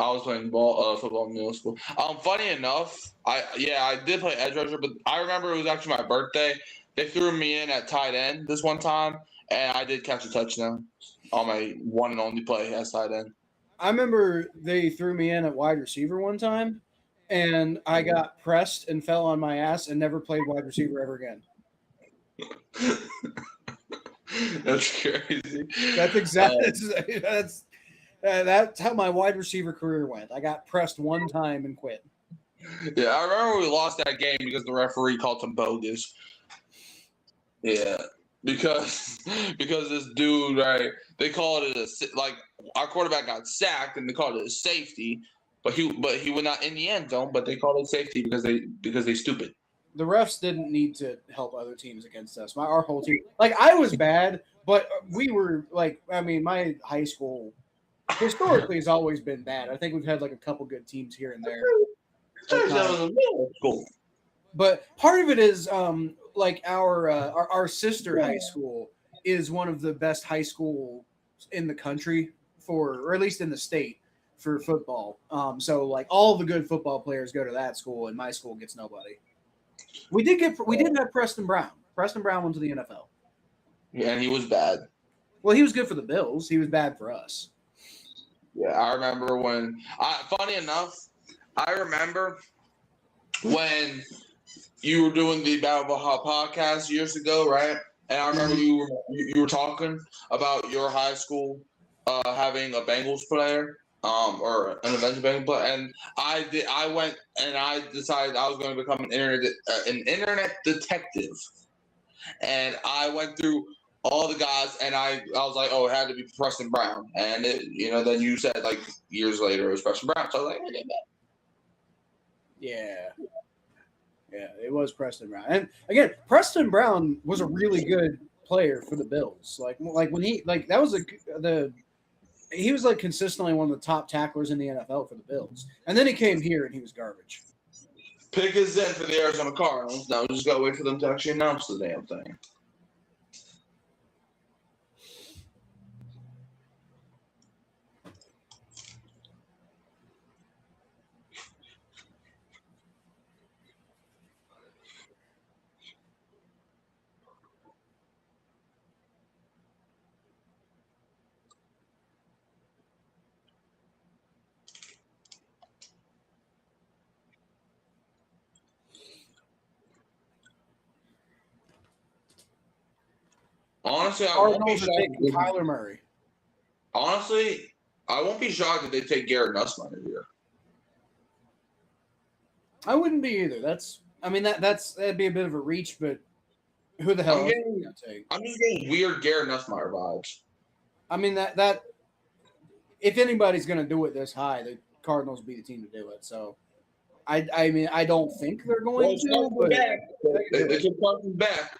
football in middle school. Funny enough, I did play edge rusher, but I remember it was actually my birthday. They threw me in at tight end this one time, and I did catch a touchdown on my one and only play as tight end. I remember they threw me in at wide receiver one time, and I got pressed and fell on my ass and never played wide receiver ever again. That's crazy. That's exactly that's how my wide receiver career went. I got pressed one time and quit. Yeah, I remember we lost that game because the referee called some bogus. Yeah, because this dude, right? They called it our quarterback got sacked and they called it a safety, but he went not in the end zone. But they called it safety because they stupid. The refs didn't need to help other teams against us. Our whole team, I was bad, but we were my high school historically has always been bad. I think we've had a couple good teams here and there. But part of it is our sister high school is one of the best high schools in the country or at least in the state for football. So all the good football players go to that school, and my school gets nobody. We did have Preston Brown. Preston Brown went to the NFL. Yeah, and he was bad. Well, he was good for the Bills. He was bad for us. Yeah, I remember funny enough, I remember when you were doing the Battle Baja podcast years ago, right? And I remember you were talking about your high school having a Bengals player, or an eventual Bengals player, and I went and I decided I was going to become an internet detective, and I went through all the guys, and I was like, oh, it had to be Preston Brown, and then you said years later it was Preston Brown, so I was like, I get that. Yeah, it was Preston Brown, and again, Preston Brown was a really good player for the Bills. When he that was he was consistently one of the top tacklers in the NFL for the Bills, and then he came here and he was garbage. Pick is in for the Arizona Cardinals. Now we just gotta wait for them to actually announce the damn thing. Honestly, I won't be shocked. Kyler Murray. Honestly, I won't be shocked if they take Garrett Nussmeier here. I wouldn't be either. That'd be a bit of a reach, but who the hell I'm else are you gonna take? I'm just getting weird Garrett Nussmeier vibes. That if anybody's gonna do it this high, the Cardinals would be the team to do it. So I don't think they're going to. But they took Carson back.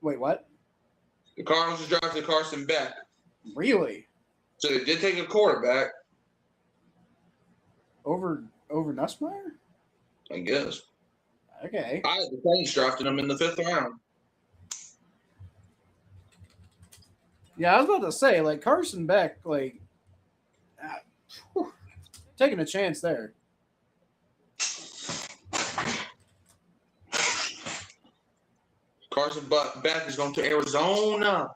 Wait, what? The Cardinals just drafted Carson Beck. Really? So they did take a quarterback. Over Nussmeier? I guess. Okay. The Saints drafted him in the 5th round. Yeah, I was about to say, Carson Beck, taking a chance there. Carson Beck is going to Arizona.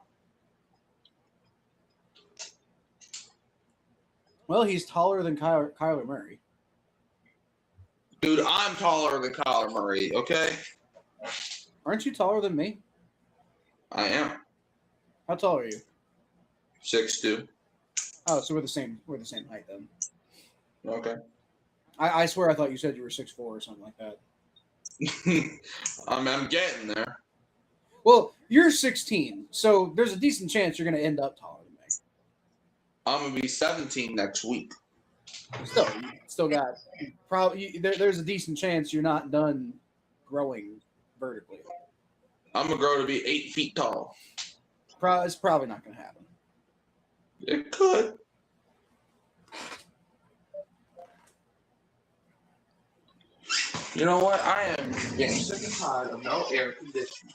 Well, he's taller than Kyler Murray. I'm taller than Kyler Murray, okay? Aren't you taller than me? I am. How tall are you? 6'2". Oh, so we're the same height then. Okay. I swear I thought you said you were 6'4" or something like that. I'm getting there. Well, you're 16, so there's a decent chance you're going to end up taller than me. I'm gonna be 17 next week. Still got probably there's a decent chance you're not done growing vertically. I'm gonna grow to be 8 feet tall. It's probably not going to happen. It could. You know what? I am getting sick and tired of no air conditioning.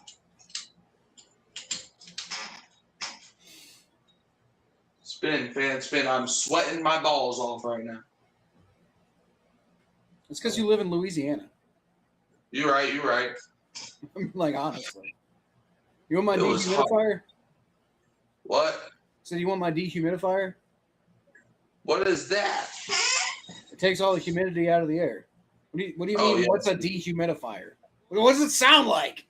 Spin. I'm sweating my balls off right now. It's because you live in Louisiana. You're right. Like, honestly. You want my dehumidifier? What? So you want my dehumidifier? What is that? It takes all the humidity out of the air. What do you mean? Yes. What's a dehumidifier? What does it sound like?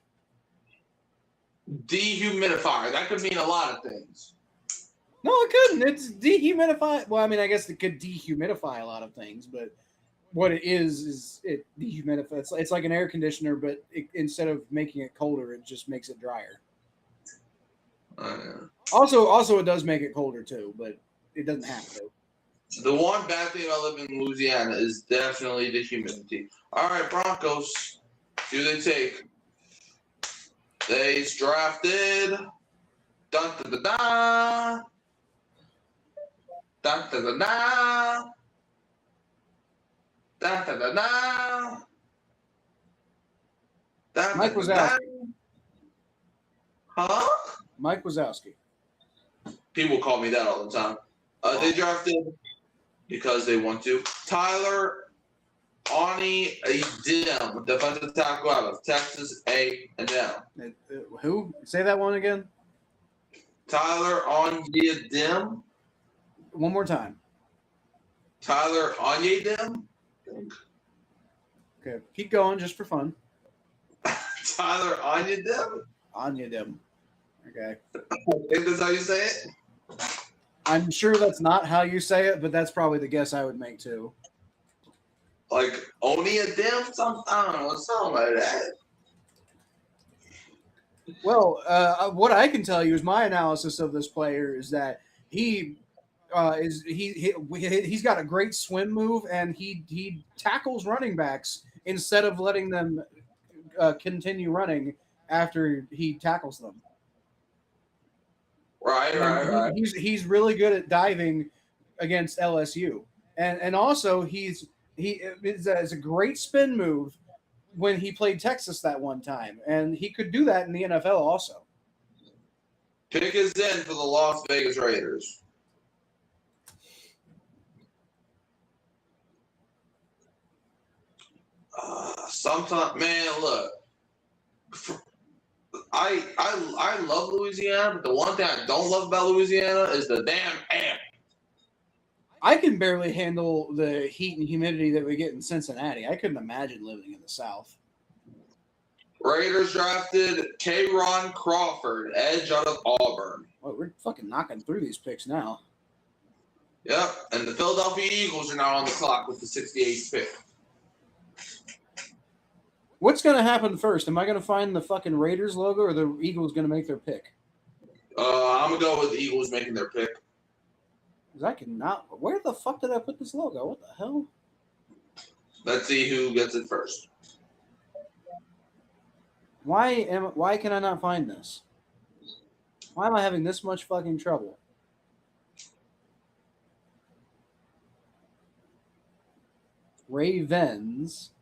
Dehumidifier. That could mean a lot of things. No, it couldn't. It's dehumidify. Well, I mean, I guess it could dehumidify a lot of things, but what it is it dehumidifies. It's like an air conditioner, but instead of making it colder, it just makes it drier. Also, it does make it colder too, but it doesn't have to. The one bad thing about living in Louisiana is definitely the humidity. All right, Broncos. Who they take? They drafted. Dun da da da. Dun da da da. Dun da da da. Mike Wazowski. Huh? Mike Wazowski. People call me that all the time. They drafted because they want to. Tyler Dim, defensive tackle out of Texas A&M. Who? Say that one again. Tyler Dim. One more time. Tyler Dim. Okay, keep going just for fun. Tyler Dim. Dim. Okay. Is this how you say it? I'm sure that's not how you say it, but that's probably the guess I would make too. Like Dim? Something, I don't know, something like that. Well, what I can tell you is my analysis of this player is that he's got a great swim move, and he tackles running backs instead of letting them continue running after he tackles them. Right. He's really good at diving against LSU, and also it's a great spin move when he played Texas that one time, and he could do that in the NFL also. Pick is in for the Las Vegas Raiders. Sometimes, man, look. I love Louisiana, but the one thing I don't love about Louisiana is the damn air. I can barely handle the heat and humidity that we get in Cincinnati. I couldn't imagine living in the South. Raiders drafted K-Ron Crawford, edge out of Auburn. Well, we're fucking knocking through these picks now. Yep, and the Philadelphia Eagles are now on the clock with the 68th pick. What's going to happen first? Am I going to find the fucking Raiders logo, or the Eagles going to make their pick? I'm going to go with the Eagles making their pick. Because I cannot. Where the fuck did I put this logo? What the hell? Let's see who gets it first. Why can I not find this? Why am I having this much fucking trouble? Ravens.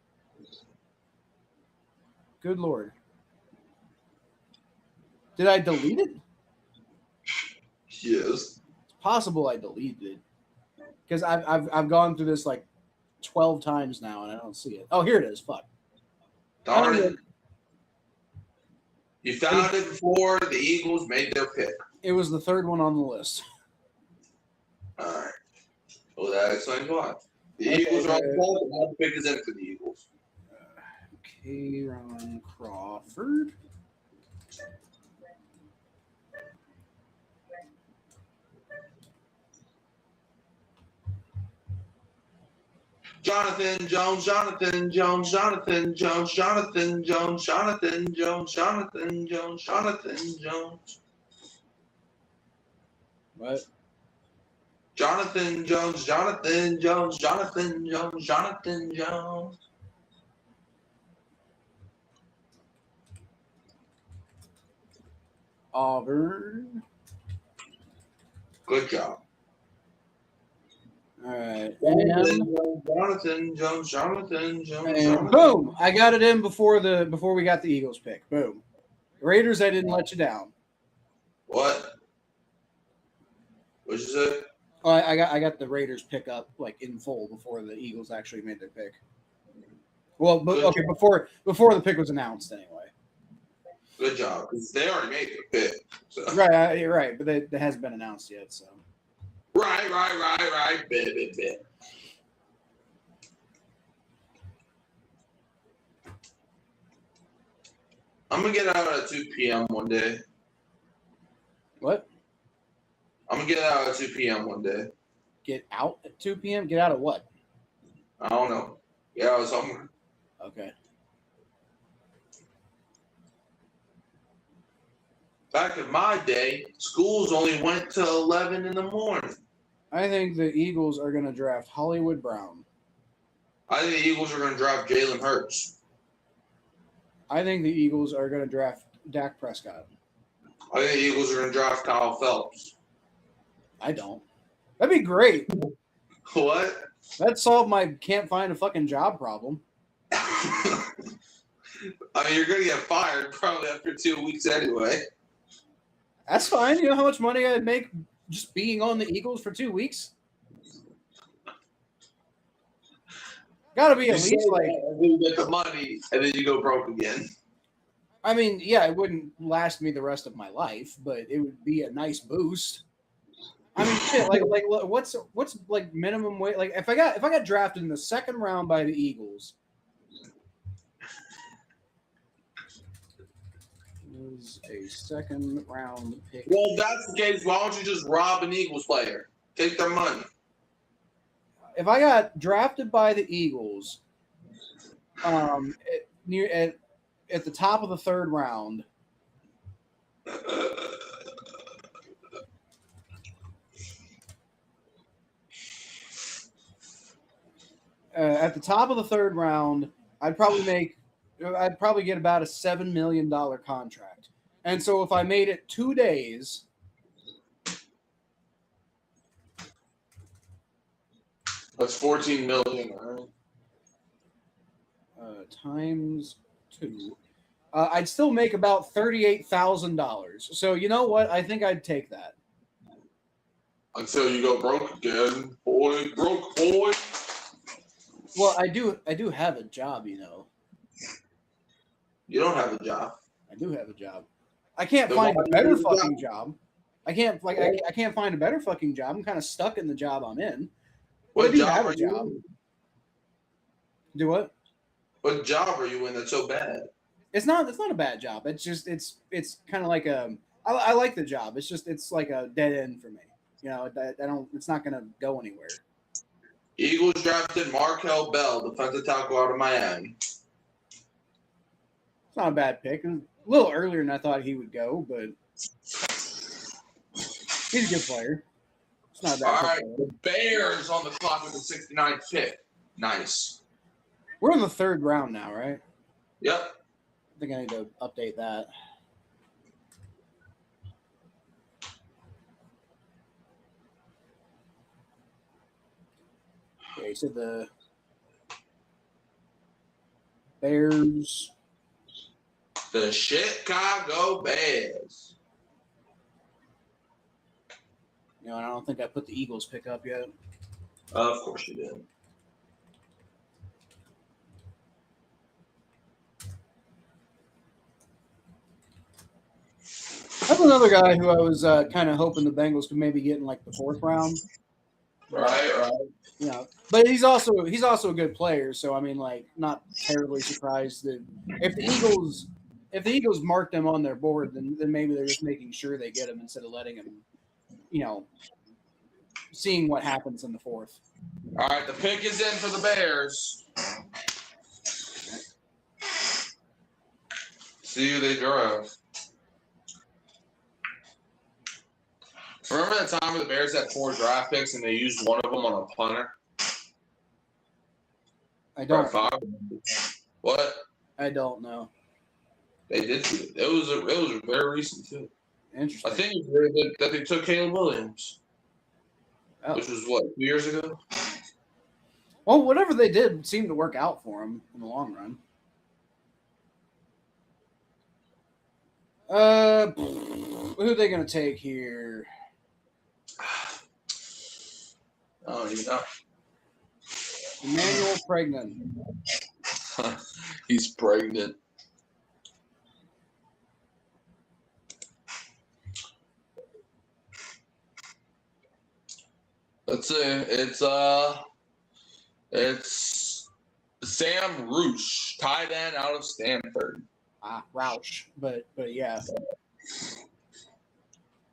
Good Lord. Did I delete it? Yes. It's possible I deleted it. Because I've gone through this like 12 times now and I don't see it. Oh, here it is. Fuck. Darn it. You found it before the Eagles made their pick. It was the third one on the list. All right. Well, that explains why. The Eagles are on the board, but the pick is in for the Eagles. Tayron Crawford. Jonathan Jones, Jonathan Jones, Jonathan Jones, Jonathan Jones, Jonathan Jones, Jonathan Jones, Jonathan Jones. What? Jonathan Jones, Jonathan Jones, Jonathan Jones, Jonathan Jones. Auburn. Good job. All right. Jonathan Jones, Jonathan Jones, And Jonathan. boom! I got it in before we got the Eagles pick. Boom. Raiders, I didn't let you down. What? What'd you say? Oh, I got the Raiders pick up like in full before the Eagles actually made their pick. Well, but okay, before the pick was announced anyway. Good job, because they already made their pick. So. Right, you're right, but it hasn't been announced yet. So. Right. Bit. I'm gonna get out at 2 p.m. one day. What? I'm gonna get out at 2 p.m. one day. Get out at 2 p.m. Get out of what? I don't know. Get out somewhere. Okay. Back in my day, schools only went to 11 in the morning. I think the Eagles are going to draft Hollywood Brown. I think the Eagles are going to draft Jalen Hurts. I think the Eagles are going to draft Dak Prescott. I think the Eagles are going to draft Kyle Phelps. I don't. That'd be great. What? That'd solve my can't find a fucking job problem. I mean, you're going to get fired probably after 2 weeks anyway. That's fine. You know how much money I'd make just being on the Eagles for 2 weeks? Gotta be at least like you get the money and then you go broke again. I mean, yeah, it wouldn't last me the rest of my life, but it would be a nice boost. I mean, shit, like what's like minimum wage? Like if I got drafted in the second round by the Eagles, was a second round pick. Well, if that's the case, why don't you just rob an Eagles player? Take their money. If I got drafted by the Eagles, at the top of the third round, at the top of the third round, I'd probably get about a $7 million contract. And so if I made it 2 days, that's $14 million, right? Times 2, I'd still make about $38,000. So you know what? I think I'd take that. Until you go broke again, boy. Broke boy. Well, I do have a job, you know. You don't have a job. I do have a job. I can't find a better fucking job. I can't find a better fucking job. I'm kind of stuck in the job I'm in. But I do have a job. Do what? What job are you in that's so bad? It's not a bad job. It's just it's kind of like I like the job. It's like a dead end for me. You know, it's not gonna go anywhere. Eagles drafted Markel Bell, defensive tackle out of Miami. It's not a bad pick. A little earlier than I thought he would go, but he's a good player. It's not a bad All pick. right, the Bears on the clock with the 69th pick. Nice. We're in the third round now, right? Yep. I think I need to update that. Okay, you said the Bears. The Chicago Bears. You know, I don't think I put the Eagles pick up yet. Of course you did. That's another guy who I was kind of hoping the Bengals could maybe get in like the fourth round. Right. You know, but he's also a good player. So I mean, like, not terribly surprised that if the Eagles mark them on their board, then maybe they're just making sure they get him instead of letting him, seeing what happens in the fourth. All right, the pick is in for the Bears. See who they draft. Remember that time where the Bears had 4 draft picks and they used one of them on a punter? I don't. What? I don't know. They did. It was very recent too. Interesting. I think it was very good that they took Caleb Williams, which was what, 2 years ago. Well, whatever they did seemed to work out for them in the long run. Who are they going to take here? I don't even know. Emmanuel pregnant. He's pregnant. Let's see. It's Sam Roush, tight end out of Stanford. Roush, but yeah. It's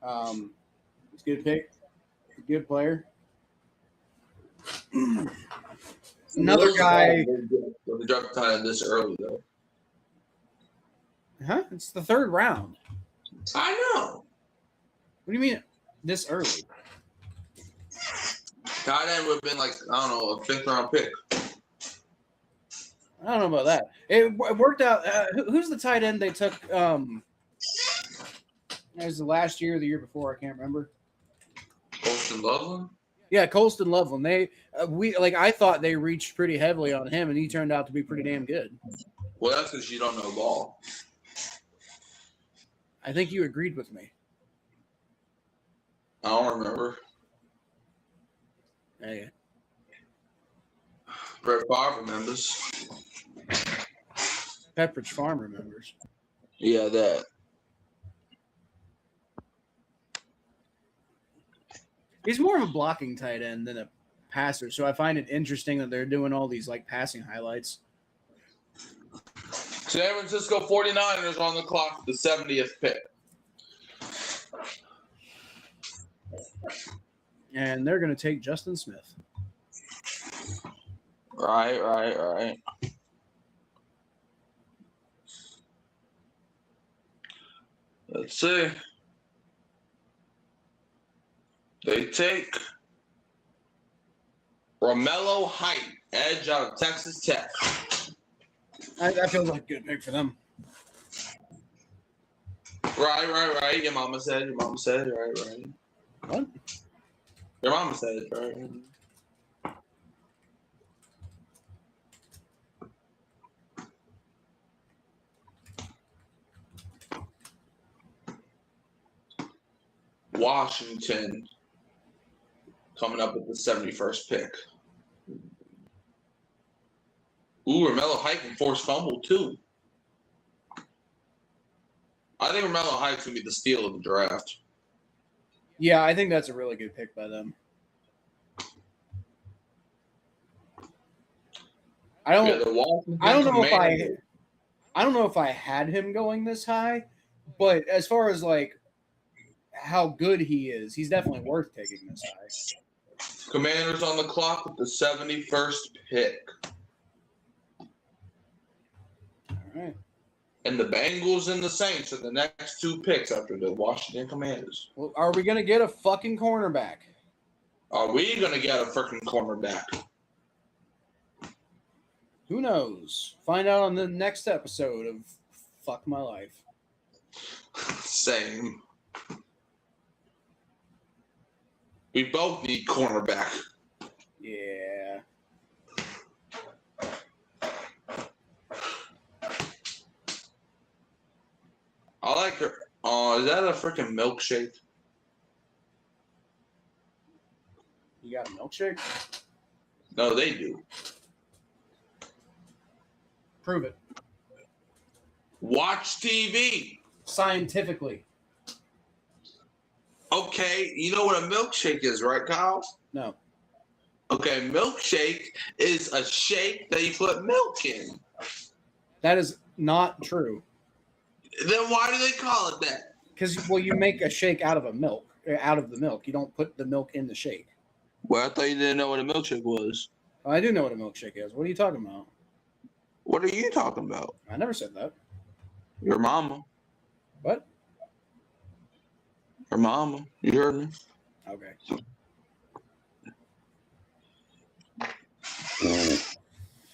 a good pick. A good player. Another guy. The draft tight end this early though. Huh? It's the 3rd round. I know. What do you mean this early? Tight end would have been like, I don't know, a 5th round pick. I don't know about that. It worked out. Who's the tight end they took? It was the last year or the year before. I can't remember. Colston Loveland? Yeah, Colston Loveland. I thought they reached pretty heavily on him, and he turned out to be pretty damn good. Well, that's because you don't know ball. I think you agreed with me. I don't remember. Yeah. Brett Favre remembers. Pepperidge Farm remembers. Yeah, that. He's more of a blocking tight end than a passer, so I find it interesting that they're doing all these like passing highlights. San Francisco 49ers on the clock, the 70th pick. And they're going to take Justin Smith. Right. Let's see. They take Romello Height, edge out of Texas Tech. That feels like a good pick for them. Right. Your mama said. Right. What? Your mama said, right? Washington coming up with the 71st pick. Ooh, Romello Height can force fumble too. I think Romello Height's going to be the steal of the draft. Yeah, I think that's a really good pick by them. I don't know if I had him going this high, but as far as like how good he is, he's definitely worth taking this high. Commanders on the clock with the 71st pick. All right. And the Bengals and the Saints are the next 2 picks after the Washington Commanders. Well, are we going to get a fucking cornerback? Are we going to get a freaking cornerback? Who knows? Find out on the next episode of Fuck My Life. Same. We both need cornerback. Yeah. I like her. Oh, is that a freaking milkshake? You got a milkshake? No, they do. Prove it. Watch TV. Scientifically. Okay, you know what a milkshake is, right, Kyle? No. Okay, milkshake is a shake that you put milk in. That is not true. Then why do they call it that? Because you make a shake out of the milk. You don't put the milk in the shake. Well, I thought you didn't know what a milkshake was. Oh, I do know what a milkshake is. What are you talking about? What are you talking about? I never said that. Your mama. What? Your mama. You heard me. Okay.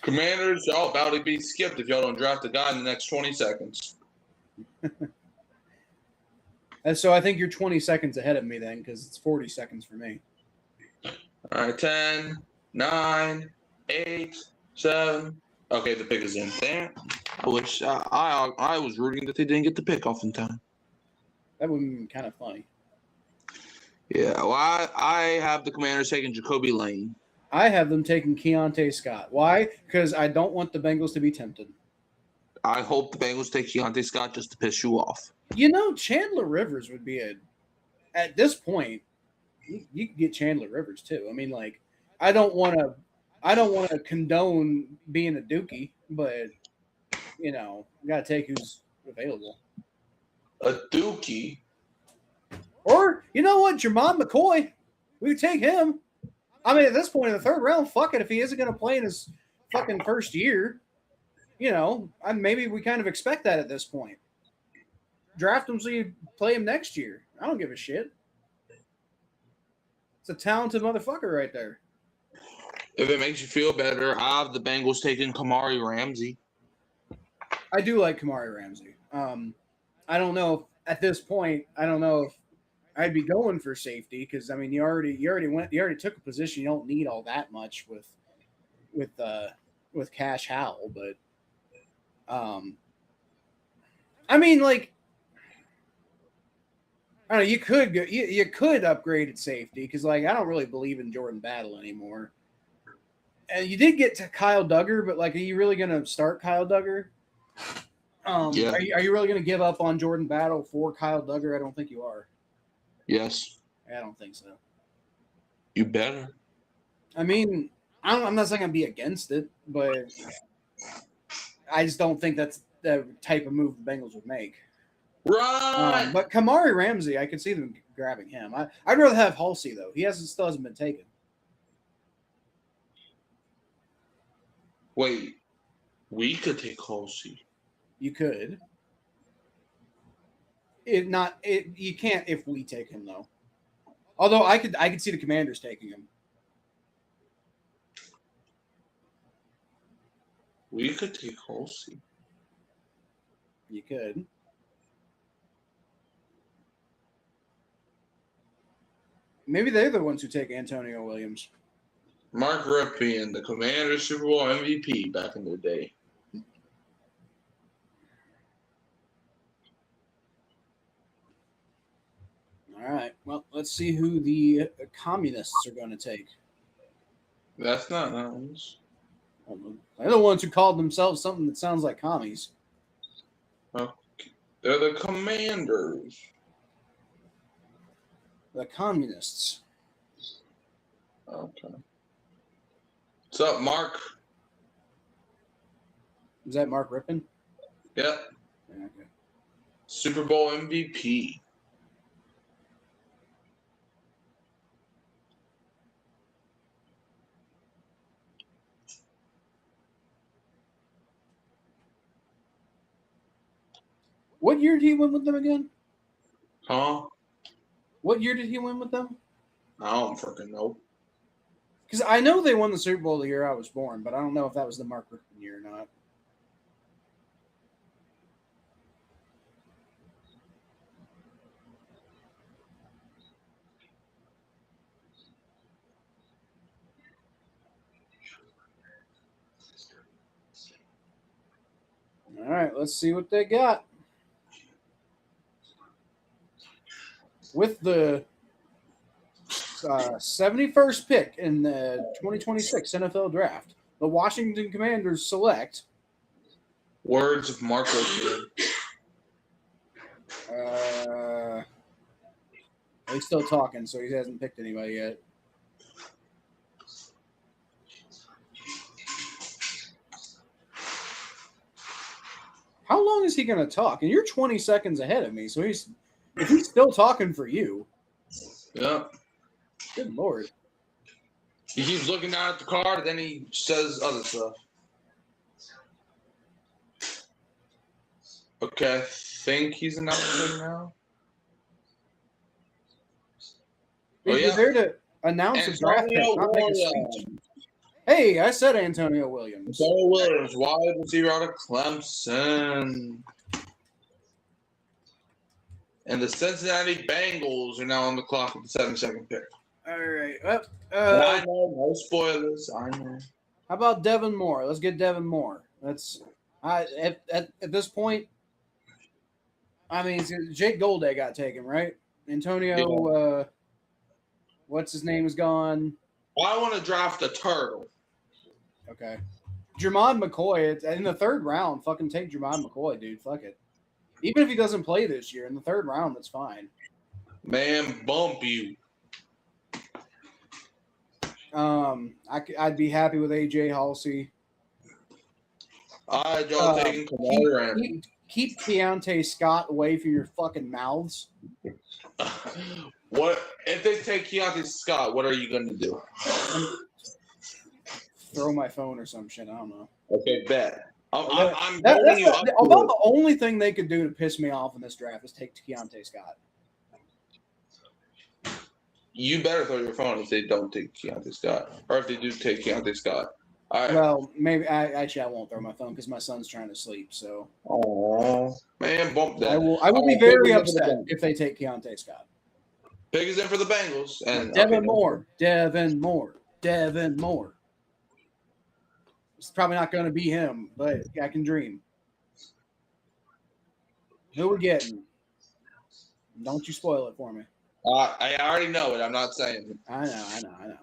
Commanders, y'all about to be skipped if y'all don't draft a guy in the next 20 seconds. And so I think you're 20 seconds ahead of me then, because it's 40 seconds for me. All right, 10, 9, 8, 7. Okay, the pick is in. Damn. I wish I was rooting that they didn't get the pick off in time. That would be kind of funny. Yeah, well, I have the Commanders taking Jacoby Lane. I have them taking Keontae Scott. Why? Because I don't want the Bengals to be tempted. I hope the Bengals take Keontae Scott just to piss you off. You know, Chandler Rivers would be at this point, you could get Chandler Rivers too. I mean, like, I don't want to condone being a dookie, but you know, you gotta take who's available. A dookie. Or you know what, Jermon McCoy, we could take him. I mean, at this point in the third round, fuck it. If he isn't going to play in his fucking first year, you know, maybe we kind of expect that at this point. Draft him so you play him next year. I don't give a shit. It's a talented motherfucker right there. If it makes you feel better, I have the Bengals taking Kamari Ramsey. I do like Kamari Ramsey. I don't know if, at this point, I don't know if I'd be going for safety because I mean you already took a position. You don't need all that much with Cash Howell, but I mean, like, I don't know, you could upgrade at safety because like I don't really believe in Jordan Battle anymore. And you did get to Kyle Duggar, but like, are you really going to start Kyle Duggar? Yeah. Are you really going to give up on Jordan Battle for Kyle Duggar? I don't think you are. Yes. I don't think so. You better. I mean, I'm not saying I'd be against it, but I just don't think that's the type of move the Bengals would make. Right. But Kamari Ramsey, I could see them grabbing him. I'd rather have Halsey, though. He still hasn't been taken. Wait. We could take Halsey. You could. You can't if we take him though. Although I could see the Commanders taking him. We could take Halsey. You could. Maybe they're the ones who take Antonio Williams. Mark Rypien, the Commanders Super Bowl MVP back in the day. All right. Well, let's see who the communists are going to take. That's not nice. They're the ones who called themselves something that sounds like commies. Okay. They're the Commanders. The communists. Okay. What's up, Mark? Is that Mark Rypien? Yep. Yeah, okay. Super Bowl MVP. What year did he win with them again? Huh? What year did he win with them? I don't freaking know. Because I know they won the Super Bowl the year I was born, but I don't know if that was the Mark Rypien year or not. All right, let's see what they got. With the 71st pick in the 2026 NFL Draft, the Washington Commanders select. Words of Mark Rypien. He's still talking, so he hasn't picked anybody yet. How long is he going to talk? And you're 20 seconds ahead of me, so if he's still talking for you. Yeah. Good Lord. He keeps looking down at the card, and then he says other stuff. Okay, I think he's announcing now. You're there to announce a draft pick, not make a speech. Hey, I said Antonio Williams. Antonio Williams, wide receiver out of Clemson. And the Cincinnati Bengals are now on the clock with the 72nd pick. All right. I know, no spoilers. I know. How about Devin Moore? Let's get Devin Moore. At this point, I mean, Jake Golday got taken, right? Antonio, what's his name is gone. I want to draft a turtle. Okay. Jermod McCoy, in the third round, fucking take Jermod McCoy, dude. Fuck it. Even if he doesn't play this year, in the third round, that's fine. Man, bump you. I'd be happy with AJ Halsey. I don't think keep Keontae Scott away from your fucking mouths. What if they take Keontae Scott? What are you going to do? Throw my phone or some shit. I don't know. Okay, bet. I'm about the only thing they could do to piss me off in this draft is take Keontae Scott. You better throw your phone if they don't take Keontae Scott, or if they do take Keontae Scott. All right. Well, maybe I won't throw my phone because my son's trying to sleep. So. Oh man, bump that. I will be very upset if they take Keontae Scott. Big is in for the Bengals and Devin Moore. It's probably not going to be him, but I can dream. Who we getting? Don't you spoil it for me. I already know it. I'm not saying it. I know.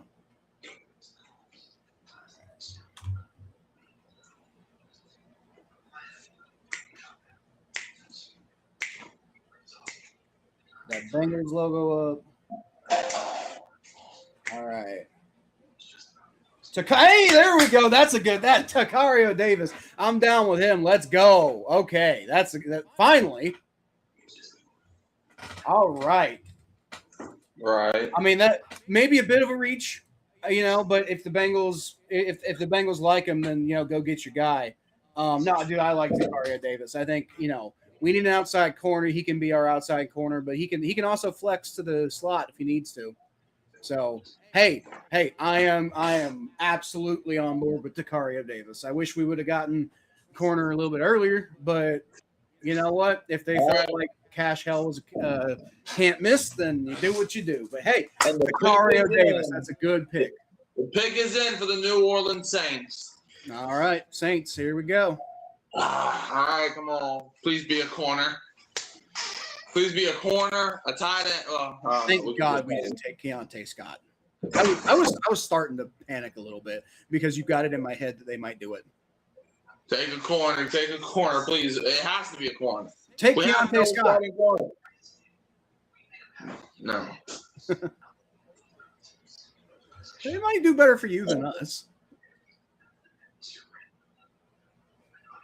That Bengals logo up. All right. Hey, there we go. That's that Takario Davis. I'm down with him. Let's go. Okay, that finally. All right. Right. I mean, that may be a bit of a reach, but if the Bengals like him, then go get your guy. No, dude, I like Takario Davis. I think we need an outside corner. He can be our outside corner, but he can also flex to the slot if he needs to. So hey, I am absolutely on board with Takario Davis. I wish we would have gotten corner a little bit earlier, but you know what? If they felt like cash hell was can't miss, then you do what you do. But hey, Takario Davis, that's a good pick. The pick is in for the New Orleans Saints. All right, Saints, here we go. All right, come on. Please be a corner. Please be a corner, a tight end. Thank God we didn't take Keontae Scott. I was starting to panic a little bit because you got it in my head that they might do it. Take a corner, please. It has to be a corner. Take Keontae Scott. No. They might do better for you than us.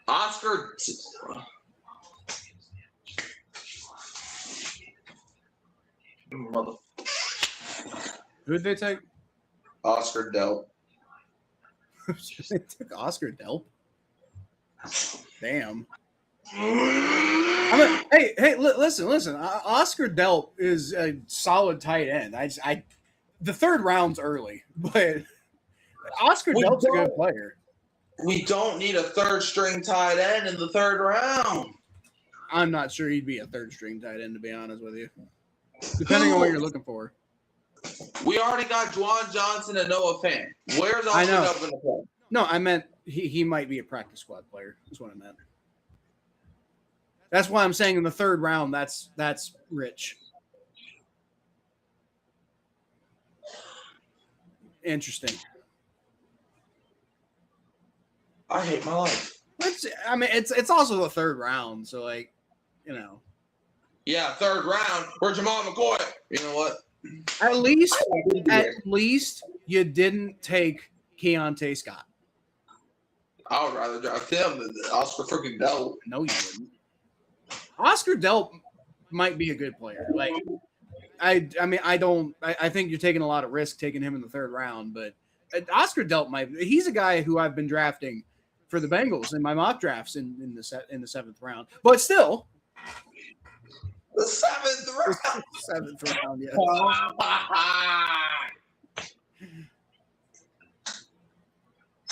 Oscar. Mother. Who did they take? Oscar Delp. They took Oscar Delp. Damn. Listen. Oscar Delp is a solid tight end. The third round's early, but Oscar Delp's a good player. We don't need a third string tight end in the third round. I'm not sure he'd be a third string tight end, to be honest with you. Depending on what you're looking for. We already got Juwan Johnson and Noah Fant. Where's Oscar Delp going to play? No, I meant he might be a practice squad player. That's what I meant. That's why I'm saying in the third round, that's rich. Interesting. I hate my life. It's also the third round, so Yeah, third round. We're Jamal McCoy. You know what? At least you didn't take Keontae Scott. I would rather draft him than Oscar freaking Delp. No, you wouldn't. Oscar Delp might be a good player. Like, I think you're taking a lot of risk taking him in the third round, but Oscar Delp he's a guy who I've been drafting for the Bengals in my mock drafts in the seventh round. But still, the seventh round. Seventh round, yeah.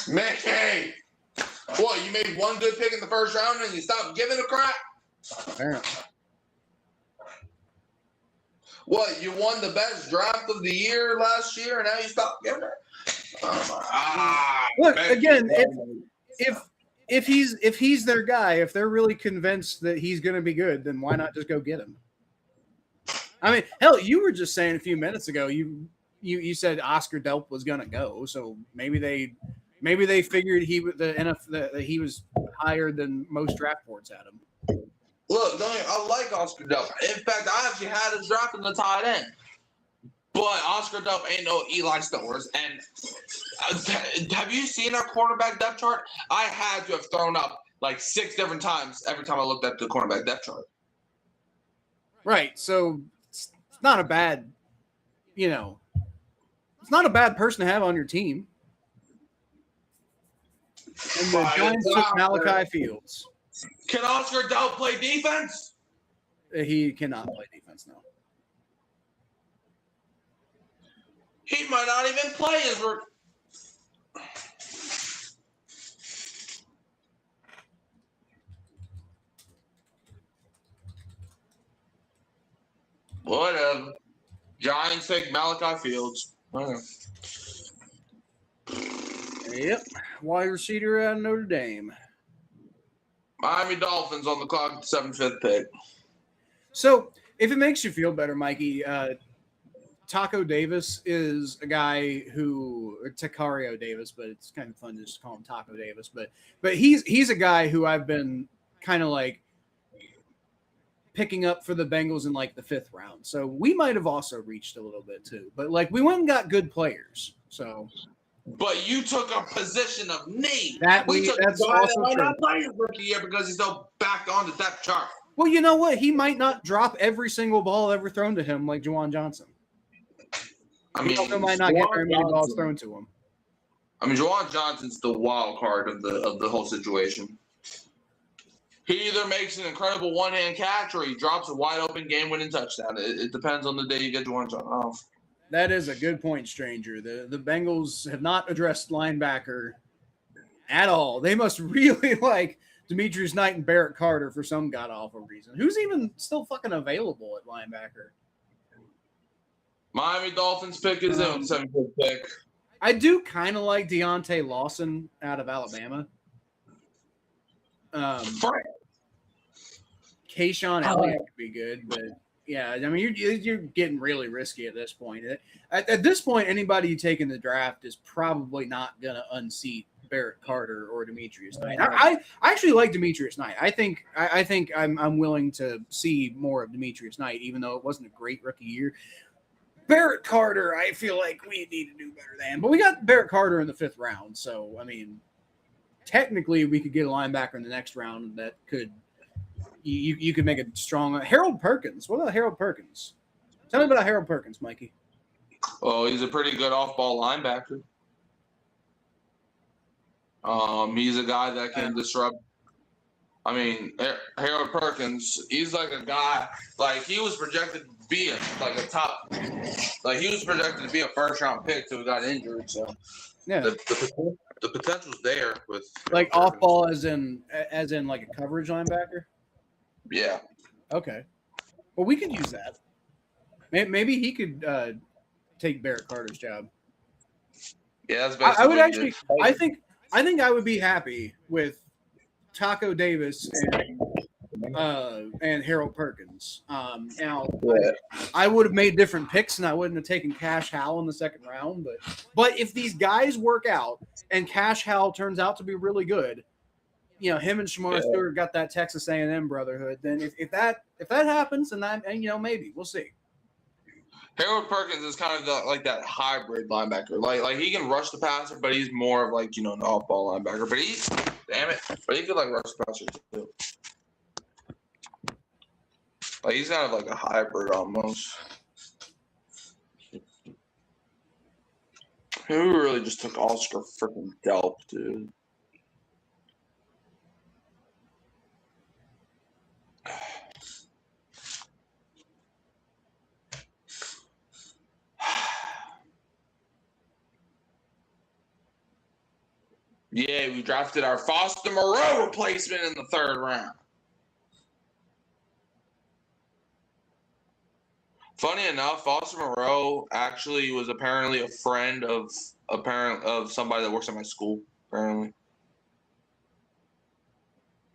Mickey, what? You made one good pick in the first round and you stopped giving a crap? Apparently. What? You won the best draft of the year last year, and now you stopped giving it? Look again. If he's their guy, if they're really convinced that he's going to be good, then why not just go get him? I mean, hell, you were just saying a few minutes ago you said Oscar Delp was going to go, so maybe they figured that he was higher than most draft boards had him. Look, I like Oscar Delp. In fact, I actually had his draft in the tight end. But Oscar Delp ain't no Eli Stowers. And have you seen our quarterback depth chart? I had to have thrown up like 6 different times every time I looked at the cornerback depth chart. Right. So it's not a bad, it's not a bad person to have on your team. And the Giants took Malachi Fields. Can Oscar Delp play defense? He cannot play defense now. He might not even play his work. Whatever. Giants take Malachi Fields. Yep. Wide receiver out of Notre Dame. Miami Dolphins on the clock at the 75th pick. So, if it makes you feel better, Mikey, Taco Davis is a guy or Tacario Davis, but it's kind of fun to just call him Taco Davis. But he's a guy who I've been kind of like picking up for the Bengals in like the 5th round. So we might have also reached a little bit too. But like we went and got good players. So. But you took a position of need. That's also might true. not play his rookie year because he's still back on the depth chart. Well, you know what? He might not drop every single ball ever thrown to him like Juwan Johnson. He also might not get very many balls thrown to him. I mean, Juwan Johnson's the wild card of the whole situation. He either makes an incredible one-hand catch or he drops a wide-open game-winning touchdown. It depends on the day you get Juwan Johnson off. That is a good point, Stranger. The Bengals have not addressed linebacker at all. They must really like Demetrius Knight and Barrett Carter for some god-awful reason. Who's even still fucking available at linebacker? Miami Dolphins pick is in 7th pick. I do kind of like Deontay Lawson out of Alabama. Kayshawn Elliott could be good, but yeah, I mean you're getting really risky at this point. At this point, anybody you take in the draft is probably not gonna unseat Barrett Carter or Demetrius Knight. I actually like Demetrius Knight. I think I'm willing to see more of Demetrius Knight, even though it wasn't a great rookie year. Barrett Carter, I feel like we need to do better than. But we got Barrett Carter in the 5th round, so I mean, technically we could get a linebacker in the next round that could. You could make a strong Harold Perkins. What about Harold Perkins? Tell me about Harold Perkins, Mikey. Oh, he's a pretty good off-ball linebacker. He's a guy that can disrupt. I mean, Harold Perkins, he's like a guy, like he was projected to be a top, like he was projected to be a 1st-round pick till he got injured. So yeah, the potential's there with like off-ball as in like a coverage linebacker. Yeah. Okay. Well, we could use that. Maybe he could take Barrett Carter's job. Yeah, that's basically. I would actually. I think I would be happy with Taco Davis and Harold Perkins. Now, I would have made different picks, and I wouldn't have taken Cash Howell in the 2nd round. But if these guys work out and Cash Howell turns out to be really good. Him and Shamar Stewart got that Texas A&M brotherhood. Then if that happens, and maybe we'll see. Harold Perkins is kind of like that hybrid linebacker. Like he can rush the passer, but he's more of like an off-ball linebacker. But he could like rush the passer too. Like he's kind of like a hybrid almost. Who really just took Oscar freaking Delp, dude? Yeah, we drafted our Foster Moreau replacement in the 3rd round. Funny enough, Foster Moreau actually was apparently a friend of somebody that works at my school, apparently.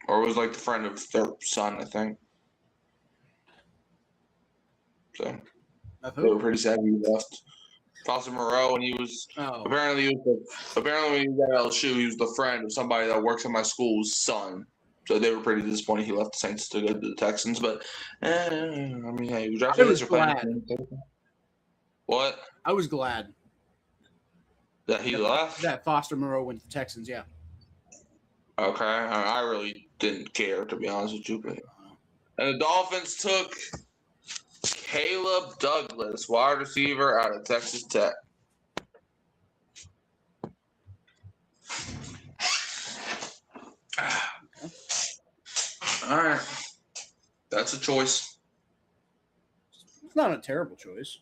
Or was like the friend of their son, I think. So they were pretty sad he left. Foster Moreau, and he was apparently when he was at LSU, he was the friend of somebody that works at my school's son. So they were pretty disappointed he left the Saints to go to the Texans. But I mean, hey, we drafted. I was glad. What? I was glad that he left. That Foster Moreau went to the Texans. Yeah. Okay, I really didn't care, to be honest with you. But and the Dolphins took Caleb Douglas, wide receiver out of Texas Tech. All right. That's a choice. It's not a terrible choice.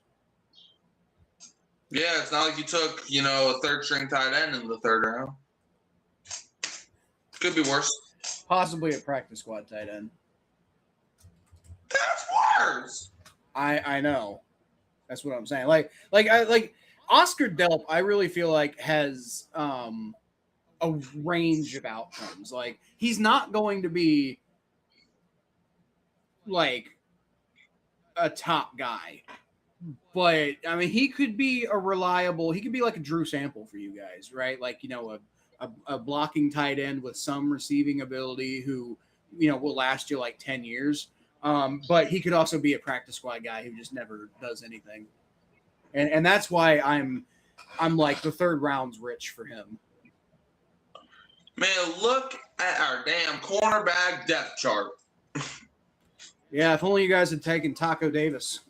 Yeah, it's not like you took, a 3rd-string tight end in the 3rd round. Could be worse. Possibly a practice squad tight end. That's worse. I know. That's what I'm saying. Like Oscar Delp, I really feel like has a range of outcomes. Like he's not going to be like a top guy, but I mean he could be a reliable. He could be like a Drew Sample for you guys, right? Like a blocking tight end with some receiving ability who will last you like 10 years. But he could also be a practice squad guy who just never does anything. And that's why I'm like the 3rd round's rich for him. Man, look at our damn cornerback depth chart. Yeah, if only you guys had taken Taco Davis.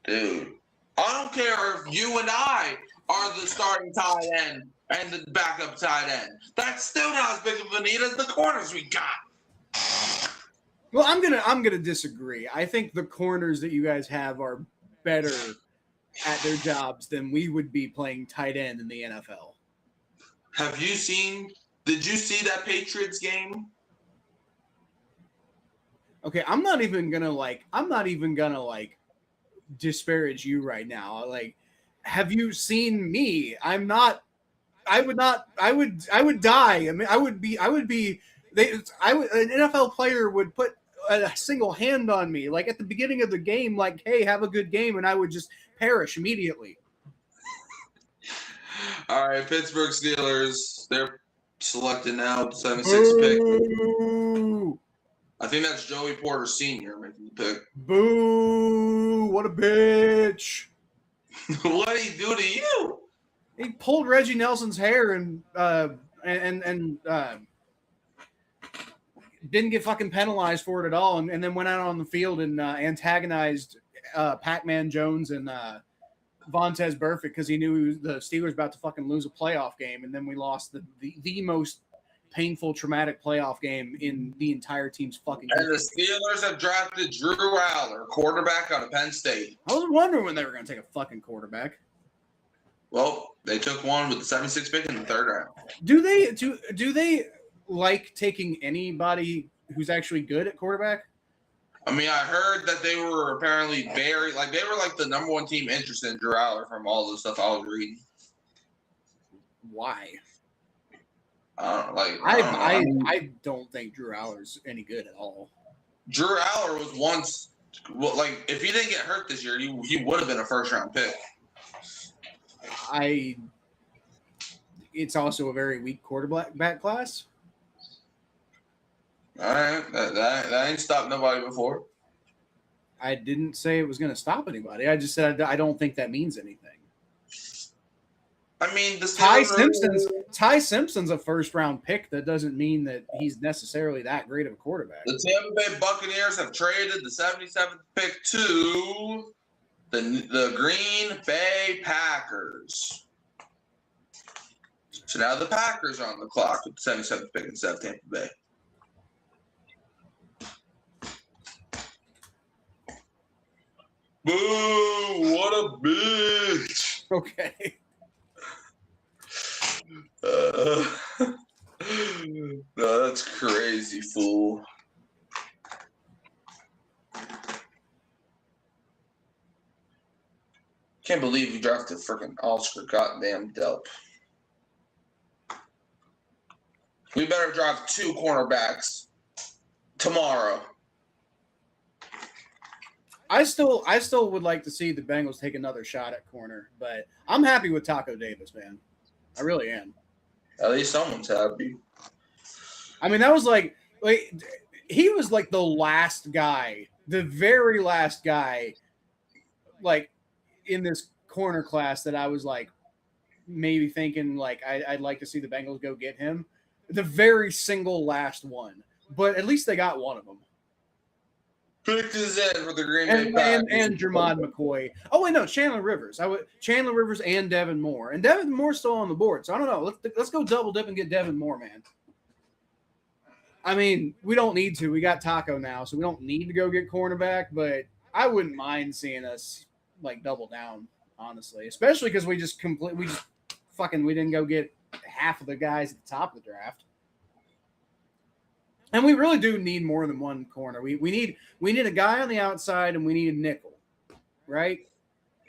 Dude, I don't care if you and I are the starting tight end and the backup tight end. That's still not as big of a need as the corners we got. Well, I'm gonna disagree. I think the corners that you guys have are better at their jobs than we would be playing tight end in the NFL. Did you see that Patriots game? Okay, I'm not even gonna disparage you right now. Like, have you seen me? I would die. I mean, an NFL player would put a single hand on me, like at the beginning of the game, like, hey, have a good game, and I would just perish immediately. All right, Pittsburgh Steelers, they're selected now, 76th pick. I think that's Joey Porter Sr. making the pick. Boo! What a bitch! What did he do to you? He pulled Reggie Nelson's hair and didn't get fucking penalized for it at all, and then went out on the field and antagonized Pac-Man Jones and Vontez Burfict because he knew the Steelers were about to fucking lose a playoff game, and then we lost the most painful, traumatic playoff game in the entire team's fucking history. And the Steelers have drafted Drew Aller, quarterback out of Penn State. I was wondering when they were going to take a fucking quarterback. Well, they took one with the 76th pick in the 3rd round. Do they like taking anybody who's actually good at quarterback? I mean, I heard that they were apparently they were like the number 1 team interested in Drew Aller from all the stuff I was reading. Why? I don't think Drew Aller's any good at all. Drew Aller was once, if he didn't get hurt this year, he would have been a 1st-round pick. It's also a very weak quarterback class. All right, that ain't stopped nobody before. I didn't say it was going to stop anybody. I just said I don't think that means anything. I mean, Ty Simpson's a first-round pick. That doesn't mean that he's necessarily that great of a quarterback. The Tampa Bay Buccaneers have traded the 77th pick to the Green Bay Packers. So now the Packers are on the clock with the 77th pick instead of Tampa Bay. Boo! What a bitch! Okay. No, that's crazy, fool. Can't believe you drafted freaking Oscar goddamn Delp. We better draft 2 cornerbacks tomorrow. I still would like to see the Bengals take another shot at corner, but I'm happy with Taco Davis, man. I really am. At least someone's happy. I mean, that was like he was like the last guy, the very last guy, like in this corner class that I was like maybe thinking like I'd like to see the Bengals go get him. The very single last one, but at least they got one of them. Picked his end for the Green Bay Packers. And Jermod McCoy. Oh wait, no, Chandler Rivers. Chandler Rivers and Devin Moore, and Devin Moore's still on the board. So I don't know. Let's go double dip and get Devin Moore, man. I mean, we don't need to. We got Taco now, so we don't need to go get cornerback. But I wouldn't mind seeing us like double down, honestly, especially because we didn't go get half of the guys at the top of the draft. And we really do need more than one corner. We need a guy on the outside and we need a nickel, right?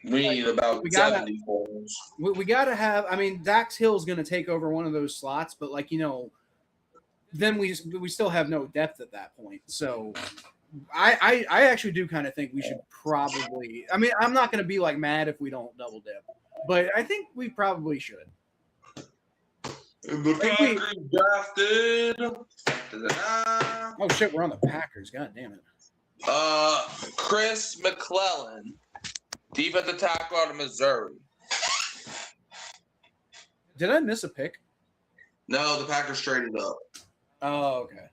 We need about 70 corners. We got to have. I mean, Dax Hill's going to take over one of those slots, but then we still have no depth at that point. So I actually do kind of think we should probably. I mean, I'm not going to be like mad if we don't double dip, but I think we probably should. And the Packers drafted. Oh shit, we're on the Packers. God damn it. Chris McClellan, defensive tackle out of Missouri. Did I miss a pick? No, the Packers traded up. Oh, okay.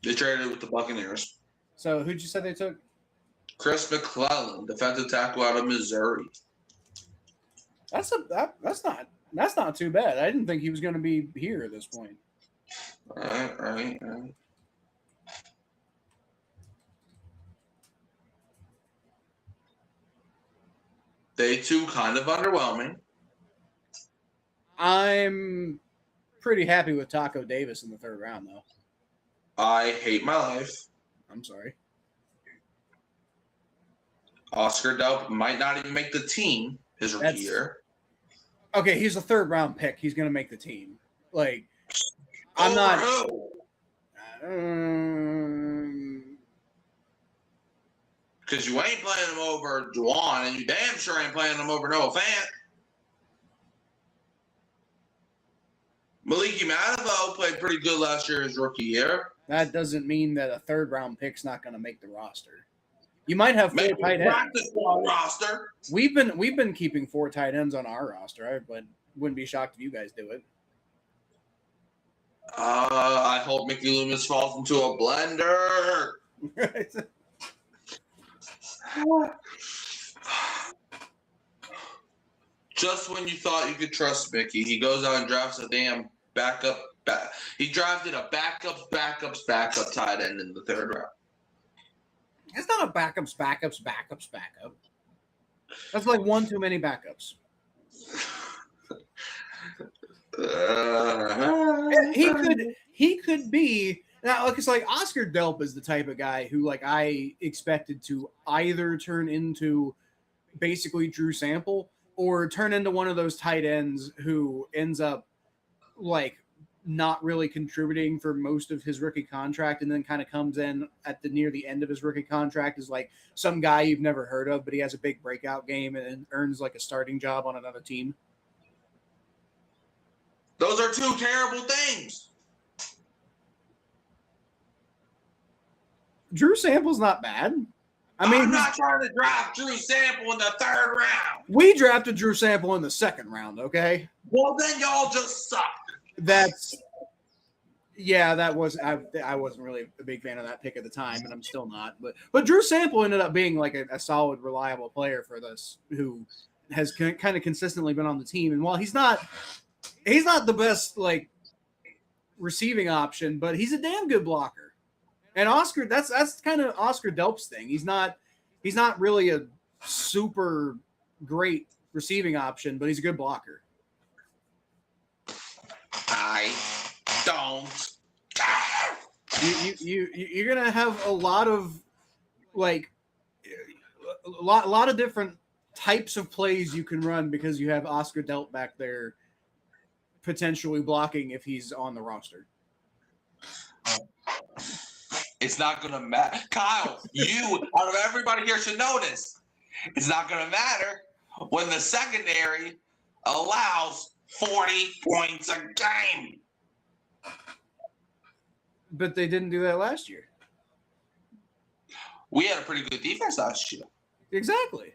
They traded with the Buccaneers. So who'd you say they took? Chris McClellan, defensive tackle out of Missouri. That's not too bad. I didn't think he was going to be here at this point. All right. Day 2, kind of underwhelming. I'm pretty happy with Taco Davis in the 3rd round, though. I hate my life. I'm sorry. Oscar Delp might not even make the team his rookie year. Okay, he's a 3rd round pick. He's going to make the team. Like, I'm not. Because you ain't playing him over Juwan, and you damn sure ain't playing him over Noah Fant. Maliki Madavo played pretty good last year his rookie year. That doesn't mean that a 3rd round pick's not going to make the roster. You might have 4 tight ends. Roster. We've been keeping 4 tight ends on our roster, but wouldn't be shocked if you guys do it. I hope Mickey Loomis falls into a blender. Just when you thought you could trust Mickey, he goes out and drafts a damn backup. He drafted a backup tight end in the 3rd round. It's not a backup. That's like one too many backups. He could be now. Like, it's like Oscar Delp is the type of guy who like I expected to either turn into basically Drew Sample or turn into one of those tight ends who ends up like not really contributing for most of his rookie contract and then kind of comes in at the near the end of his rookie contract as like some guy you've never heard of, but he has a big breakout game and earns like a starting job on another team. Those are 2 terrible things. Drew Sample's not bad. I mean, I'm not trying to draft Drew Sample in the 3rd round. We drafted Drew Sample in the 2nd round, okay? Well, then y'all just suck. That was I wasn't really a big fan of that pick at the time, and I'm still not. But Drew Sample ended up being like a solid, reliable player for this, who has kind of consistently been on the team. And while he's not the best like receiving option, but he's a damn good blocker. And Oscar, that's kind of Oscar Delp's thing. He's not really a super great receiving option, but he's a good blocker. I don't. You're gonna have a lot of like a lot of different types of plays you can run because you have Oscar Delp back there potentially blocking if he's on the roster. It's not going to matter. Kyle, you, out of everybody here, should know this. It's not going to matter when the secondary allows 40 points a game. But they didn't do that last year. We had a pretty good defense last year. Exactly.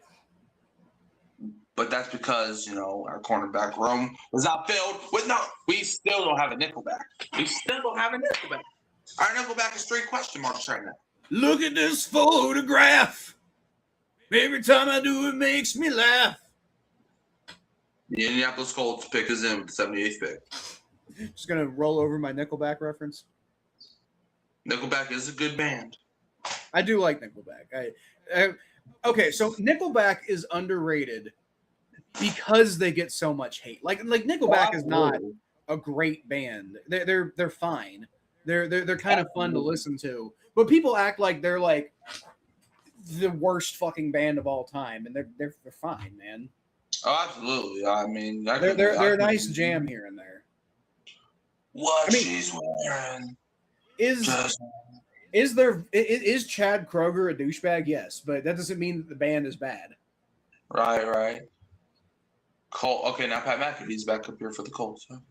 But that's because, our cornerback room was not filled with we still don't have a nickelback. Our nickelback is 3 question marks right now. Look at this photograph. Every time I do, it makes me laugh. The Indianapolis Colts pick is in with the 78th pick. Just going to roll over my Nickelback reference. Nickelback is a good band. I do like Nickelback. Okay, so Nickelback is underrated because they get so much hate. Like Nickelback is not a great band. They're fine. They're kind of fun to listen to. But people act like they're like the worst fucking band of all time, and they're fine, man. Oh, absolutely. I mean, they're a nice jam here and there. She's wearing is Chad Kroger a douchebag? Yes, but that doesn't mean that the band is bad. Right. Colt. Okay, now Pat McAfee's back up here for the Colts. Okay.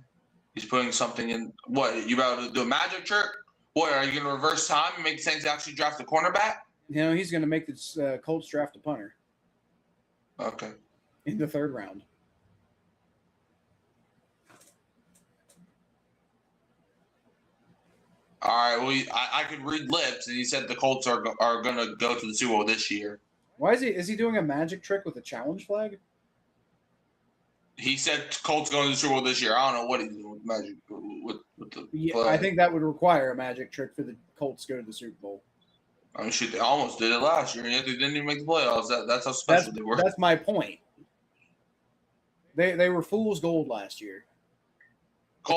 He's putting something in. What, you about to do a magic trick? What, are you going to reverse time and make Saints actually draft a cornerback? He's going to make the Colts draft a punter. Okay. In the 3rd round. All right. Well, I could read lips, and he said the Colts are going to go to the Super Bowl this year. Why is he doing a magic trick with a challenge flag? He said Colts going to the Super Bowl this year. I don't know what he's doing with magic with the flag. I think that would require a magic trick for the Colts to go to the Super Bowl. I mean, shit, they almost did it last year, and yet they didn't even make the playoffs. That's how special they were. That's my point. They were fool's gold last year. The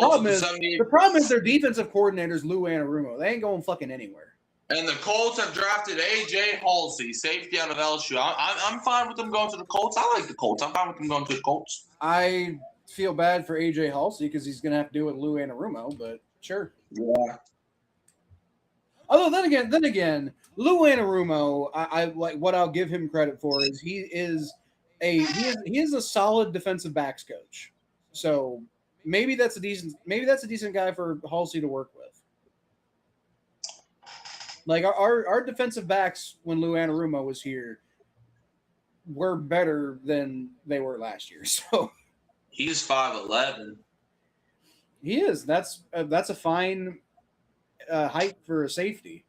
problem is their defensive coordinator is Lou Anarumo. They ain't going fucking anywhere. And the Colts have drafted A.J. Halsey, safety out of LSU. I'm fine with them going to the Colts. I like the Colts. I'm fine with them going to the Colts. I feel bad for A.J. Halsey because he's going to have to do it with Lou Anarumo, but sure. Yeah. Although then again, Lou Anarumo, I like what I'll give him credit for is he is a solid defensive backs coach. So maybe that's a decent guy for Halsey to work with. Like our defensive backs when Lou Anarumo was here were better than they were last year. So he's 5'11". He is. That's a fine height for a safety.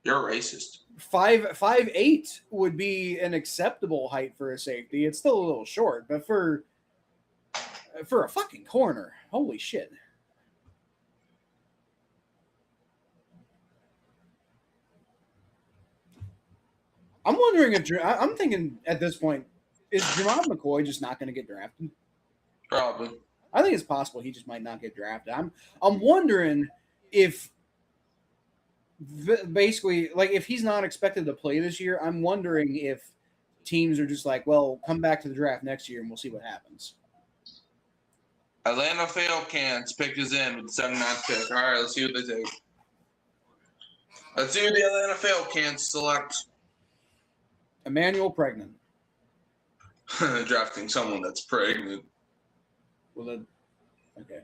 You're a racist. 5'8" would be an acceptable height for a safety. It's still a little short, but for a fucking corner, holy shit. I'm wondering I'm thinking at this point, is Jermon McCoy just not going to get drafted? Probably. I think it's possible he just might not get drafted. I'm wondering if basically, like, if he's not expected to play this year, I'm wondering if teams are just like, well, come back to the draft next year and we'll see what happens. Atlanta Falcons pick is in with the 79th pick. All right, let's see what they take. Let's see who the Atlanta Falcons select. Emmanuel pregnant. Drafting someone that's pregnant. Well, okay.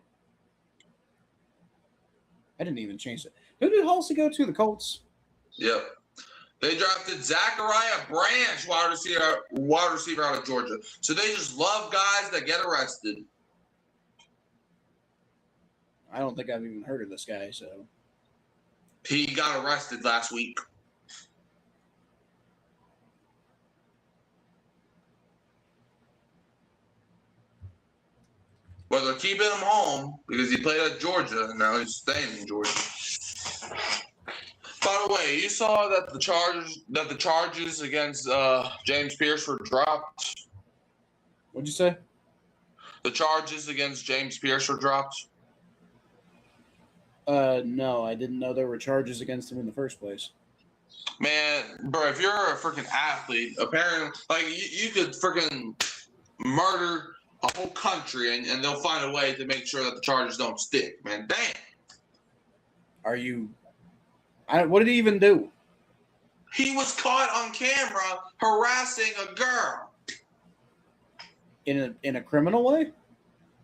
I didn't even change it. Who did Halsey go to? The Colts? Yep. They drafted Zachariah Branch, wide receiver out of Georgia. So they just love guys that get arrested. I don't think I've even heard of this guy. So he got arrested last week. But they're keeping him home because he played at Georgia, and now he's staying in Georgia. By the way, you saw that the charges against James Pierce were dropped. What'd you say? The charges against James Pierce were dropped. No, I didn't know there were charges against him in the first place. Man, bro, if you're a freaking athlete, apparently, like you could freaking murder a whole country, and they'll find a way to make sure that the charges don't stick. Man, damn. Are you? What did he even do? He was caught on camera harassing a girl. In a criminal way?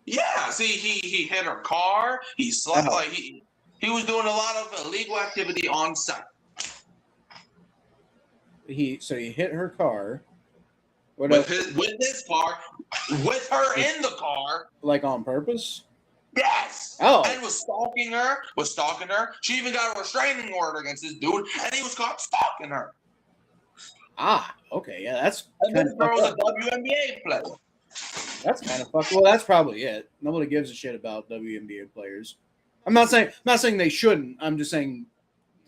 Yeah. See, he hit her car. He slept like he was doing a lot of illegal activity on site. He hit her car. With his car, with her in the car. Like on purpose? Yes. Oh. And was stalking her. She even got a restraining order against this dude, and he was caught stalking her. Ah, okay. Yeah, that's and this girl was a WNBA player. That's kind of fucked. Well, that's probably it. Nobody gives a shit about WNBA players. I'm not saying they shouldn't. I'm just saying,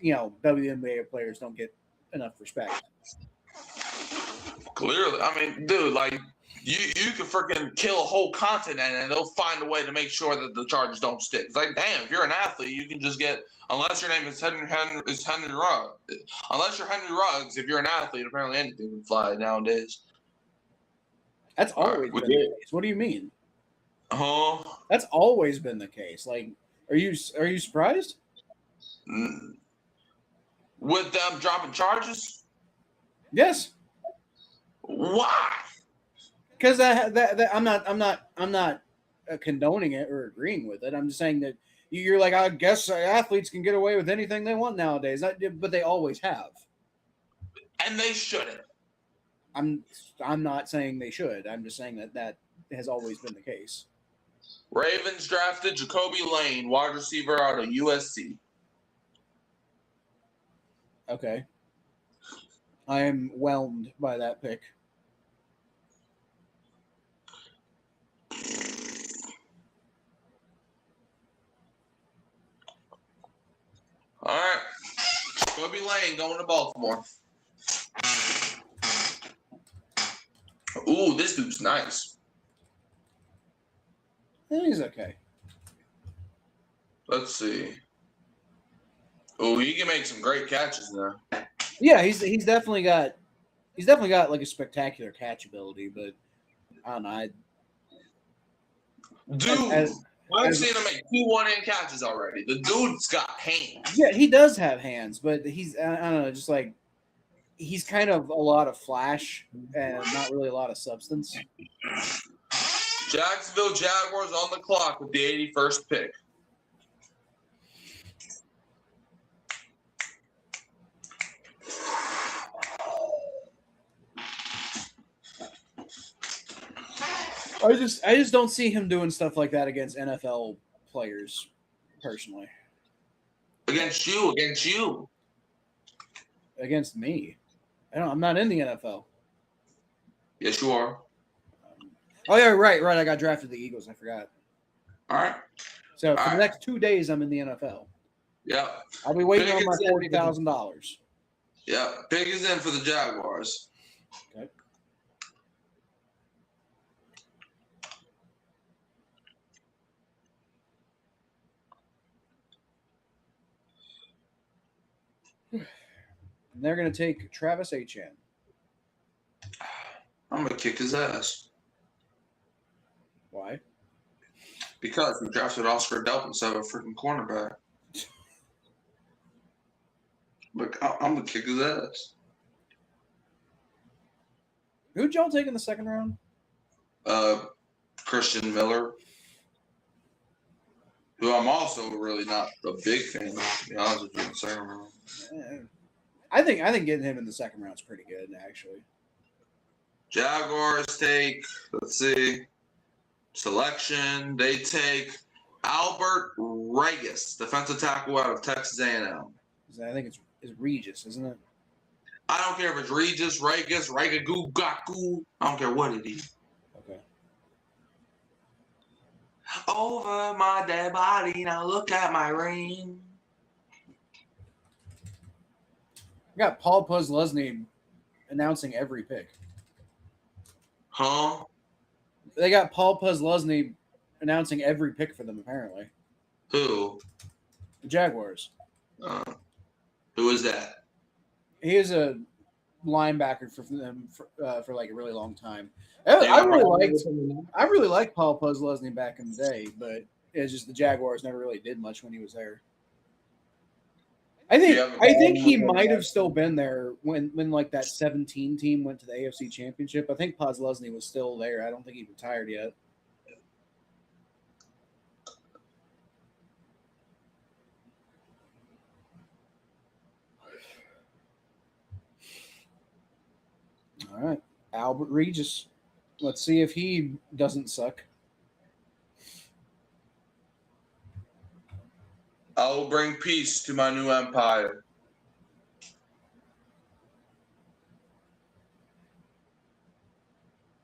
WNBA players don't get enough respect. Clearly, I mean, dude, like you could freaking kill a whole continent, and they'll find a way to make sure that the charges don't stick. It's like, damn, if you're an athlete, you can just get, unless your name is Henry Ruggs. Unless you're Henry Ruggs, if you're an athlete, apparently anything can fly nowadays. That's always been the case. What do you mean? That's always been the case. Like, are you surprised? With them dropping charges? Yes. Why? Because I'm not condoning it or agreeing with it. I'm just saying that you're like, I guess athletes can get away with anything they want nowadays, but they always have. And they shouldn't. I'm not saying they should. I'm just saying that has always been the case. Ravens drafted Jacoby Lane, wide receiver out of USC. Okay. I am whelmed by that pick. All right. Jacoby Lane going to Baltimore. Ooh, this dude's nice. He's okay. Let's see. Oh, he can make some great catches now. Yeah, he's definitely got like a spectacular catch ability, but I don't know. I've seen him make 2 one-hand catches already. The dude's got hands. Yeah, he does have hands, but he's I don't know, just like he's kind of a lot of flash and not really a lot of substance. Jacksonville Jaguars on the clock with the 81st pick. I just don't see him doing stuff like that against NFL players, personally. Against you. Against me. I'm not in the NFL. Yes, you are. Oh yeah, right. I got drafted to the Eagles. I forgot. All right. So for the next 2 days, I'm in the NFL. Yeah. I'll be waiting on my $40,000. Yeah. Pick is in for the Jaguars. Okay. And they're going to take Travis Etienne. I'm going to kick his ass. Why? Because we drafted Oscar Delp instead of a freaking cornerback. Look, I'm going to kick his ass. Who'd y'all take in the second round? Christian Miller, who I'm also really not a big fan of, to be honest with you, in the second round. I think getting him in the second round is pretty good, actually. Jaguars take, let's see, selection. They take Albert Regis, defensive tackle out of Texas A&M. I think it's Regis, isn't it? I don't care if it's Regis, Regagoo, Gaku. I don't care what it is. Okay. Over my dead body, now look at my ring. I got Paul Posluszny announcing every pick. Huh? They got Paul Posluszny announcing every pick for them, apparently. Who? The Jaguars. Who is that? He is a linebacker for them for like a really long time. I really liked Paul Posluszny back in the day, but it's just the Jaguars never really did much when he was there. I think he might have still been there when like that 17 team went to the AFC Championship. I think Posluszny was still there. I don't think he retired yet. All right, Albert Regis. Let's see if he doesn't suck. I will bring peace to my new empire.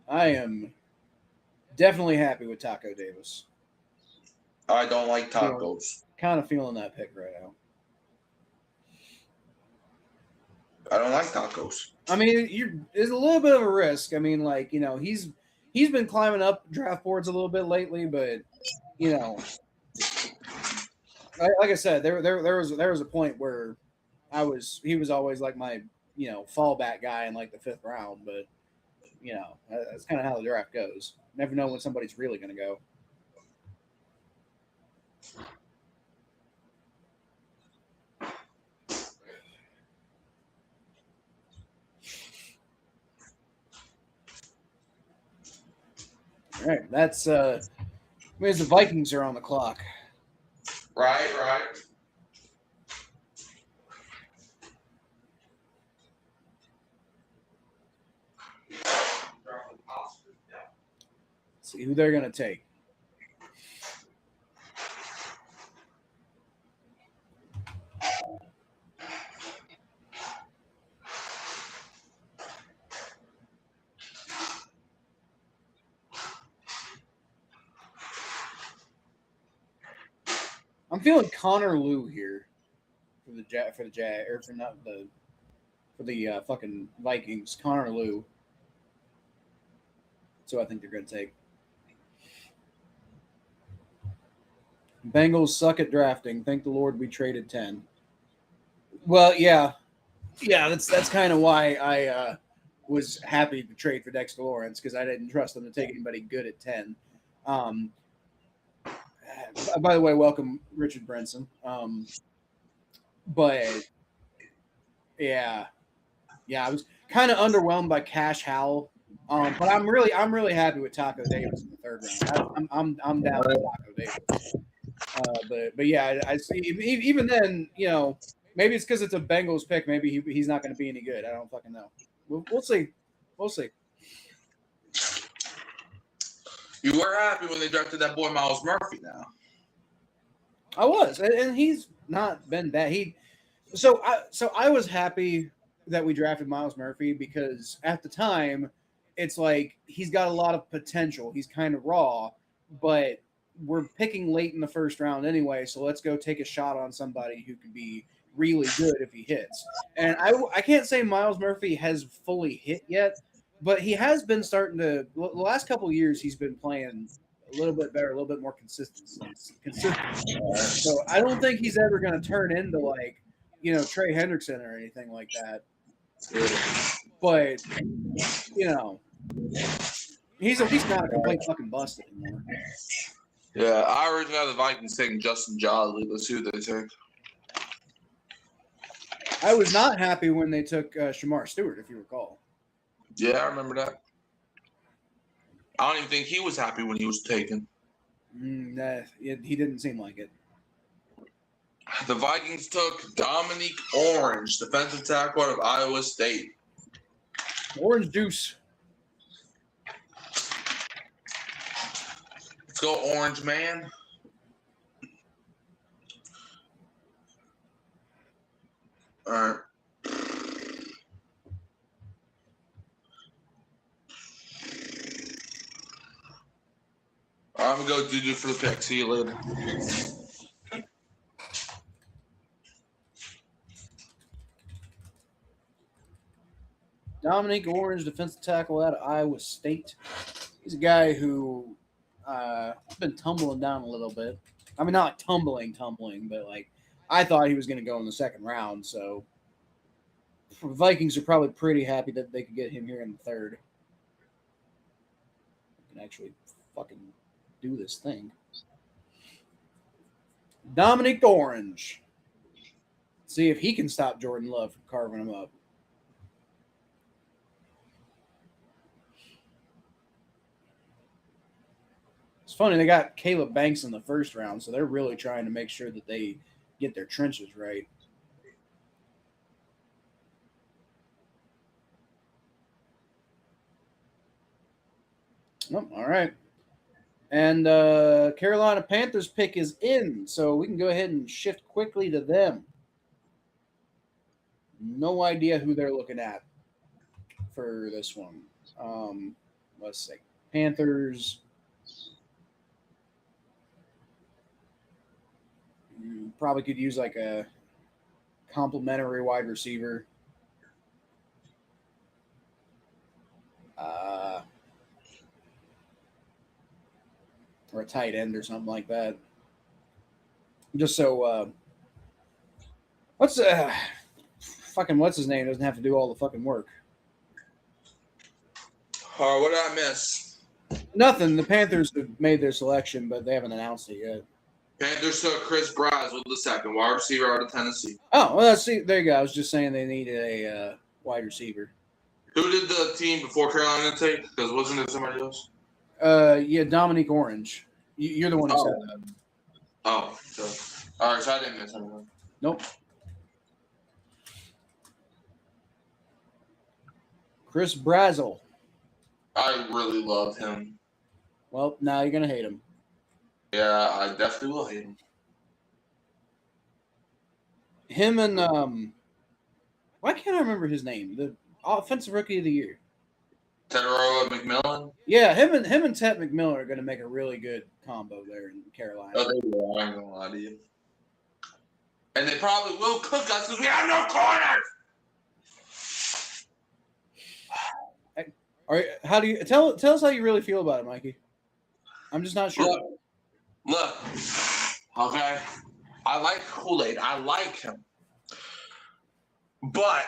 I am definitely happy with Taco Davis. I don't like tacos. Kind of feeling that pick right now. I don't like tacos. I mean, there's a little bit of a risk. I mean, like, you know, he's been climbing up draft boards a little bit lately, but you know, like I said, there was a point where he was always like my, you know, fallback guy in like the 5th round, but you know, that's kind of how the draft goes. Never know when somebody's really going to go. All right, that's means the Vikings are on the clock. Right. See who they're going to take. I'm feeling Connor Lew here for the fucking Vikings. Connor Lew. That's who I think they're going to take. Bengals suck at drafting. Thank the Lord we traded 10. Well, yeah. That's kind of why I was happy to trade for Dexter Lawrence, because I didn't trust them to take anybody good at 10. By the way, welcome Richard Brenson. But yeah, I was kind of underwhelmed by Cash Howell. But I'm really happy with Taco Davis in the 3rd round. I'm down with Taco Davis. But yeah, I see. Even then, you know, maybe it's because it's a Bengals pick. Maybe he's not going to be any good. I don't fucking know. We'll see. We'll see. You were happy when they drafted that boy Myles Murphy. Now I was, and he's not been bad. So I was happy that we drafted Myles Murphy, because at the time, it's like he's got a lot of potential. He's kind of raw, but we're picking late in the 1st round anyway, so let's go take a shot on somebody who could be really good if he hits. And I can't say Myles Murphy has fully hit yet, but he has been starting to. The last couple of years, he's been playing a little bit better, a little bit more consistent. So I don't think he's ever going to turn into like, you know, Trey Hendrickson or anything like that. But you know, he's not a complete fucking bust anymore. Yeah, I originally had the Vikings taking Justin Jolly. Let's see who they take. I was not happy when they took Shamar Stewart, if you recall. Yeah, I remember that. I don't even think he was happy when he was taken. He didn't seem like it. The Vikings took Dominique Orange, defensive tackle out of Iowa State. Orange juice. Let's go, Orange Man. All right. I'm going to go do for the pick. See you later. Dominique Orange, defensive tackle out of Iowa State. He's a guy who has been tumbling down a little bit. I mean, not like tumbling, but like I thought he was going to go in the second round. So the Vikings are probably pretty happy that they could get him here in the third. I can actually fucking do this thing. Dominique Orange. See if he can stop Jordan Love from carving him up. It's funny, they got Caleb Banks in the first round, so they're really trying to make sure that they get their trenches right. Oh, all right. And Carolina Panthers pick is in, so we can go ahead and shift quickly to them. No idea who they're looking at for this one. Let's see. Panthers. Probably could use like a complimentary wide receiver. Or a tight end or something like that. Just so what's his name doesn't have to do all the fucking work. What did I miss? Nothing. The Panthers have made their selection, but they haven't announced it yet. Panthers took Chris Braz with the second wide receiver out of Tennessee. Oh, well, see, there you go. I was just saying they needed a wide receiver. Who did the team before Carolina take? Because wasn't it somebody else? Yeah, Dominique Orange. You're the one who said that. Oh, so all right. So I didn't miss anyone. Nope. Chris Brazel. I really love him. Well, now you're gonna hate him. Yeah, I definitely will hate him. Him and why can't I remember his name? The offensive rookie of the year. Tedero McMillan. Yeah, him and Ted McMillan are going to make a really good combo there in Carolina. Oh, they will. I ain't gonna lie to you. And they probably will cook us because we have no corners. All right, how do you tell us how you really feel about it, Mikey? I'm just not sure. Look, okay. I like Kool-Aid. I like him. But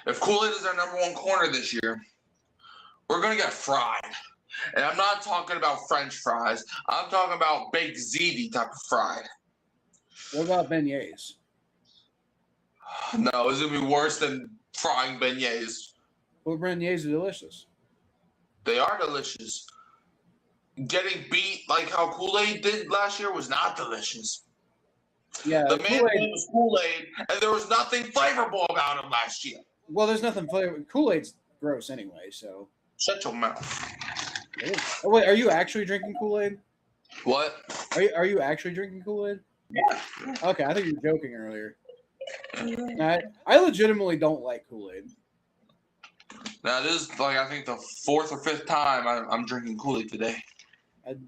if Kool-Aid is our number one corner this year, we're going to get fried. And I'm not talking about French fries. I'm talking about baked ziti type of fried. What about beignets? No, it's going to be worse than frying beignets. Well, beignets are delicious. They are delicious. Getting beat like how Kool-Aid did last year was not delicious. Yeah, the man was Kool-Aid, and there was nothing flavorful about him last year. Well, there's nothing flavorful. Kool-Aid's gross anyway, so. Shut your mouth. Oh, wait, are you actually drinking Kool-Aid? What? Are you actually drinking Kool-Aid? Yeah. Okay, I think you were joking earlier. I legitimately don't like Kool-Aid. Now, this is like, I think the fourth or fifth time I'm drinking Kool-Aid today.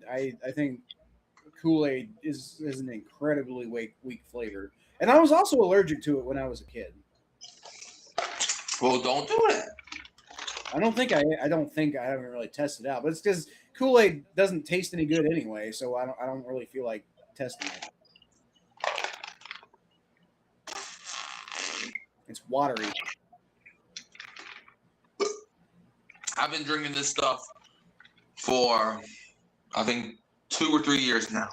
I think Kool-Aid is an incredibly weak flavor. And I was also allergic to it when I was a kid. Well, don't do that. I don't think I haven't really tested it out, but it's because Kool-Aid doesn't taste any good anyway, so I don't really feel like testing it. It's watery. I've been drinking this stuff for, I think, 2 or 3 years now.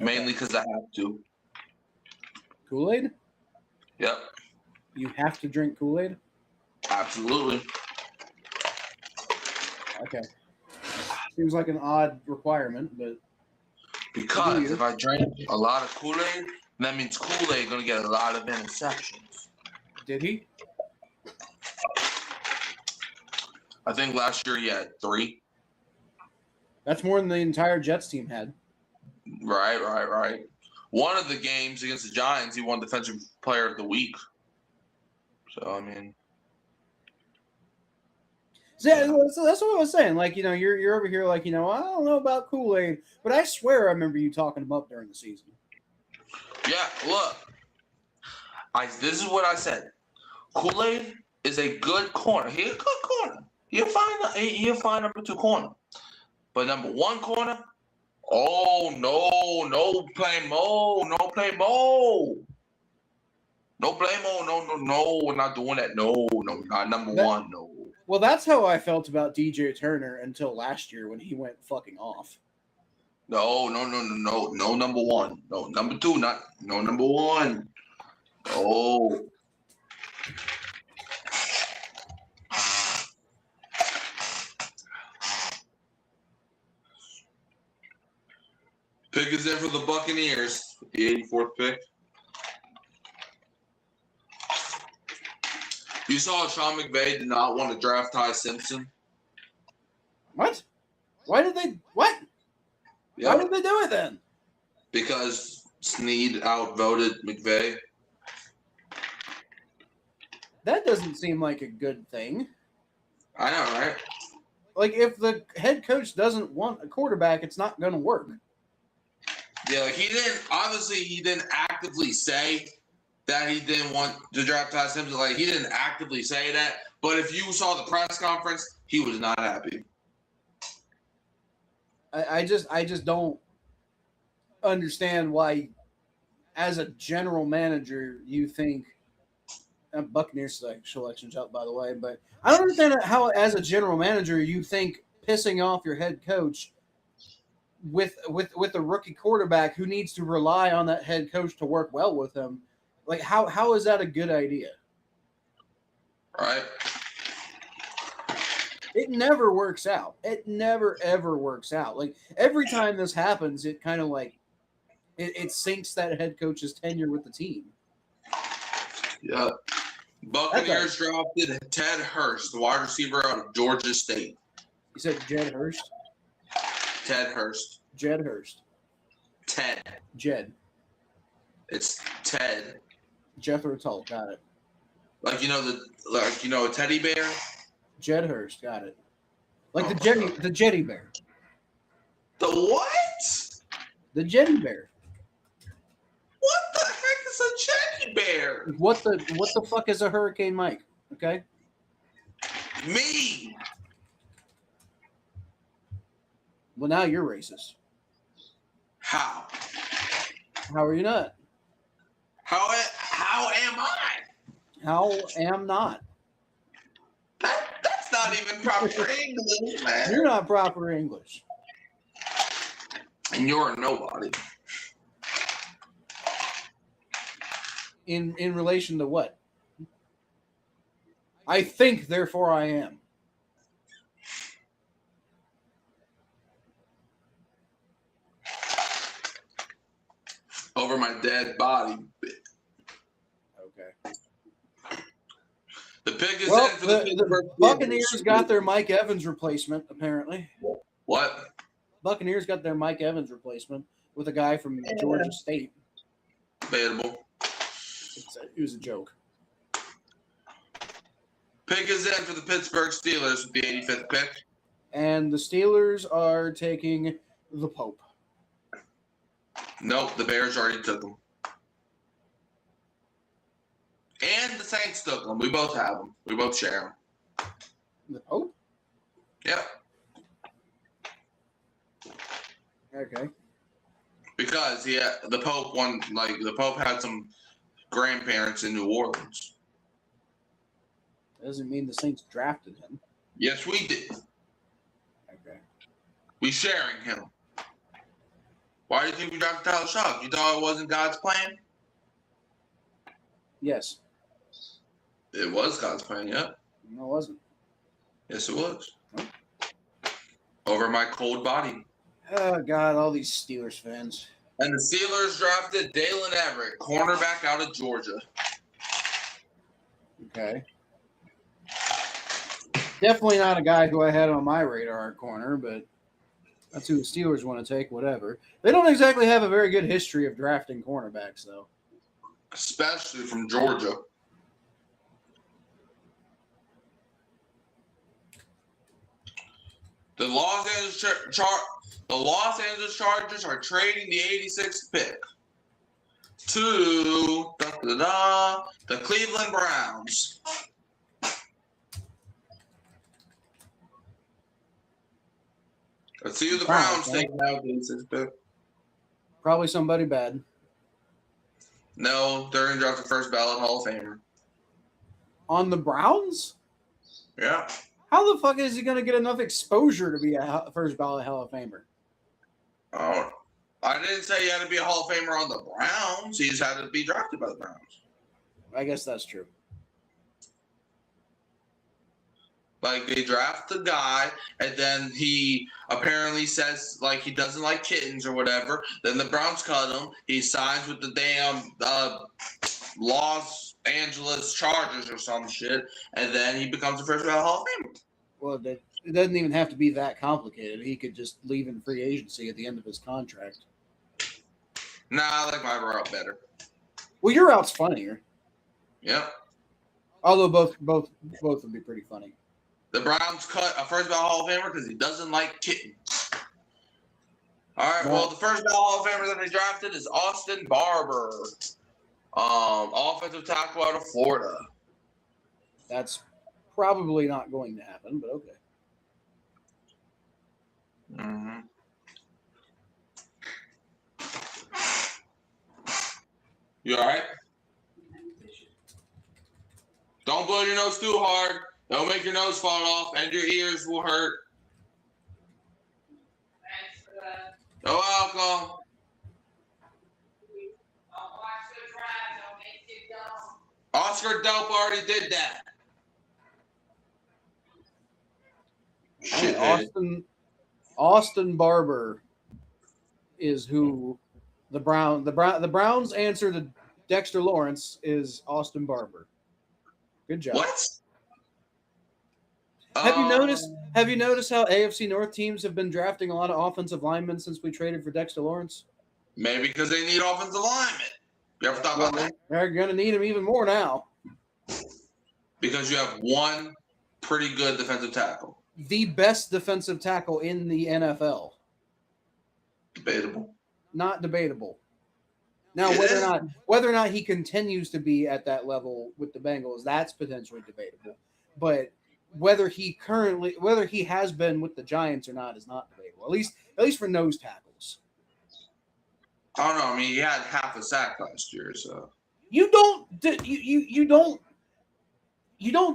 Okay. Mainly because I have to. Kool-Aid? Yep. You have to drink Kool-Aid? Absolutely. Okay. Seems like an odd requirement, but Because if I drink a lot of Kool-Aid, that means Kool-Aid going to get a lot of interceptions. did he? I think last year he had 3. That's more than the entire Jets team had. Right. One of the games against the Giants, he won Defensive Player of the Week. So, I mean. So that's what I was saying. Like, you're over here like, I don't know about Kool-Aid, but I swear I remember you talking him up during the season. Yeah, look. This is what I said. Kool-Aid is a good corner. He's a good corner. He'll find number 2 corner. But number 1 corner, oh, no play Mo. No play Mo. No play Mo. No. We're not doing that. No, not number 1. No. Well, that's how I felt about DJ Turner until last year when he went fucking off. No, number 1. No, number 2, no, number 1. Oh. Pick is in for the Buccaneers, the 84th pick. You saw Sean McVay did not want to draft Ty Simpson. What? Why did they? What? Yep. Why did they do it then? Because Snead outvoted McVay. That doesn't seem like a good thing. I know, right? Like, if the head coach doesn't want a quarterback, it's not going to work. Yeah, like he didn't actively say that he didn't want to draft Ty Simpson. Like, he didn't actively say that. But if you saw the press conference, he was not happy. I just don't understand why, as a general manager, you think Buccaneers selection's out, by the way, but I don't understand how, as a general manager, you think pissing off your head coach with a rookie quarterback who needs to rely on that head coach to work well with him. Like, how is that a good idea? Right. It never works out. It never, ever works out. Like, every time this happens, it kind of like it sinks that head coach's tenure with the team. Yeah. Buccaneers drafted Ted Hurst, the wide receiver out of Georgia State. You said Jed Hurst? Ted Hurst. Jed Hurst. Ted. Jed. It's Ted. Jethro Tull, got it. Like, a teddy bear? Jed Hurst, got it. Like the Jetty Bear. The what? The Jetty Bear. What the heck is a teddy bear? What the fuck is a Hurricane Mike? Okay? Me. Well, now you're racist. How? How are you not? How am I? How am not? That's not even proper English, man. You're not proper English. And you're a nobody. In relation to what? I think, therefore I am. Over my dead body. Okay. The pick is Well, in for the Buccaneers got their Mike Evans replacement, apparently. What? Buccaneers got their Mike Evans replacement with a guy from Georgia State. Debatable. It was a joke. Pick is in for the Pittsburgh Steelers with the 85th pick. And the Steelers are taking the Pope. Nope, the Bears already took him. And the Saints took him. We both have them. We both share them. The Pope? Yep. Okay. Because the Pope had some grandparents in New Orleans. That doesn't mean the Saints drafted him. Yes, we did. Okay. We sharing him. Why do you think we drafted Tyler Shock? You thought it wasn't God's plan? Yes. It was God's plan, yeah. No, it wasn't. Yes, it was. Huh? over my cold body. Oh, God, all these Steelers fans. And the Steelers drafted Dalen Everett, cornerback out of Georgia. Okay. Definitely not a guy who I had on my radar at corner, but that's who the Steelers want to take, whatever. They don't exactly have a very good history of drafting cornerbacks, though. Especially from Georgia. The Los Angeles Chargers are trading the 86th pick to the Cleveland Browns. Let's see who the Browns taking out the 86th pick. Probably somebody bad. No, they're going to draft the first ballot Hall of Famer. On the Browns? Yeah. How the fuck is he going to get enough exposure to be a first ballot Hall of Famer? Oh, I didn't say he had to be a Hall of Famer on the Browns. He just had to be drafted by the Browns. I guess that's true. Like, they draft the guy, and then he apparently says, like, he doesn't like kittens or whatever. Then the Browns cut him. He signs with the damn Los Angeles Chargers or some shit, and then he becomes a first ballot Hall of Famer. Well, it doesn't even have to be that complicated. He could just leave in free agency at the end of his contract. Nah, I like my route better. Well, your route's funnier. Yep. Although both would be pretty funny. The Browns cut a first ballot Hall of Famer because he doesn't like kittens. All right, well, the first ballot Hall of Famer that they drafted is Austin Barber, offensive tackle out of Florida. That's probably not going to happen, but okay. Mm-hmm. You all right? Don't blow your nose too hard. Don't make your nose fall off, and your ears will hurt. Thanks for that. No alcohol. Don't watch the drive. Don't make it dumb. Oscar Dope already did that. Shit. Austin Barber is who the Browns answer to Dexter Lawrence is Austin Barber. Good job. What? Have you noticed how AFC North teams have been drafting a lot of offensive linemen since we traded for Dexter Lawrence? Maybe because they need offensive linemen. You ever thought about that? They're going to need him even more now. Because you have one pretty good defensive tackle. The best defensive tackle in the NFL. Debatable. Not debatable. Now, whether or not he continues to be at that level with the Bengals, that's potentially debatable. But whether he has been with the Giants or not is not debatable. At least for nose tackles. I don't know. I mean, he had half a sack last year, so You don't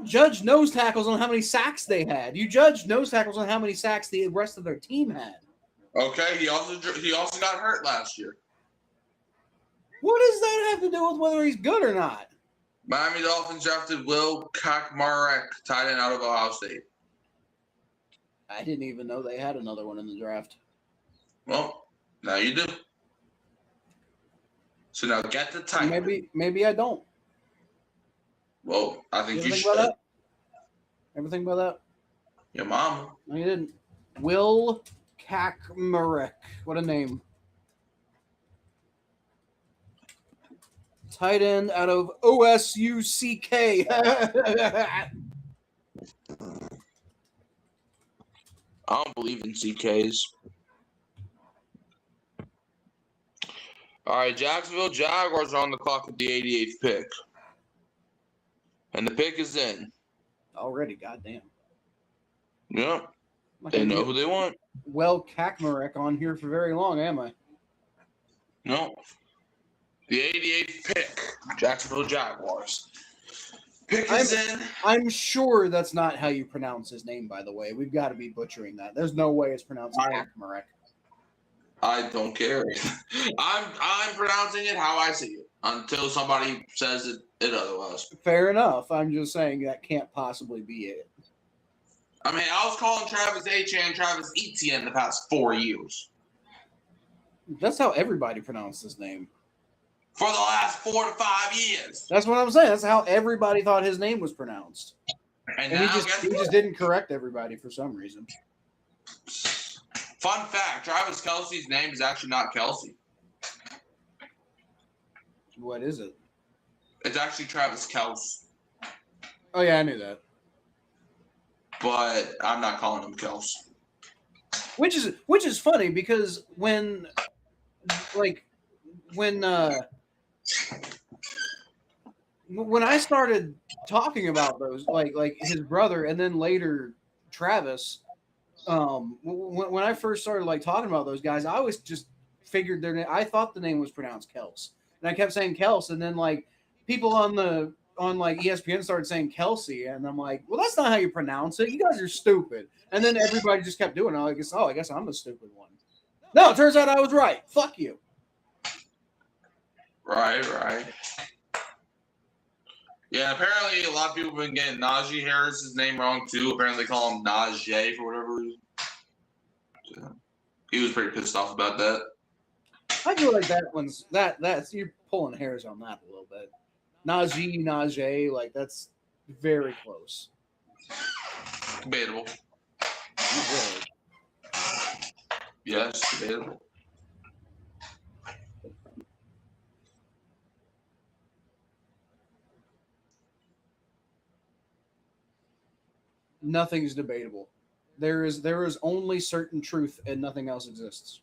judge nose tackles on how many sacks they had. You judge nose tackles on how many sacks the rest of their team had. Okay, he also got hurt last year. What does that have to do with whether he's good or not? Miami Dolphins drafted Will Kakmarek, tight end out of Ohio State. I didn't even know they had another one in the draft. Well, now you do. So now get the tight end. Maybe I don't. Well, I think you should. Ever think about that? Your mama. No, you didn't. Will Kakmarek. What a name. Tight end out of OSUCK. I don't believe in CKs. All right, Jacksonville Jaguars are on the clock with the 88th pick. And the pick is in. Already, goddamn. Yep. They know who they want. Well, Kakmarek on here for very long, am I? No. The 88th pick, Jacksonville Jaguars. Pick is in. I'm sure that's not how you pronounce his name, by the way. We've got to be butchering that. There's no way it's pronounced Kakmarek. I don't care. I'm pronouncing it how I see it until somebody says it otherwise. Fair enough. I'm just saying that can't possibly be it. I mean, I was calling Travis Etienne Travis Etienne the past 4 years. That's how everybody pronounced his name. For the last 4 to 5 years. That's what I'm saying. That's how everybody thought his name was pronounced. And And now, he just didn't correct everybody for some reason. Fun fact, Travis Kelce's name is actually not Kelsey. What is it? It's actually Travis Kelce. Oh yeah, I knew that. But I'm not calling him Kels. Which is funny because when I started talking about those, like his brother, and then later Travis, when I first started like talking about those guys, I always just figured their name. I thought the name was pronounced Kels, and I kept saying Kels, and then like people on like ESPN started saying Kelsey, and I'm like, well, that's not how you pronounce it. You guys are stupid. And then everybody just kept doing it. I guess I'm the stupid one. No, it turns out I was right. Fuck you. Right. Yeah, apparently a lot of people have been getting Najee Harris's name wrong too. Apparently they call him Najee for whatever reason. So, he was pretty pissed off about that. I feel like that's you're pulling hairs on that a little bit. Najee, like that's very close. Debatable. Not really. Yes, debatable. Nothing's debatable. There is only certain truth and nothing else exists.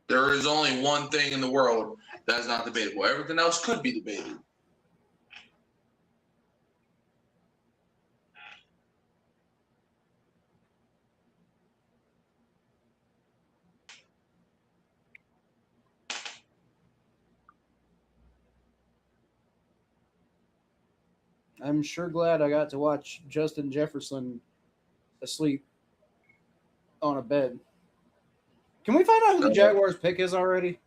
There is only one thing in the world that is not debatable. Everything else could be debated. I'm sure glad I got to watch Justin Jefferson asleep on a bed. Can we find out who the Jaguars pick is already?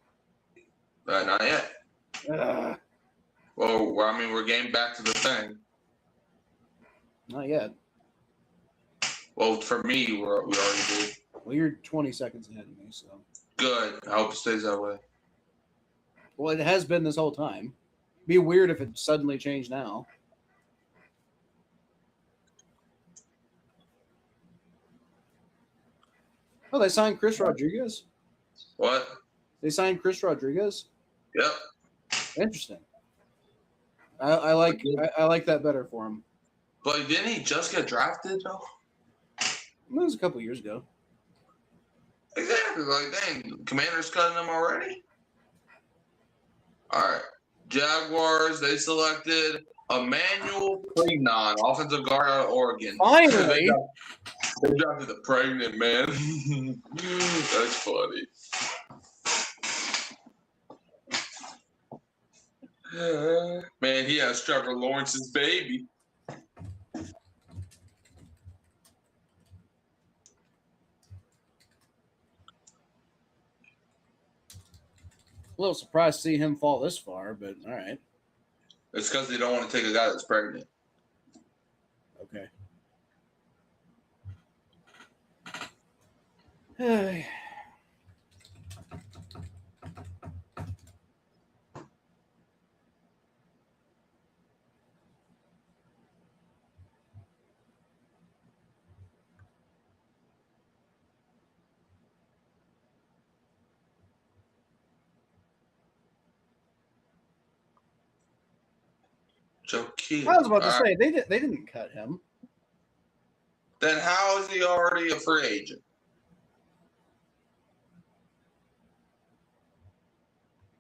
Not yet. Ugh, Well, I mean, we're getting back to the thing. not yet. Well, for me, we already did. Well, you're 20 seconds ahead of me, so. Good. I hope it stays that way. Well, it has been this whole time. Be weird if it suddenly changed now. Oh, they signed Chris Rodriguez? What? They signed Chris Rodriguez? Yep. Interesting. I like that better for him. But didn't he just get drafted, though? It was a couple years ago. Exactly. Like, dang, Commanders cutting him already? All right. Jaguars, they selected Emmanuel Pregnon, offensive guard out of Oregon. Finally! They drafted the pregnant man. That's funny. Man, he has Trevor Lawrence's baby. A little surprised to see him fall this far, but all right. It's because they don't want to take a guy that's pregnant. Okay. Joe Keaton. I was about to say they didn't cut him. Then how is he already a free agent?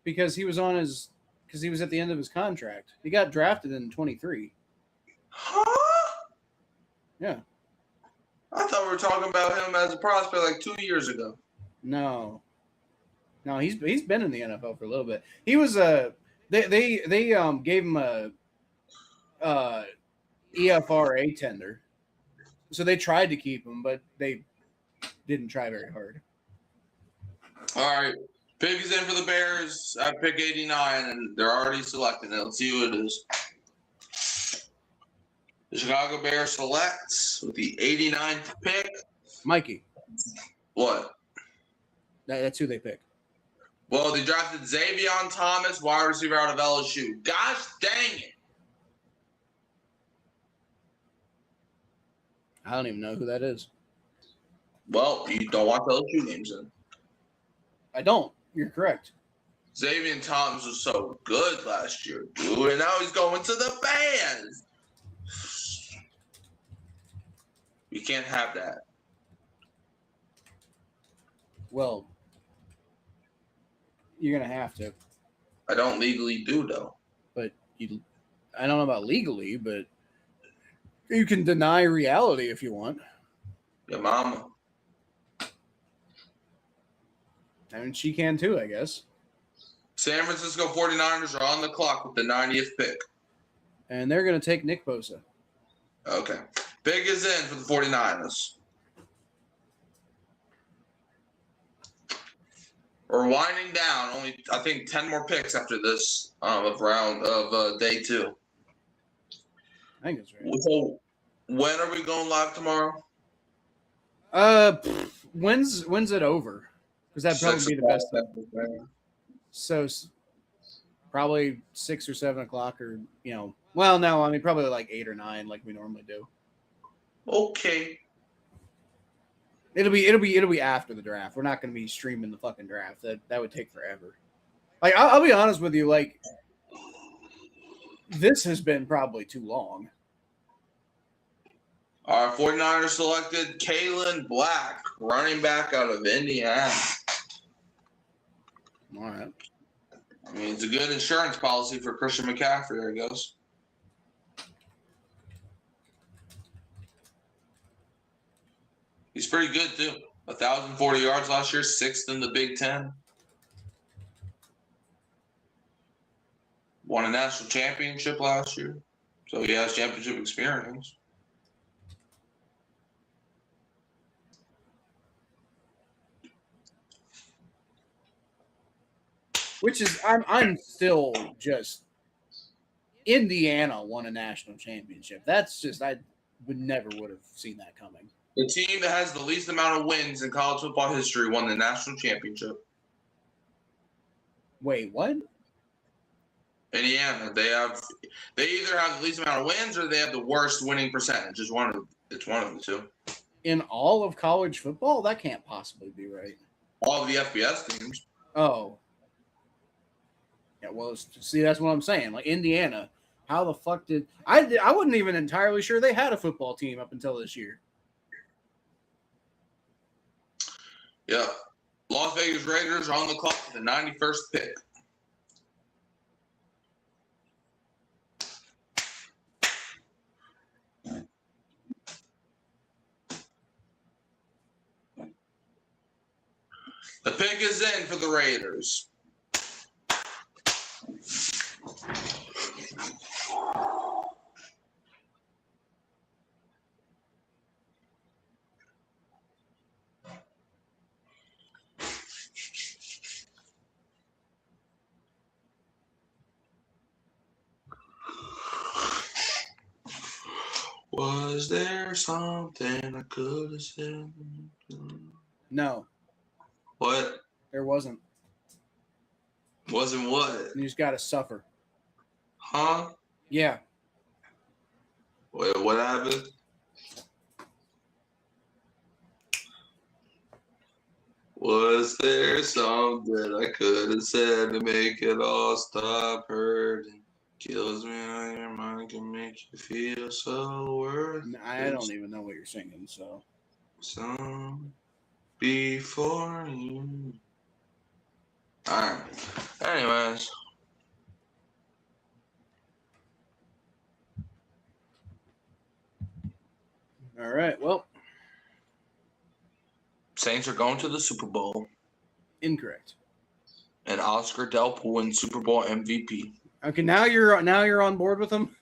Because he was at the end of his contract. He got drafted in 23. Huh? Yeah. I thought we were talking about him as a prospect like 2 years ago. No, he's been in the NFL for a little bit. He was they gave him a EFRA tender. So they tried to keep him, but they didn't try very hard. All right. Pick is in for the Bears at pick 89, and they're already selected. Let's see who it is. The Chicago Bears selects with the 89th pick. Mikey. What? That's who they pick. Well, they drafted Xavion Thomas, wide receiver out of LSU. Gosh dang it. I don't even know who that is. Well, you don't want LSU names in. I don't. You're correct. Xavier Thomas was so good last year, dude, and now he's going to the fans. You can't have that. Well, you're gonna have to. I don't legally do though. But I don't know about legally, but you can deny reality if you want. Your mama. I mean, she can too, I guess. San Francisco 49ers are on the clock with the 90th pick. And they're going to take Nick Bosa. Okay. Pick is in for the 49ers. We're winding down. Only, I think, 10 more picks after this of day 2. I think that's right. So, when are we going live tomorrow? When's it over? Because that'd probably be the best time. So probably 6 or 7 o'clock, or well, no, I mean probably like 8 or 9, like we normally do. Okay. It'll be after the draft. We're not going to be streaming the fucking draft. That would take forever. Like I'll be honest with you, like this has been probably too long. Our 49ers selected Kalen Black, running back out of Indiana. All right. I mean, it's a good insurance policy for Christian McCaffrey, there he goes. He's pretty good, too. 1,040 yards last year, 6th in the Big Ten. Won a national championship last year, so he has championship experience. Which is I'm still just Indiana won a national championship. That's just I would have seen that coming. The team that has the least amount of wins in college football history won the national championship. Wait, what? Indiana, they either have the least amount of wins or they have the worst winning percentage. It's one of the two. In all of college football? That can't possibly be right. All of the FBS teams. Oh. Yeah, well, see, that's what I'm saying. Like Indiana, how the fuck did I wasn't even entirely sure they had a football team up until this year. Yeah. Las Vegas Raiders are on the clock with the 91st pick. The pick is in for the Raiders. Was there something I could have said? No, What? there wasn't. Wasn't what? You just got to suffer. Huh? Yeah. Wait, what happened? Was there something I could have said to make it all stop hurting? Kills me how your mind can make you feel so worth. I don't even know what you're singing, so. Some before you. All right. Anyways. All right. Well, Saints are going to the Super Bowl, incorrect. and Oscar Delp will win Super Bowl MVP. Okay, now you're on board with them.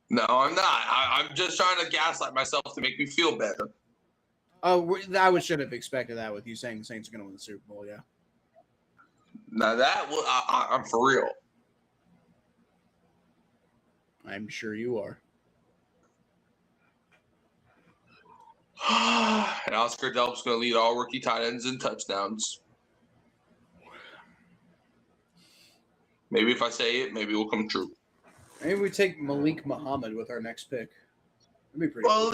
No, I'm not. I'm just trying to gaslight myself to make me feel better. Oh, I should have expected that with you saying the Saints are going to win the Super Bowl. Yeah. Now that I'm for real. I'm sure you are. And Oscar Delp's going to lead all rookie tight ends in touchdowns. Maybe if I say it, maybe it will come true. Maybe we take Malik Muhammad with our next pick. That'd be pretty cool.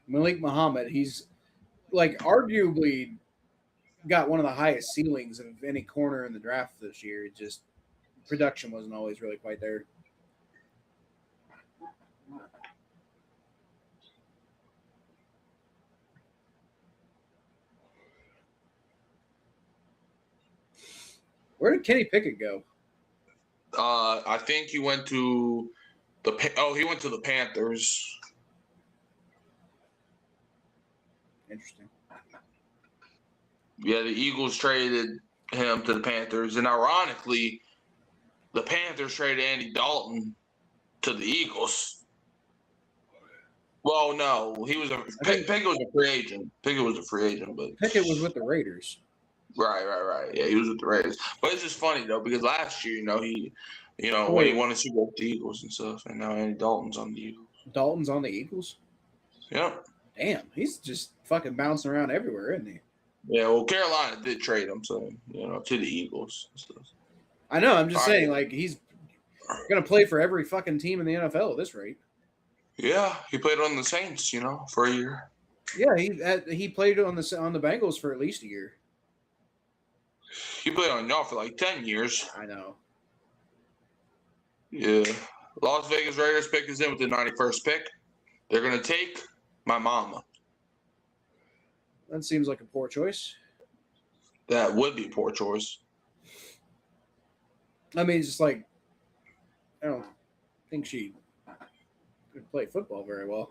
Malik Muhammad, he's like arguably got one of the highest ceilings of any corner in the draft this year. It just production wasn't always really quite there. Where did Kenny Pickett go? I think he went to he went to the Panthers. Interesting. Yeah, the Eagles traded him to the Panthers, and ironically, the Panthers traded Andy Dalton to the Eagles. Well, no, he was Pickett was a free agent. Pickett was a free agent, but Pickett was with the Raiders. Right. Yeah, he was with the Raiders. But it's just funny though because last year, when he won the Super Bowl with the Eagles and stuff, and now Andy Dalton's on the Eagles. Dalton's on the Eagles? Yep. Damn, he's just fucking bouncing around everywhere, isn't he? Yeah, well, Carolina did trade him, so to the Eagles. So. I know. I'm just saying, like he's gonna play for every fucking team in the NFL at this rate. Yeah, he played on the Saints, for a year. Yeah, he played on the Bengals for at least a year. He played on y'all for like 10 years. I know. Yeah. Las Vegas Raiders pick is in with the 91st pick. They're going to take my mama. That seems like a poor choice. That would be a poor choice. I mean, it's just like, I don't think she could play football very well.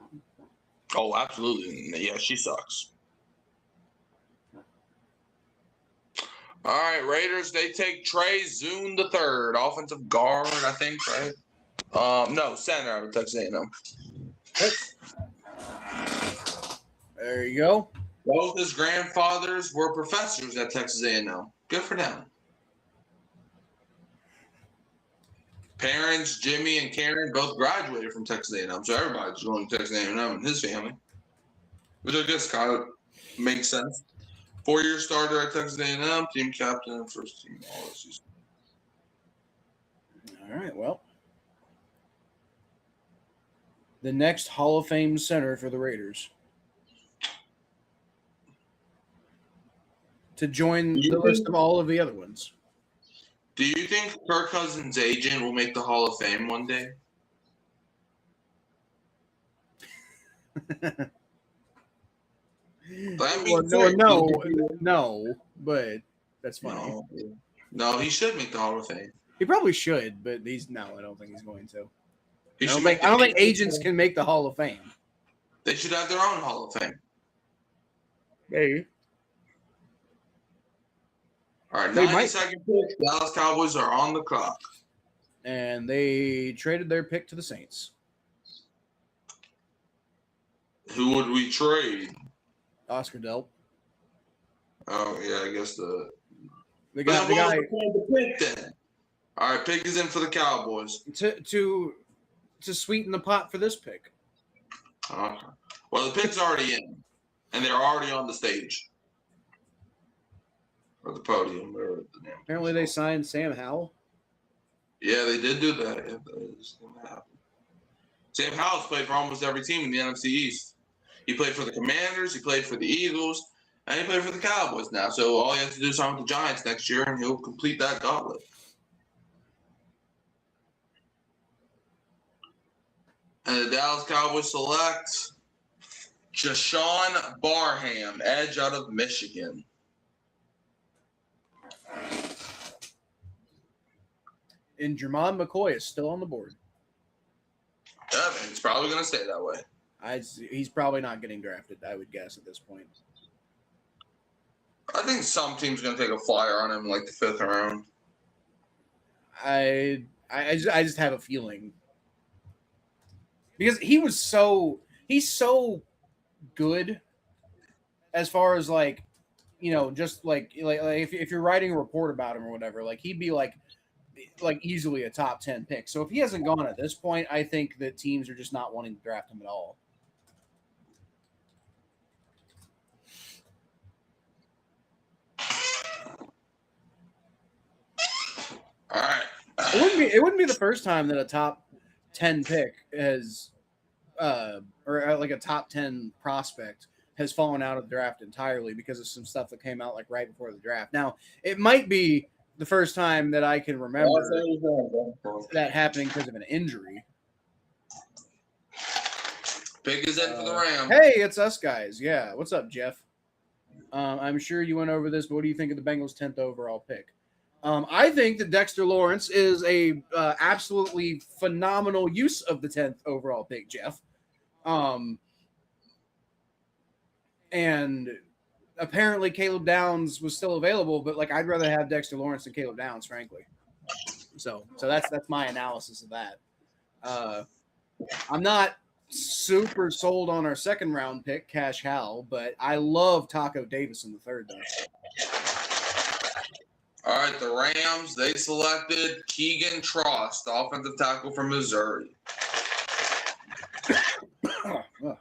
Oh, absolutely. Yeah, she sucks. All right, Raiders, they take Trey Zune III, offensive guard, I think, right? No, center out of Texas A&M. There you go. Both his grandfathers were professors at Texas A&M. Good for them. Parents, Jimmy and Karen, both graduated from Texas A&M, so everybody's going to Texas A&M in his family, which I guess kind of makes sense. 4-year starter at Texas A&M, team captain, first team all this season. All right, well. The next Hall of Fame center for the Raiders. To join the list of all of the other ones. Do you think Kirk Cousins' agent will make the Hall of Fame one day? No, but that's funny. No, he should make the Hall of Fame. He probably should, but I don't think he's going to. I don't think agents can make the Hall of Fame. They should have their own Hall of Fame. Maybe. All right, 92nd pick. Dallas Cowboys are on the clock. And they traded their pick to the Saints. Who would we trade? Oscar Delp. Oh, yeah, I guess the guy. The pick then. All right, pick is in for the Cowboys. To sweeten the pot for this pick. Okay. Well, the pick's already in, and they're already on the stage. Or the podium. Apparently they signed Sam Howell. Yeah, they did do that. Yeah, that is going to happen. Sam Howell's played for almost every team in the NFC East. He played for the Commanders, he played for the Eagles, and he played for the Cowboys now. So all he has to do is sign with the Giants next year, and he'll complete that gauntlet. And the Dallas Cowboys select Jashawn Barham, edge out of Michigan. And Jermon McCoy is still on the board. Yeah, man, it's probably going to stay that way. He's probably not getting drafted, I would guess, at this point. I think some team's going to take a flyer on him like the 5th round. I just have a feeling. Because he's so good as far as like, just like if you're writing a report about him or whatever, like he'd be like easily a top 10 pick. So if he hasn't gone at this point, I think that teams are just not wanting to draft him at all. All right. It wouldn't be the first time that a top 10 pick has or like a top 10 prospect has fallen out of the draft entirely because of some stuff that came out like right before the draft. Now, it might be the first time that I can remember that happening because of an injury. Pick is in for the Rams. Hey, it's us guys. Yeah. What's up, Jeff? I'm sure you went over this, but what do you think of the Bengals' 10th overall pick? I think that Dexter Lawrence is a absolutely phenomenal use of the 10th overall pick, Jeff. And apparently Caleb Downs was still available, but like I'd rather have Dexter Lawrence than Caleb Downs, frankly. So that's my analysis of that. I'm not super sold on our second round pick, Cash Howell, but I love Taco Davis in the third though. All right, the Rams, they selected Keegan Trost, offensive tackle from Missouri. Oh.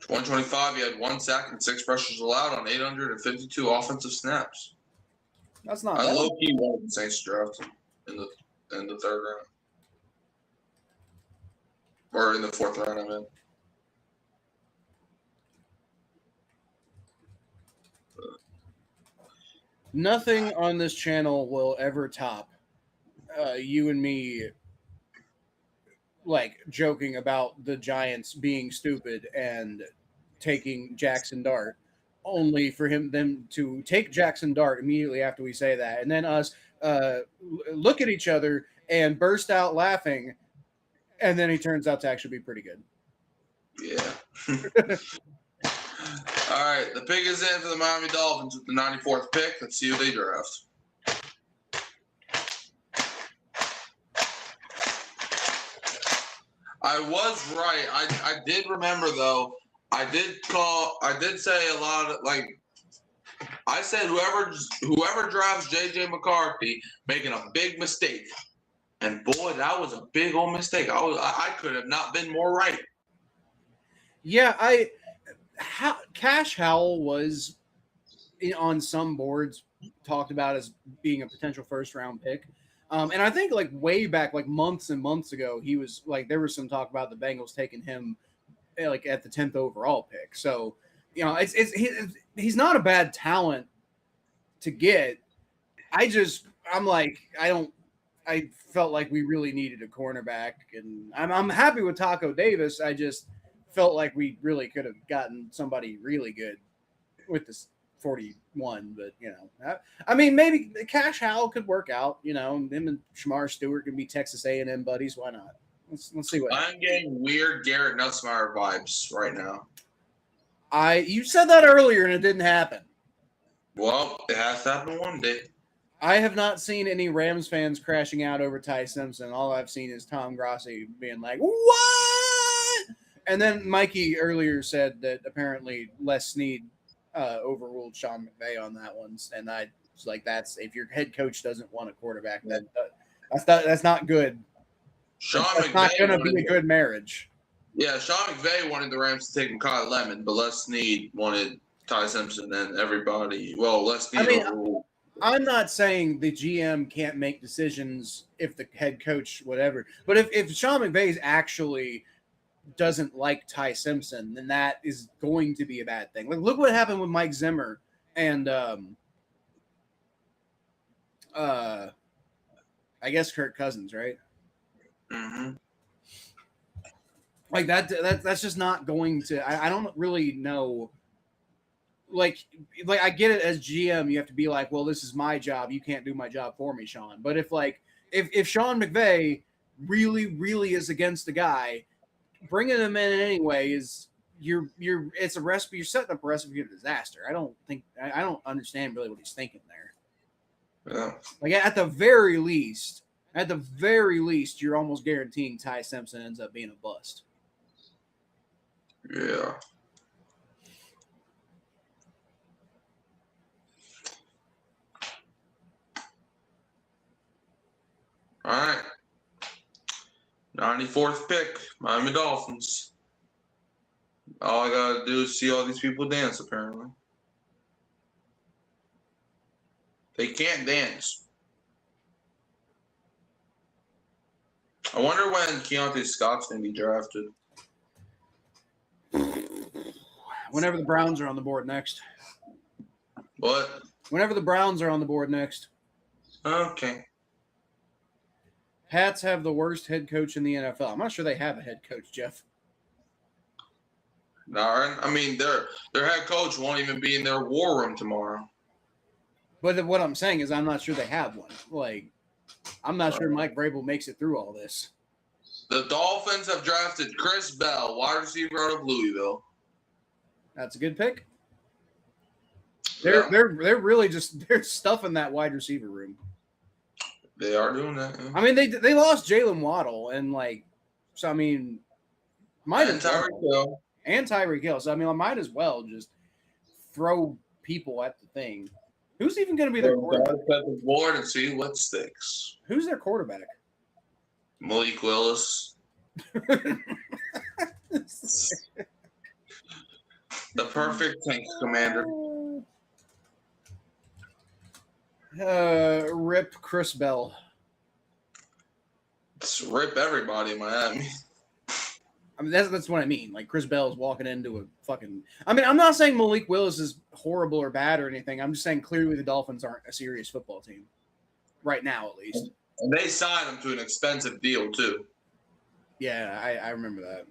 125, he had 1 sack and 6 pressures allowed on 852 offensive snaps. That's not I bad. low-key wanted the Saints to draft him in the third round. Or in the fourth round, I mean. Nothing on this channel will ever top you and me like joking about the Giants being stupid and taking Jackson Dart, only for them to take Jackson Dart immediately after we say that, and then us look at each other and burst out laughing, and then he turns out to actually be pretty good. Yeah. All right, the pick is in for the Miami Dolphins with the 94th pick. Let's see who they draft. I was right. I did remember though. I did say a lot of like. I said whoever drafts JJ McCarthy making a big mistake, and boy, that was a big old mistake. I could have not been more right. Yeah, Cash Howell was on some boards talked about as being a potential first round pick. And I think like way back, like months and months ago, he was like, there was some talk about the Bengals taking him like at the 10th overall pick. So, he's not a bad talent to get. I'm like, I felt like we really needed a cornerback, and I'm happy with Taco Davis. I just felt like we really could have gotten somebody really good with this 41, but I mean, maybe Cash Howell could work out. Him and Shamar Stewart can be Texas A&M buddies. Why not? Let's see what. I'm getting weird Garrett Nussmeier vibes right now. You said that earlier and it didn't happen. Well, it has to happen one day. I have not seen any Rams fans crashing out over Ty Simpson. All I've seen is Tom Grossi being like, "What?" And then Mikey earlier said that apparently Les Snead overruled Sean McVay on that one, and I was like, "That's if your head coach doesn't want a quarterback, that's not good. That's not going to be a good marriage." Yeah, Sean McVay wanted the Rams to take Kyle Lemon, but Les Snead wanted Ty Simpson and everybody. Well, Les Snead overruled. I'm not saying the GM can't make decisions if the head coach, whatever. But if Sean McVay actually doesn't like Ty Simpson, then that is going to be a bad thing. Like, look what happened with Mike Zimmer and I guess Kirk Cousins, right? Mm-hmm. Like that's just not going to. I don't really know. Like I get it as GM, you have to be like, well, this is my job. You can't do my job for me, Sean. But if Sean McVay really is against the guy, bringing him in anyway is it's a recipe. You're setting up a recipe for disaster. I don't understand really what he's thinking there. Yeah. Like at the very least, you're almost guaranteeing Ty Simpson ends up being a bust. Yeah. All right. 94th pick, Miami Dolphins. All I gotta do is see all these people dance, apparently. They can't dance. I wonder when Keontae Scott's gonna be drafted. Whenever the Browns are on the board next. What? Whenever the Browns are on the board next. Okay. Pats have the worst head coach in the NFL. I'm not sure they have a head coach, Jeff. I mean, their head coach won't even be in their war room tomorrow. But what I'm saying is I'm not sure they have one. Like, I'm not sure Mike Vrabel makes it through all this. The Dolphins have drafted Chris Bell, wide receiver out of Louisville. That's a good pick. They're really just they're stuffing that wide receiver room. They are doing that. Yeah. I mean, they lost Jalen Waddle and so I mean, And Tyreek Hill. And Tyreek Hill. So I mean, I might as well just throw people at the thing. Who's even going to be their quarterback? At the board and see what sticks. Who's their quarterback? Malik Willis. The perfect tank commander. Rip Chris Bell. Just rip everybody in Miami. I mean, that's what I mean. Like, Chris Bell is walking into a fucking... I mean, I'm not saying Malik Willis is horrible or bad or anything. I'm just saying clearly the Dolphins aren't a serious football team. Right now, at least. And they signed him to an expensive deal, too. Yeah, I remember that.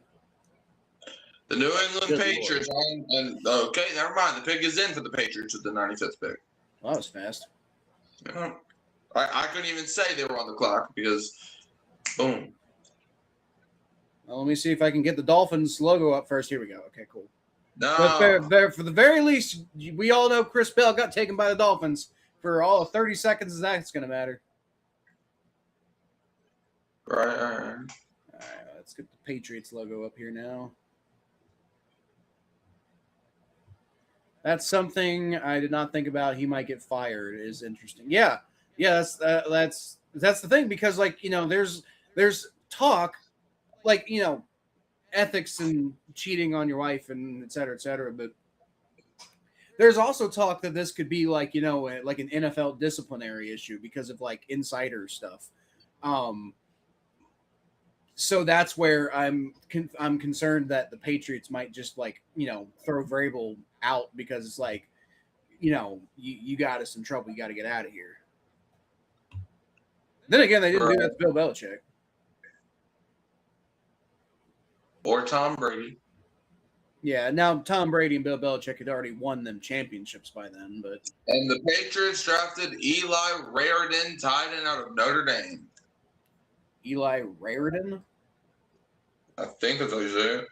The New England Patriots. Okay, never mind. The pick is in for the Patriots with the 95th pick. Well, that was fast. Yeah. I couldn't even say they were on the clock because, boom. Well, let me see if I can get the Dolphins logo up first. Here we go. Okay, cool. No. But for the very least, we all know Chris Bell got taken by the Dolphins. For all of 30 seconds, that's going to matter. Right. All right, let's get the Patriots logo up here now. That's something I did not think about. He might get fired. Is interesting. Yeah. That's the thing because there's talk. Ethics and cheating on your wife and et cetera, but there's also talk that this could be like an NFL disciplinary issue because of insider stuff. So that's where I'm concerned that the Patriots might just throw Vrabel out because it's you got us in trouble. You got to get out of here. Then again, they didn't do that to Bill Belichick. Or Tom Brady. Yeah, now Tom Brady and Bill Belichick had already won them championships by then, but and the Patriots drafted Eli Raridan, tight end out of Notre Dame. Eli Raridan? I think that's how you say it.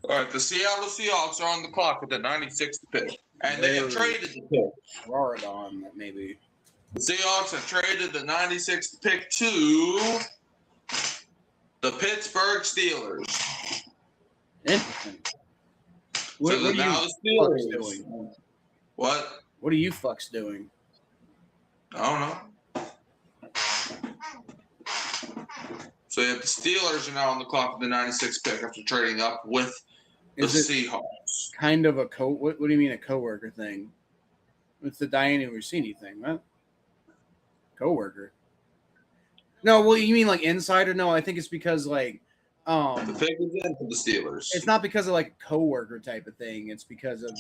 All right, the Seattle Seahawks are on the clock with the 96th pick. And they have traded the pick. Raridan, maybe. The Seahawks have traded the 96th pick to the Pittsburgh Steelers. Interesting. What are you fucks doing? What? What are you fucks doing? I don't know. So yeah, the Steelers are now on the clock with the 96th pick after trading up with the Seahawks. Kind of a what do you mean a coworker thing? It's the Diana Rossini thing, right? Coworker. No, well, you mean insider? No, I think it's because the pick is in for the Steelers. It's not because of a coworker type of thing. It's because of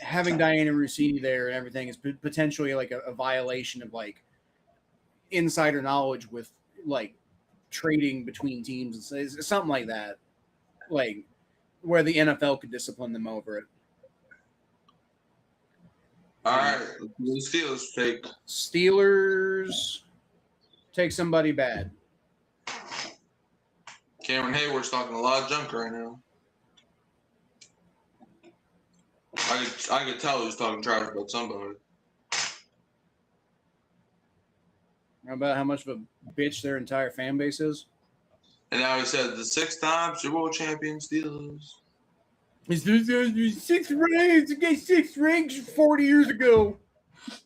having Diana Rossini there and everything is potentially a violation of insider knowledge with trading between teams. It's something like that, where the NFL could discipline them over it. All right, the Steelers take somebody bad. Cameron Hayward's talking a lot of junk right now. I could tell he was talking trash about somebody. About how much of a bitch their entire fan base is? And now he said the 6-time Super Bowl champion Steelers. It's 6 rings against 6 rings 40 years ago.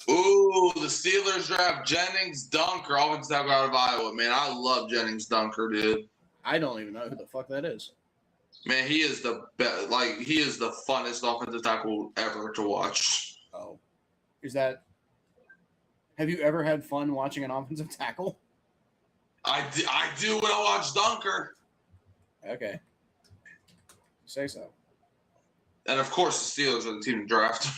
Ooh, the Steelers draft Jennings Dunker, offensive tackle out of Iowa. Man, I love Jennings Dunker, dude. I don't even know who the fuck that is. Man, he is the best. Like, he is the funnest offensive tackle ever to watch. Oh, is that? Have you ever had fun watching an offensive tackle? I do when I watch Dunker. Okay, say so. And of course, the Steelers are the team to draft.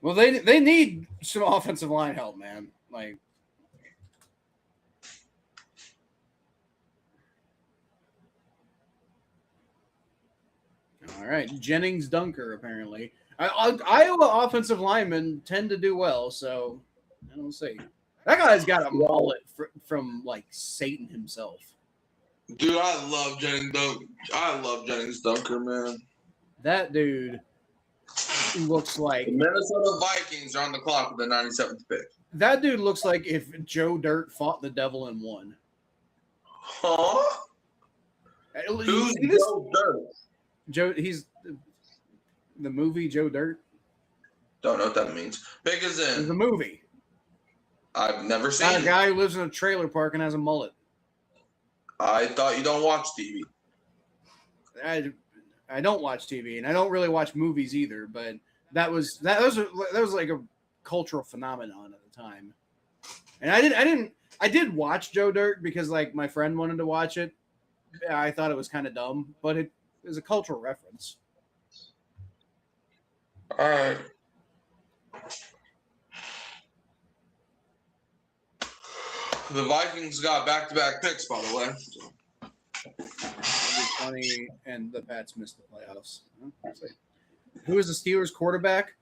Well, they need some offensive line help, man. Like, all right, Jennings Dunker apparently. Iowa offensive linemen tend to do well, so I don't see. That guy's got a mullet from like Satan himself. Dude, I love Jennings Dunker. I love Jennings Dunker, man. That dude looks like The Minnesota Vikings are on the clock with the 97th pick. that dude looks like if Joe Dirt fought the devil and won. Huh? Who's See this? Joe Dirt? Joe, he's the movie Joe Dirt. Don't know what that means. Pick is It's a in. movie. I've never About a seen it. guy who lives in a trailer park and has a mullet. I thought you don't watch TV. I don't watch TV and I don't really watch movies either, but that was like a cultural phenomenon at the time. And I did watch Joe Dirt because like my friend wanted to watch it. I thought it was kind of dumb, but it is a cultural reference. All right. The Vikings got back-to-back picks, by the way. It'll be 20, and the Pats missed the playoffs. Who is the Steelers quarterback?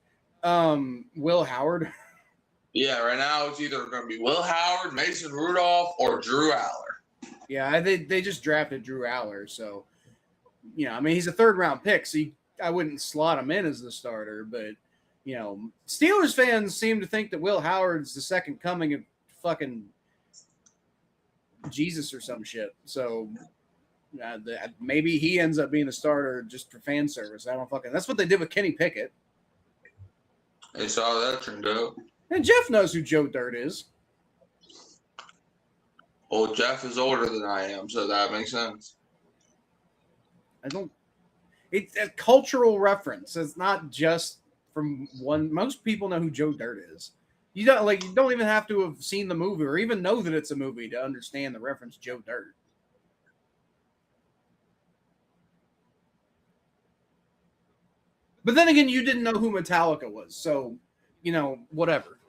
Will Howard. Yeah, right now it's either going to be Will Howard, Mason Rudolph, or Drew Aller. Yeah, they just drafted Drew Aller, so I mean he's a third-round pick, so I wouldn't slot him in as the starter, but Steelers fans seem to think that Will Howard's the second coming of fucking Jesus or some shit. So maybe he ends up being the starter just for fan service. That's what they did with Kenny Pickett. They saw that turned out. And Jeff knows who Joe Dirt is. Well, Jeff is older than I am, so that makes sense. It's a cultural reference. It's not just from one. Most people know who Joe Dirt is. You don't even have to have seen the movie or even know that it's a movie to understand the reference Joe Dirt. But then again, you didn't know who Metallica was, so whatever.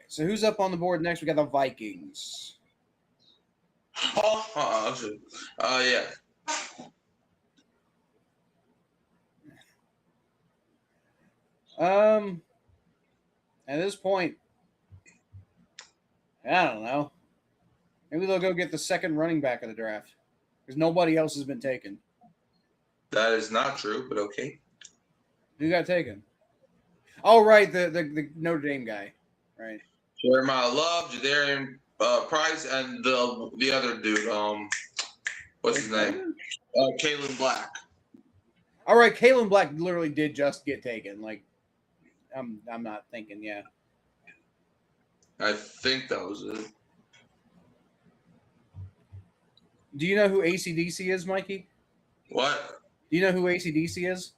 So who's up on the board next? We got the Vikings. Yeah. At this point, I don't know. Maybe they'll go get the second running back of the draft because nobody else has been taken. That is not true, but okay. Who got taken? Oh, right, the Notre Dame guy, right? Jeremiah Love, Jadarian Price, and the other dude. What's his name? Kalen Black. All right, Kalen Black literally did just get taken. Like, I'm not thinking, yeah. I think that was it. Do you know who AC/DC is, Mikey? What? Do you know who AC/DC is?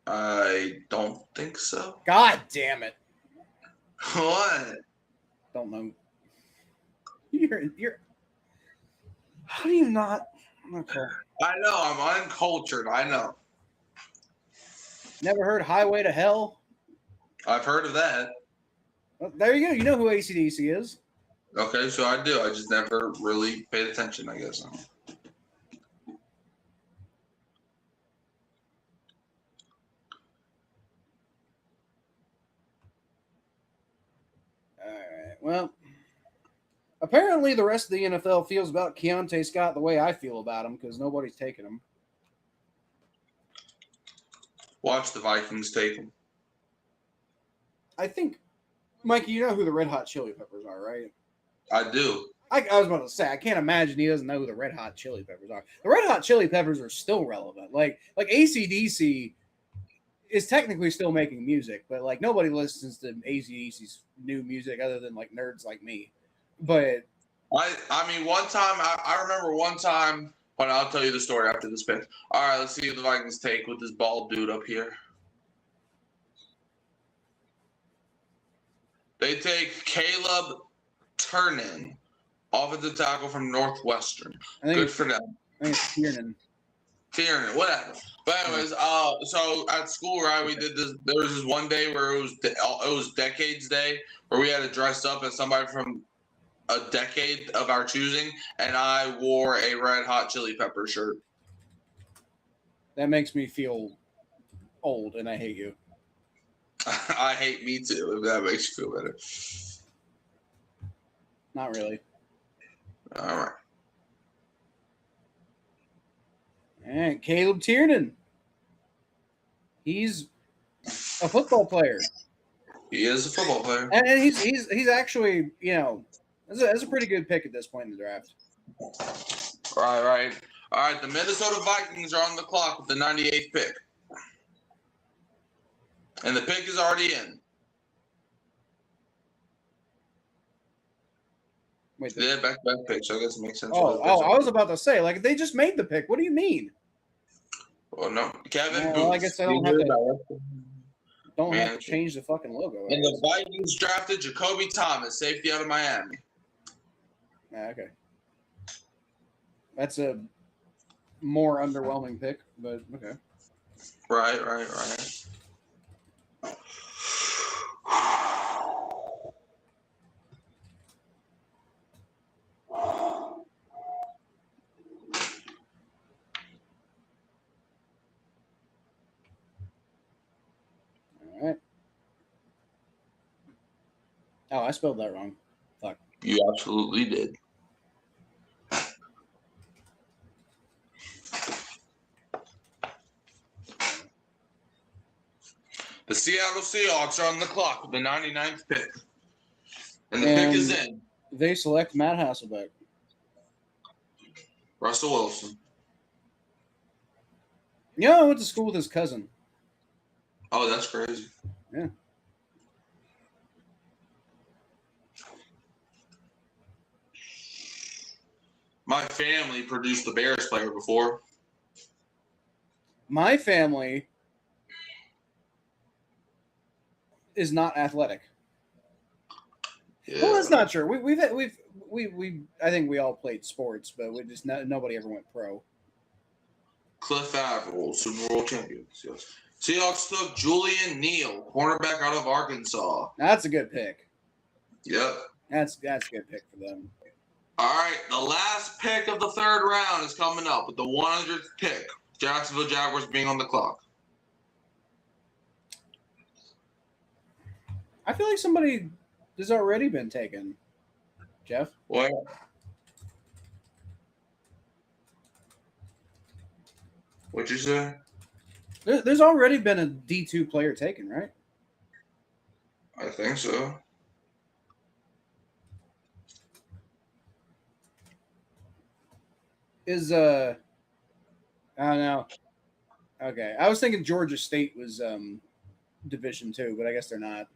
I don't think so. God damn it! What? Don't know. You're. How do you not? Okay. I know. I'm uncultured. I know. Never heard Highway to Hell? I've heard of that. Well, there you go. You know who AC/DC is. Okay, so I do. I just never really paid attention, I guess. All right. Well, apparently the rest of the NFL feels about Keontae Scott the way I feel about him because nobody's taking him. Watch the Vikings take them. I think, Mikey, you know who the Red Hot Chili Peppers are, right? I do. I was about to say, I can't imagine he doesn't know who the Red Hot Chili Peppers are. The Red Hot Chili Peppers are still relevant. Like AC/DC is technically still making music, but like nobody listens to AC/DC's new music other than like nerds like me. But I mean, one time I remember one time. But I'll tell you the story after this pick. All right, let's see who the Vikings take with this bald dude up here. They take Caleb Turnin, offensive tackle from Northwestern. Good for them. I think it's Tiernan. Tiernan, whatever. But anyways, so at school, right, we did this. There was this one day where it was Decades Day, where we had to dress up as somebody from a decade of our choosing, and I wore a Red Hot Chili Pepper shirt. That makes me feel old, and I hate you. I hate me too, if that makes you feel better. Not really. All right. And Caleb Tiernan. He's a football player. He is a football player. And he's actually, that's a pretty good pick at this point in the draft. Right. All right, the Minnesota Vikings are on the clock with the 98th pick. And the pick is already in. Wait, yeah, back pick, so I guess it makes sense. I was about to say, like, they just made the pick. What do you mean? Well, no. Kevin Booth. Well, I guess I don't have to change the fucking logo. And the Vikings drafted Jacoby Thomas, safety out of Miami. Okay. That's a more underwhelming pick, but okay. Right. All right. Oh, I spelled that wrong. Fuck. You absolutely did. The Seattle Seahawks are on the clock with the 99th pick. And the pick is in. They select Matt Hasselbeck. Russell Wilson. I went to school with his cousin. Oh, that's crazy. Yeah. My family produced the Bears player before. My family is not athletic. Yeah. Well, that's not true. We I think we all played sports, but we just nobody ever went pro. Cliff Avril, Super Bowl champions. Yes. Seahawks took Julian Neal, cornerback out of Arkansas. That's a good pick. Yep. That's a good pick for them. All right, the last pick of the third round is coming up with the 100th pick. Jacksonville Jaguars being on the clock. I feel like somebody has already been taken. Jeff? What? What'd you say? There's already been a D2 player taken, right? I think so. I don't know. Okay. I was thinking Georgia State was Division 2, but I guess they're not.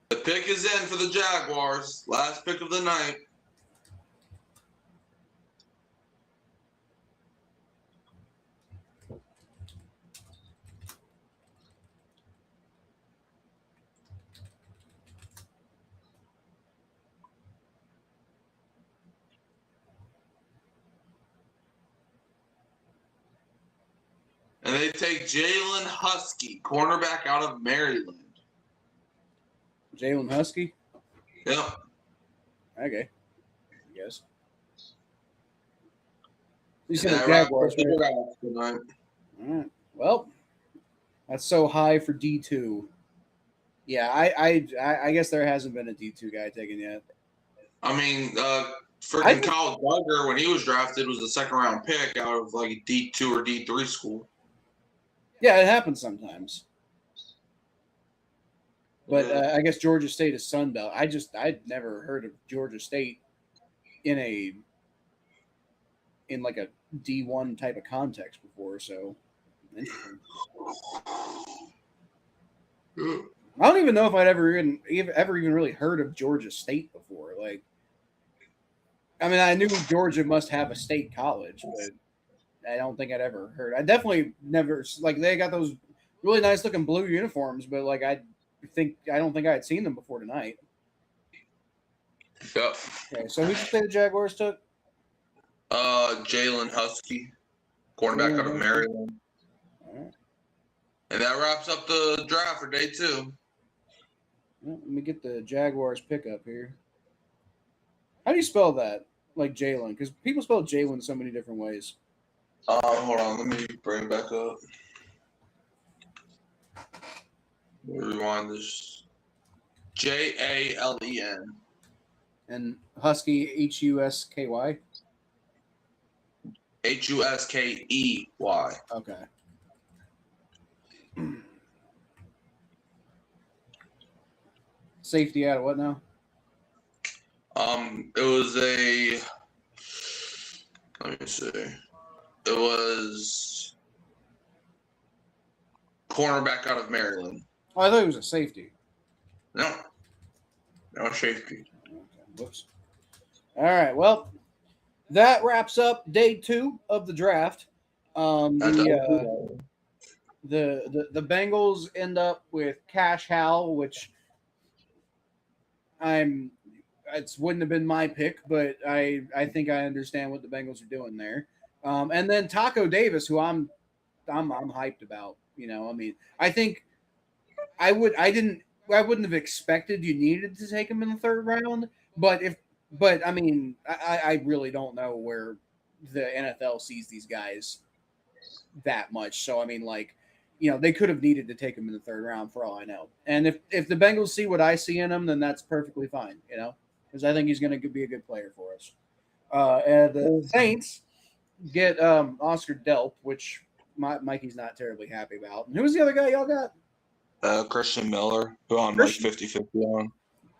The pick is in for the Jaguars. Last pick of the night. And they take Jalen Husky, cornerback out of Maryland. Jalen Husky? Yep. Okay. I guess. You said the Jaguars, right? All right. Well, that's so high for D2. Yeah, I guess there hasn't been a D2 guy taken yet. I mean, I freaking just- Kyle Duggar, when he was drafted, was a second-round pick out of like a D2 or D3 school. Yeah, it happens sometimes. But Yeah. I guess Georgia State is Sun Belt. I'd never heard of Georgia State in like a D1 type of context before. So interesting. I don't even know if I'd ever even really heard of Georgia State before. Like, I mean, I knew Georgia must have a state college, but I don't think I'd ever heard. I definitely never like they got those really nice looking blue uniforms, but like I don't think I had seen them before tonight. Yep. Okay, so who'd you say the Jaguars took? Jalen Husky, cornerback out of Maryland. All right. And that wraps up the draft for day 2. Well, let me get the Jaguars pickup here. How do you spell that? Like Jalen? Because people spell Jalen so many different ways. Hold on, let me bring it back up. Rewind this. Jalen. And Husky, Husky. Huskey. Okay. Safety out of what now? It was a. Let me see. It was cornerback out of Maryland. Oh, I thought it was a safety. No safety. Okay, whoops. All right. Well, that wraps up day 2 of the draft. The Bengals end up with Cash Howell, which it wouldn't have been my pick, but I think I understand what the Bengals are doing there. And then Taco Davis, who I'm hyped about. You know, I mean, I think I wouldn't have expected you needed to take him in the 3rd round, but I mean, I really don't know where the NFL sees these guys that much. So I mean, like, you know, they could have needed to take him in the 3rd round for all I know. And if the Bengals see what I see in him, then that's perfectly fine, you know, because I think he's going to be a good player for us. And the Saints get Oscar Delp, which Mikey's not terribly happy about. And who was the other guy y'all got? Christian Miller, who I'm like 50-50 on.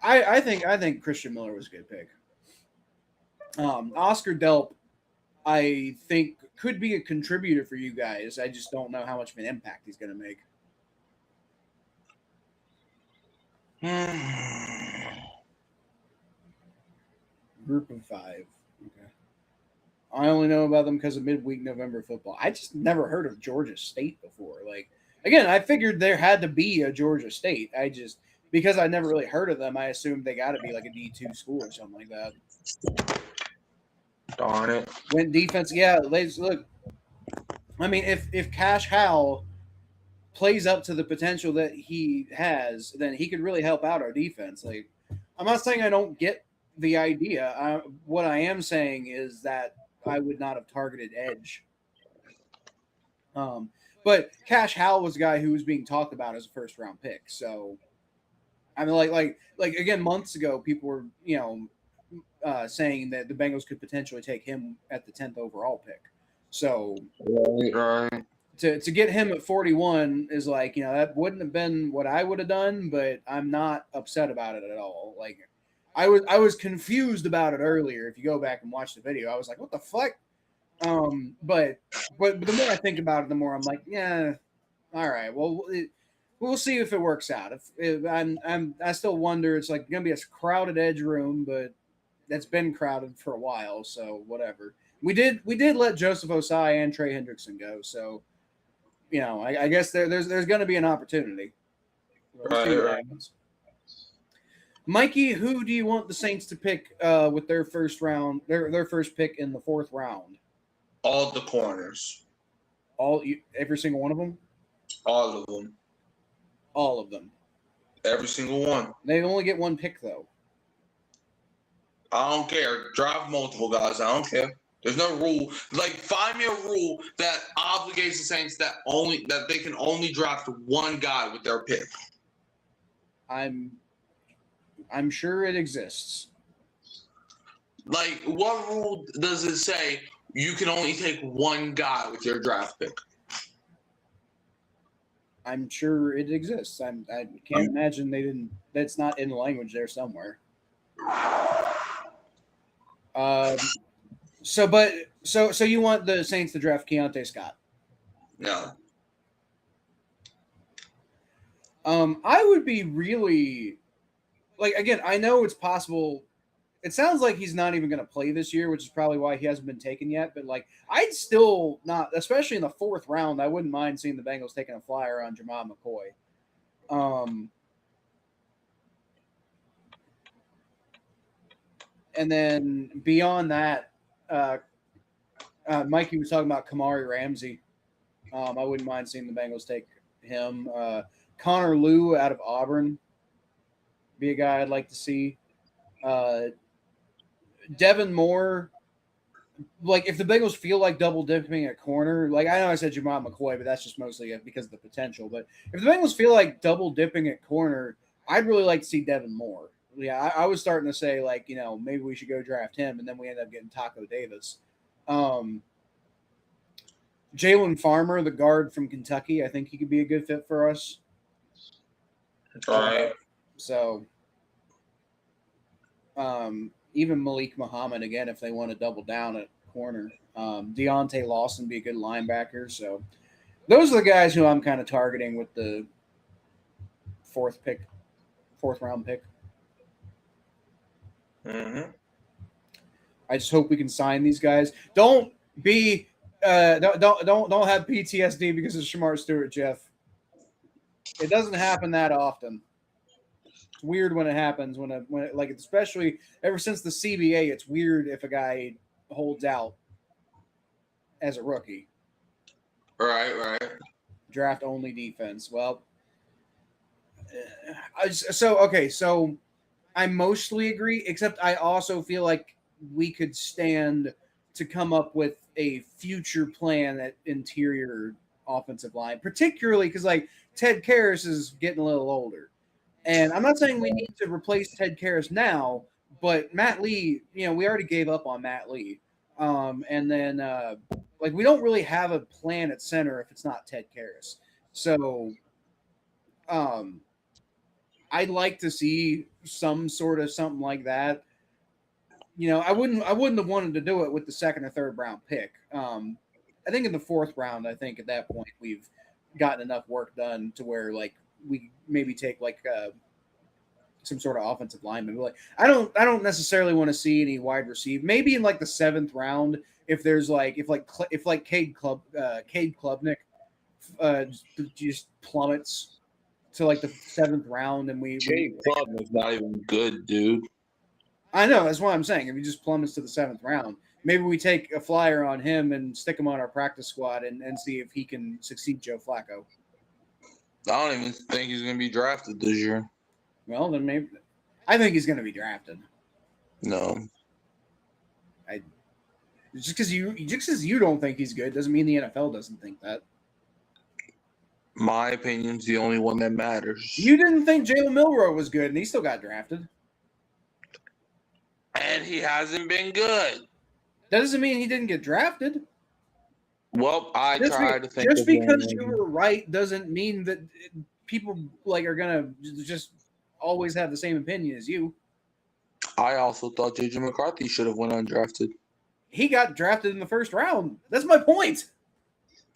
I think Christian Miller was a good pick. Oscar Delp, I think, could be a contributor for you guys. I just don't know how much of an impact he's going to make. Group of 5. Okay. I only know about them because of midweek November football. I just never heard of Georgia State before. Like, again, I figured there had to be a Georgia State. Because I never really heard of them, I assumed they got to be like a D2 school or something like that. Darn it. Went defense. Yeah, look. I mean, if Cash Howell plays up to the potential that he has, then he could really help out our defense. Like, I'm not saying I don't get the idea. What I am saying is that I would not have targeted edge. But Cash Howell was a guy who was being talked about as a 1st round pick. So, I mean, like again, months ago, people were, you know, saying that the Bengals could potentially take him at the 10th overall pick. So, right. To get him at 41 is like, you know, that wouldn't have been what I would have done, but I'm not upset about it at all. Like, I was confused about it earlier. If you go back and watch the video, I was like, what the fuck? But the more I think about it, the more I'm like, yeah, all right. Well, we'll see if it works out. I still wonder. It's like gonna be a crowded edge room, but that's been crowded for a while. So whatever. We did let Joseph Osai and Trey Hendrickson go. So, you know, I guess there's going to be an opportunity. We'll see what happens. Mikey, who do you want the Saints to pick with their first round, their first pick in the 4th round? All the corners. Every single one of them? All of them. All of them. Every single one. They only get one pick, though. I don't care. Draft multiple guys. I don't care. There's no rule. Like, find me a rule that obligates the Saints that they can only draft one guy with their pick. I'm sure it exists. Like, what rule does it say you can only take one guy with your draft pick? I'm sure it exists. I can't imagine they didn't. That's not in the language there somewhere. So you want the Saints to draft Keontae Scott? No. I would be really like, again, I know it's possible. It sounds like he's not even going to play this year, which is probably why he hasn't been taken yet. But like, I'd still not, especially in the 4th round, I wouldn't mind seeing the Bengals taking a flyer on Jamal McCoy. And then beyond that, Mikey was talking about Kamari Ramsey. I wouldn't mind seeing the Bengals take him. Connor Lew out of Auburn be a guy I'd like to see. Devin Moore, like if the Bengals feel like double dipping at corner, like I know I said Jamal McCoy, but that's just mostly because of the potential. But if the Bengals feel like double dipping at corner, I'd really like to see Devin Moore. Yeah, I was starting to say like, maybe we should go draft him, and then we end up getting Taco Davis. Jalen Farmer, the guard from Kentucky, I think he could be a good fit for us. All right. So, even Malik Muhammad again, if they want to double down at corner. Deontay Lawson be a good linebacker. So, those are the guys who I'm kind of targeting with the 4th round pick. Mm-hmm. I just hope we can sign these guys. Don't be don't have PTSD because of Shamar Stewart, Jeff. It doesn't happen that often. It's weird when it happens when like, especially ever since the CBA, it's weird if a guy holds out as a rookie. Right. Draft only defense. Well, so I mostly agree, except I also feel like we could stand to come up with a future plan at interior offensive line, particularly because like Ted Karras is getting a little older. And I'm not saying we need to replace Ted Karras now, but Matt Lee, we already gave up on Matt Lee. And then like we don't really have a plan at center if it's not Ted Karras. So I'd like to see some sort of something like that. I wouldn't have wanted to do it with the 2nd or 3rd round pick. I think in the 4th round, I think at that point we've gotten enough work done to where like we maybe take like some sort of offensive lineman. But like I don't necessarily want to see any wide receiver. Maybe in like the 7th round, if there's like if Cade Klubnik just plummets to like the 7th round, and Cade Klubnik's not even good, dude. I know, that's what I'm saying. If he just plummets to the 7th round, maybe we take a flyer on him and stick him on our practice squad and see if he can succeed Joe Flacco. I don't even think he's going to be drafted this year. Well, then maybe I think he's going to be drafted. No. Just because you don't think he's good doesn't mean the NFL doesn't think that. My opinion's the only one that matters. You didn't think Jalen Milroe was good, and he still got drafted. And he hasn't been good. That doesn't mean he didn't get drafted. Well, I tried to think. Just because you were right doesn't mean that people like are gonna just always have the same opinion as you. I also thought J.J. McCarthy should have went undrafted. He got drafted in the 1st round. That's my point.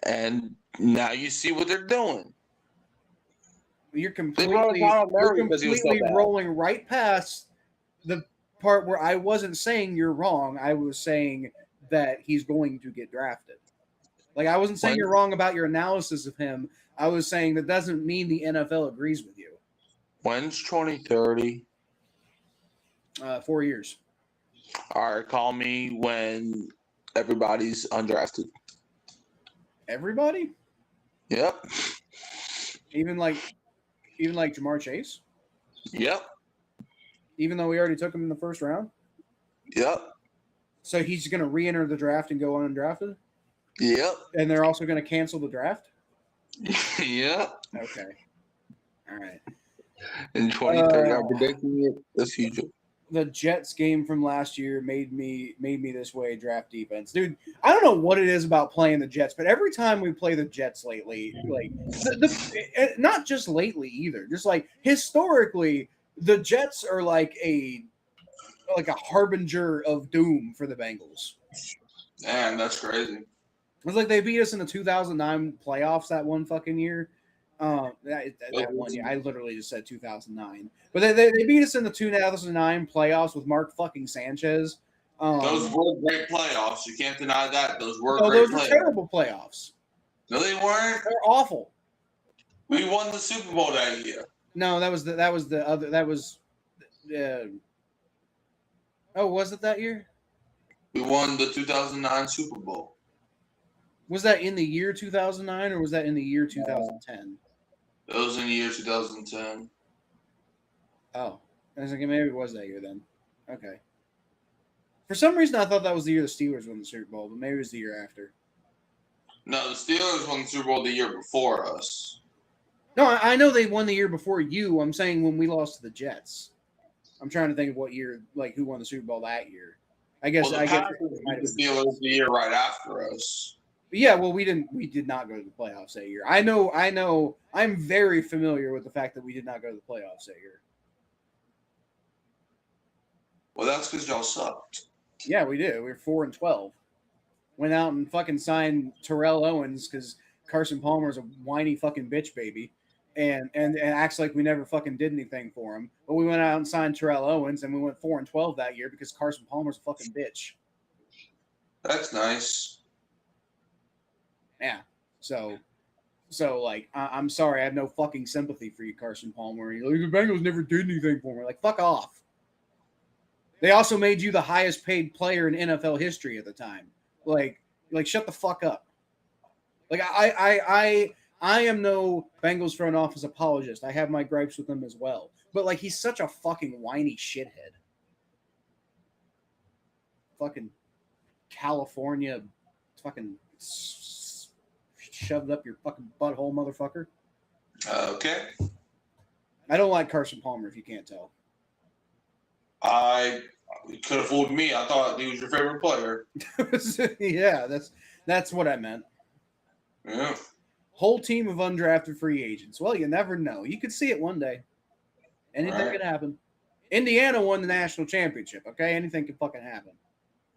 And now you see what they're doing. You're completely rolling right past the part where I wasn't saying you're wrong. I was saying that he's going to get drafted. Like, I wasn't saying you're wrong about your analysis of him. I was saying that doesn't mean the NFL agrees with you. When's 2030? 4 years. All right, call me when everybody's undrafted. Everybody? Yep. Even like Jamar Chase? Yep. Even though we already took him in the 1st round? Yep. So he's going to re-enter the draft and go undrafted? Yep. And they're also going to cancel the draft? Yep. Okay. All right. In 2030, I'm predicting it as usual. the Jets game from last year made me this way draft defense, dude. I don't know what it is about playing the Jets, but every time we play the Jets lately, like not just lately either, just like historically, the Jets are like a harbinger of doom for the Bengals. Man, that's crazy. It's like they beat us in the 2009 playoffs that one fucking year. That one year, I literally just said 2009, but they beat us in the 2009 playoffs with Mark fucking Sanchez. Those were great playoffs. You can't deny that. Those were no, great those were playoffs. terrible playoffs. No, they weren't. They're awful. We won the Super Bowl that year. No, that was the other. That was. Oh, was it that year? We won the 2009 Super Bowl. Was that in the year 2009 or was that in the year 2010? It was in the year 2010. Oh, I was thinking maybe it was that year then. Okay. For some reason, I thought that was the year the Steelers won the Super Bowl, but maybe it was the year after. No, the Steelers won the Super Bowl the year before us. No, I know they won the year before you. I'm saying when we lost to the Jets. I'm trying to think of what year, like who won the Super Bowl that year. I guess the Steelers the year right after us. Yeah, well, we did not go to the playoffs that year. I know. I'm very familiar with the fact that we did not go to the playoffs that year. Well, that's because y'all sucked. Yeah, we did. We were 4-12. Went out and fucking signed Terrell Owens because Carson Palmer's a whiny fucking bitch baby, and acts like we never fucking did anything for him. But we went out and signed Terrell Owens, and we went 4-12 that year because Carson Palmer's a fucking bitch. That's nice. Yeah. So like, I'm sorry, I have no fucking sympathy for you, Carson Palmer. You're like, the Bengals never did anything for me. Like, fuck off. They also made you the highest paid player in NFL history at the time. Like shut the fuck up. Like, I am no Bengals front office apologist. I have my gripes with him as well. But like, he's such a fucking whiny shithead. Fucking California, fucking shoved up your fucking butthole, motherfucker. Okay. I don't like Carson Palmer, if you can't tell. You could have fooled me. I thought he was your favorite player. Yeah, that's what I meant. Yeah. Whole team of undrafted free agents. Well, you never know. You could see it one day. Anything could happen. Indiana won the national championship, okay? Anything could fucking happen.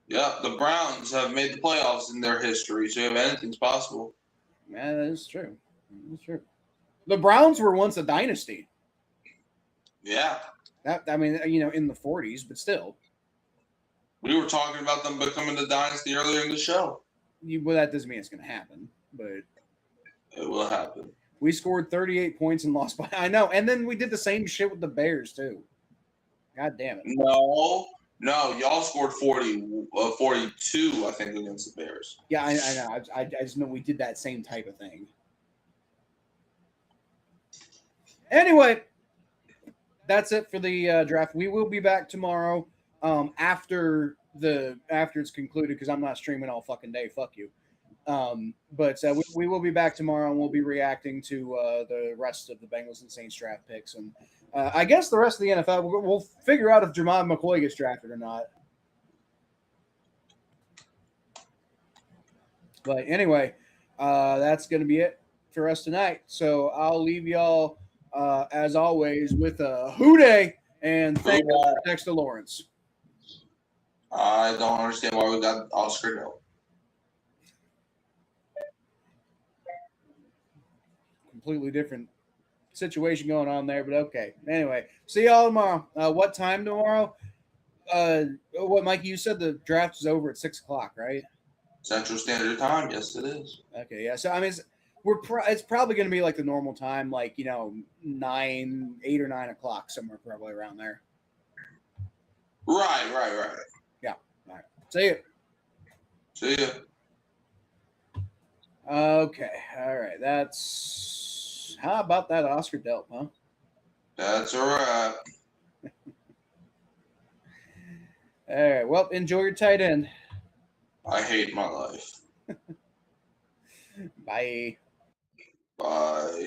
Yeah, the Browns have made the playoffs in their history, so if anything's possible. Yeah, that is true. That's true. The Browns were once a dynasty. Yeah. I mean, in the 40s, but still. We were talking about them becoming the dynasty earlier in the show. Well, that doesn't mean it's going to happen, but it will happen. We scored 38 points and lost by. I know, and then we did the same shit with the Bears too. God damn it! No, y'all scored 42, I think, against the Bears. Yeah, I know. I just know we did that same type of thing. Anyway, that's it for the draft. We will be back tomorrow after it's concluded because I'm not streaming all fucking day. Fuck you. But we will be back tomorrow and we'll be reacting to the rest of the Bengals and Saints draft picks and I guess the rest of the NFL. We'll figure out if Jermod McCoy gets drafted or not. But anyway, that's going to be it for us tonight. So I'll leave y'all as always with a Who Dey and thank you for Dexter Lawrence. I don't understand why we got Oscar Hill. Completely different situation going on there, but okay. Anyway, see y'all tomorrow. What time tomorrow? What, Mike? You said the draft is over at 6:00, right? Central Standard Time. Yes, it is. Okay, yeah. So I mean, it's probably going to be like the normal time, like 8 or 9 o'clock, somewhere probably around there. Right. Yeah. All right. See you. See ya. Okay. All right. How about that Oscar Delp, huh? That's all right. All right. Well, enjoy your tight end. I hate my life. Bye. Bye.